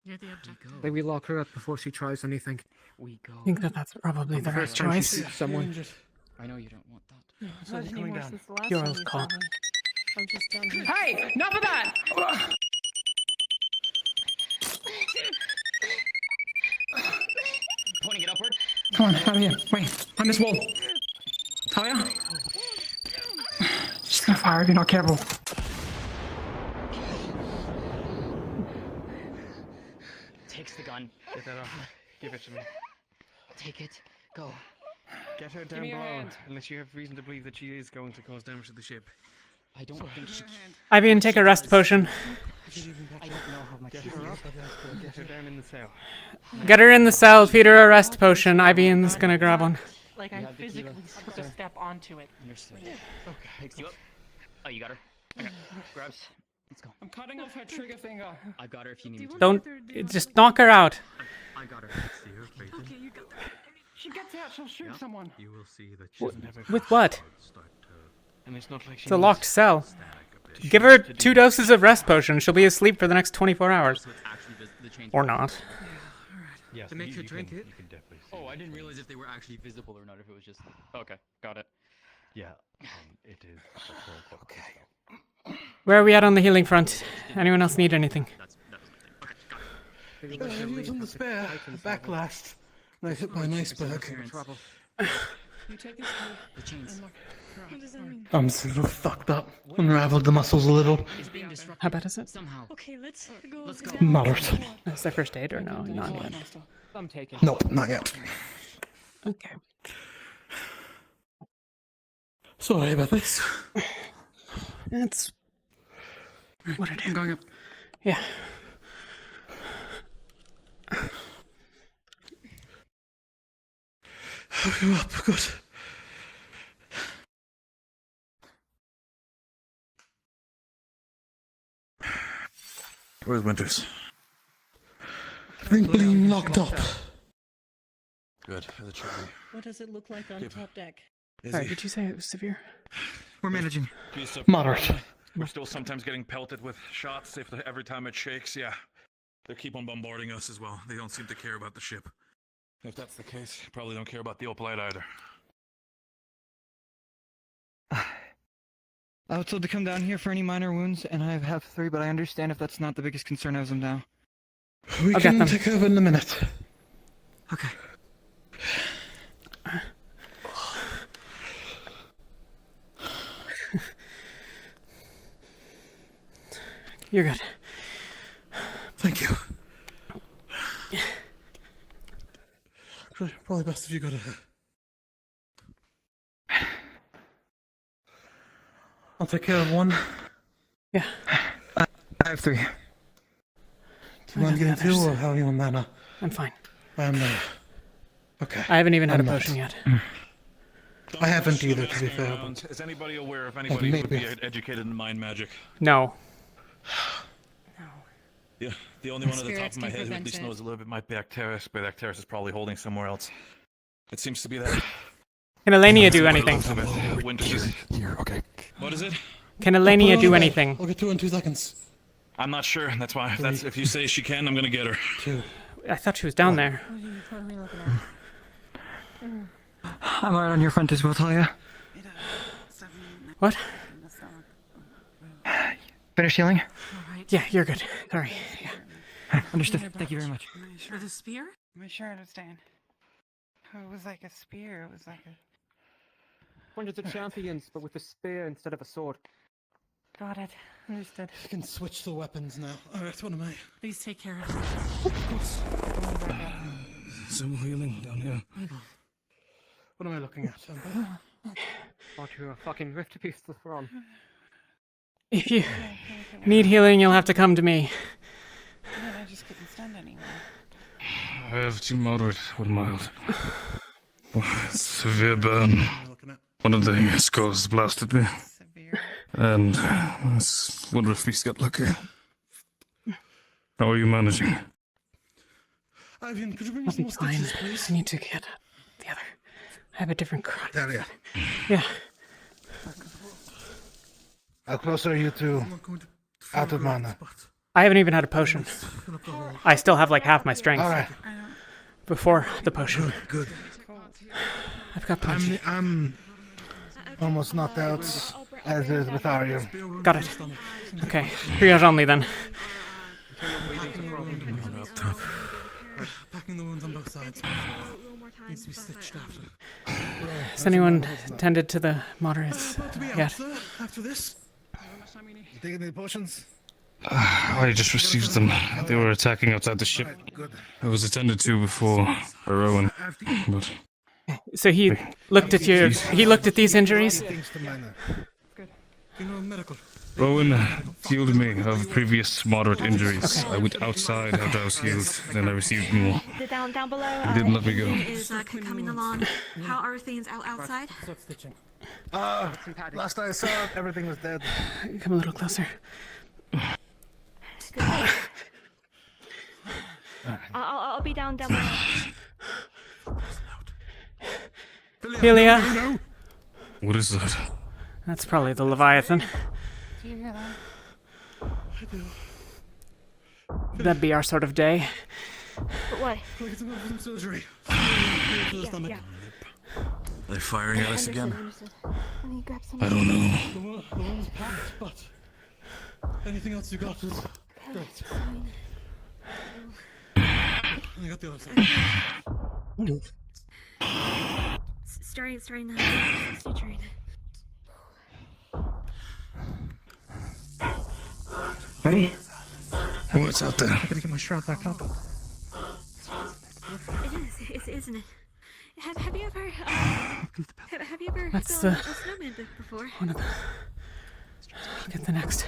You're the objective. May we lock her up before she tries anything? We go. I think that's probably the right choice. Someone. I know you don't want that. It's not coming down. Your call. I'm just down here. Hey, enough of that! Pointing it upward. Come on, Talia. Wait, on this wall. Talia? She's gonna fire if you're not careful. Takes the gun. Get that off. Give it to me. Take it. Go. Get her down below, unless you have reason to believe that she is going to cause damage to the ship. I don't think she. Ivian, take a rest potion. I don't know how much. Get her up. Get her down in the cell. Get her in the cell, feed her a rest potion. Ivian's gonna grab one. Like I physically took a step onto it. Understood. Okay. Picks you up. Oh, you got her. Okay. Grabs. Let's go. I'm cutting off her trigger finger. I got her if you need me to. Don't... Just knock her out. I got her. Okay, you got that. She gets out, she'll shoot someone. You will see that she doesn't have With what? And it's not like she It's a locked cell. Give her 2 doses of rest potion. She'll be asleep for the next 24 hours. Or not. Yes, To make her drink it? Oh, I didn't realize if they were actually visible or not. If it was just. Okay, got it. Yeah, it is. Okay. Where are we at on the healing front? Anyone else need anything? He was on the spare. Backlast. And I hit by an iceberg. You take this the chains. What does that mean? I'm just a little fucked up. Unraveled the muscles a little. It's being disrupted. How bad is it? Somehow. Okay, let's go. Let's go. Moderate. Is that first aid or no? Not yet. I'm taking. Nope, not yet. Okay. Sorry about this. It's... What it is. I'm going up. Yeah. Okay, up, good. Where's Winters? I think being locked up. Good, as it should be. What does it look like on top deck? Sorry, did you say it was severe? We're managing. Moderate. We're still sometimes getting pelted with shots every time it shakes, yeah. They keep on bombarding us as well. They don't seem to care about the ship. If that's the case, probably don't care about the Opalite either. I was told to come down here for any minor wounds, and I have 3, but I understand if that's not the biggest concern as of now. We can take over in a minute. Okay. You're good. Thank you. Probably best if you go to... I'll take care of 1. Yeah. I have 3. Do you mind getting 2, or how are you on mana? I'm fine. I'm okay. I haven't even had a I'm not. potion yet. I haven't either, to be fair. But... Is anybody aware if anybody would be educated in mind magic? No. Yeah, the only one at the top of my head who at least knows a little bit might be Acteris, but Acteris is probably holding somewhere else. It seems to be that. Can Elenia do anything? Here, okay. What is it? Can Elenia do anything? I'll get to her in 2 seconds. I'm not sure. That's why. If you say she can, I'm gonna get her. 2. I thought she was down there. I'm right on your front as well, Talia. What? Finish healing? Yeah, you're good. Sorry. Yeah. Understood. Thank you very much. For the spear? I'm sure I understand. It was like a spear. It was like a... Hundreds of champions, but with a spear instead of a sword. Got it. Understood. I can switch the weapons now. Alright, what am I? Please take care of it. Of course. Some healing down here. What am I looking at? Thought you were fucking ripped to pieces of from. If you need healing, you'll have to come to me. I just couldn't stand anymore. I have 2 moderate, 1 mild. Severe burn. One of the scars blasted me. And I wonder if he's got lucky. How are you managing? Ivan, could you bring us more Fine. stitches, please? I need to get the other. I have a different crotch. Talia. Yeah. How close are you to out of mana? I haven't even had a potion. I still have like half my strength. Alright. Before the potion. Good. I've got plenty. I'm almost knocked out, as is with Arya. Got it. Okay. Triage only then. Packing the wounds on both sides. Needs to be stitched after. Has anyone tended to the moderates yet? After this? You taking any potions? I just received them. They were attacking outside the ship. I was attended to before Rowan, but... So he looked at your... He looked at these injuries? Rowan healed me of previous moderate injuries. I went outside after I was healed, then I received more. Down below. He didn't let me go. Is coming along. How are things outside? Last I saw, everything was dead. Come a little closer. I'll be down below. Talia. What is that? That's probably the Leviathan. Do you hear that? I do. That'd be our sort of day. But what? Like some surgery. Yeah. They're firing at us again. I don't know. The one was packed, but anything else you got is great. I got the other side. Starting now. Suturing. Ready? What's out there? I gotta get my shroud back up. It is, isn't it? Have you ever have you ever That's built the a snowman before? one of the. I'll get the next.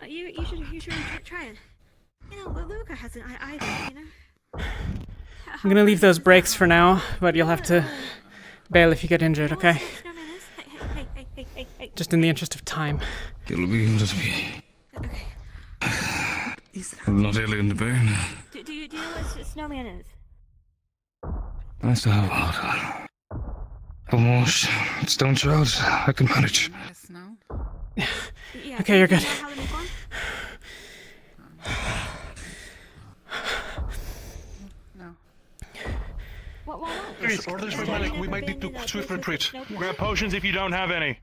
You should try it. You know, Luca hasn't either. You know. I'm gonna leave those breaks for now, but you'll have to bail if you get injured, okay? Hey. Just in the interest of time. It'll be let me. Okay. I'm not alien to burn. Do you know what snowman is? Nice to have hard. Almost. Stone shroud. I can manage. Snow? Yeah, Okay, you're good. Do you know how to make one? No. Orders for medic, we might need to swift retreat. Grab potions if you don't have any.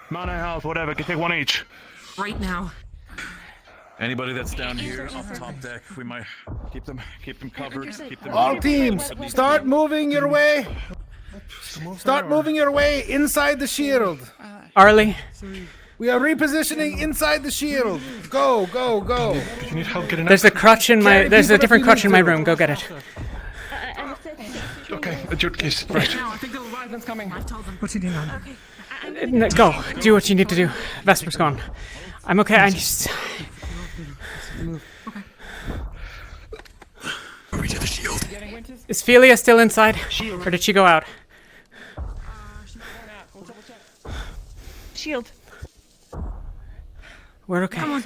Mana health, whatever, can take 1 each. Right now. Anybody that's down here off the top deck, we might keep them covered. Keep them. All teams, start moving your way. Start moving your way inside the shield. Arlie? We are repositioning inside the shield. Go. You need help getting There's a crutch in my. There's a different crutch in my room. Go get it. Okay, it's your case. Right. No, I think the Leviathan's coming. I've told them. What's he doing now? Go. Do what you need to do. Vesper's gone. I'm okay. I just. Are we to the shield? Is Philia still inside? Or did she go out? Shield. We're okay. Come on.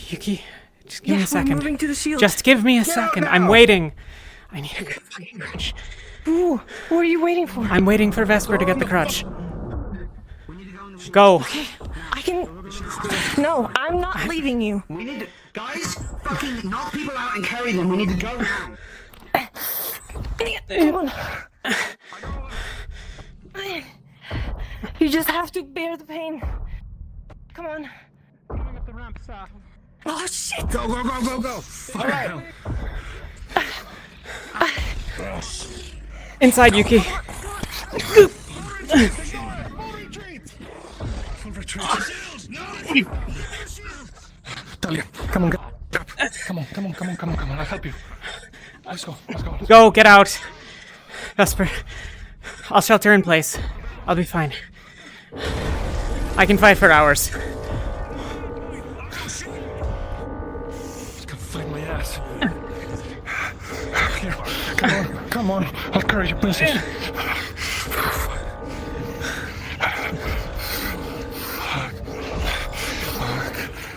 Yuki, Just give me a we're second. moving to the shield. Just give me a second. I'm waiting. I need a good fucking crutch. Ooh, what are you waiting for? I'm waiting for Vesper to get the crutch. Go. Okay, I can. No, I'm not leaving you. We need to, guys, fucking knock people out and carry them. We need to go now. Come on. You just have to bear the pain. Come on. At the ramp, sir. Oh shit! Go, go, go, go, go. All right. Inside, Yuki. Talia, come on, come on. I'll help you. Let's go. Go, get out. Vesper, I'll shelter in place. I'll be fine. I can fight for hours. It's gonna fight my ass. Here, come on. I'll carry you, princess.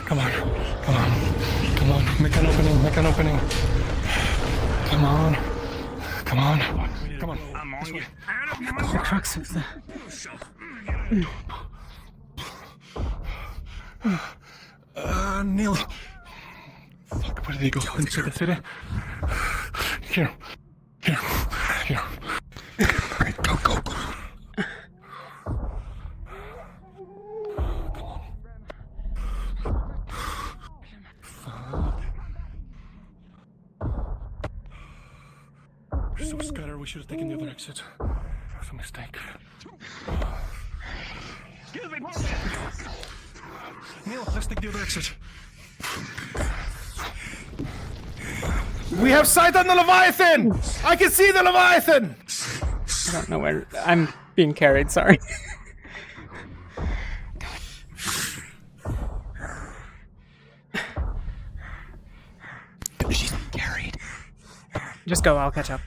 Come on. Make an opening. Come on. I'm on you. The crux of the... Neil. Fuck, where did he go? Into the city? Here. Alright, go. We're so scattered, we should have taken the other exit. It was a mistake. Excuse me, Neil, let's take the other exit. We have sight on the Leviathan! I can see the Leviathan! I don't know where... I'm being carried, sorry. She's carried. Just go, I'll catch up.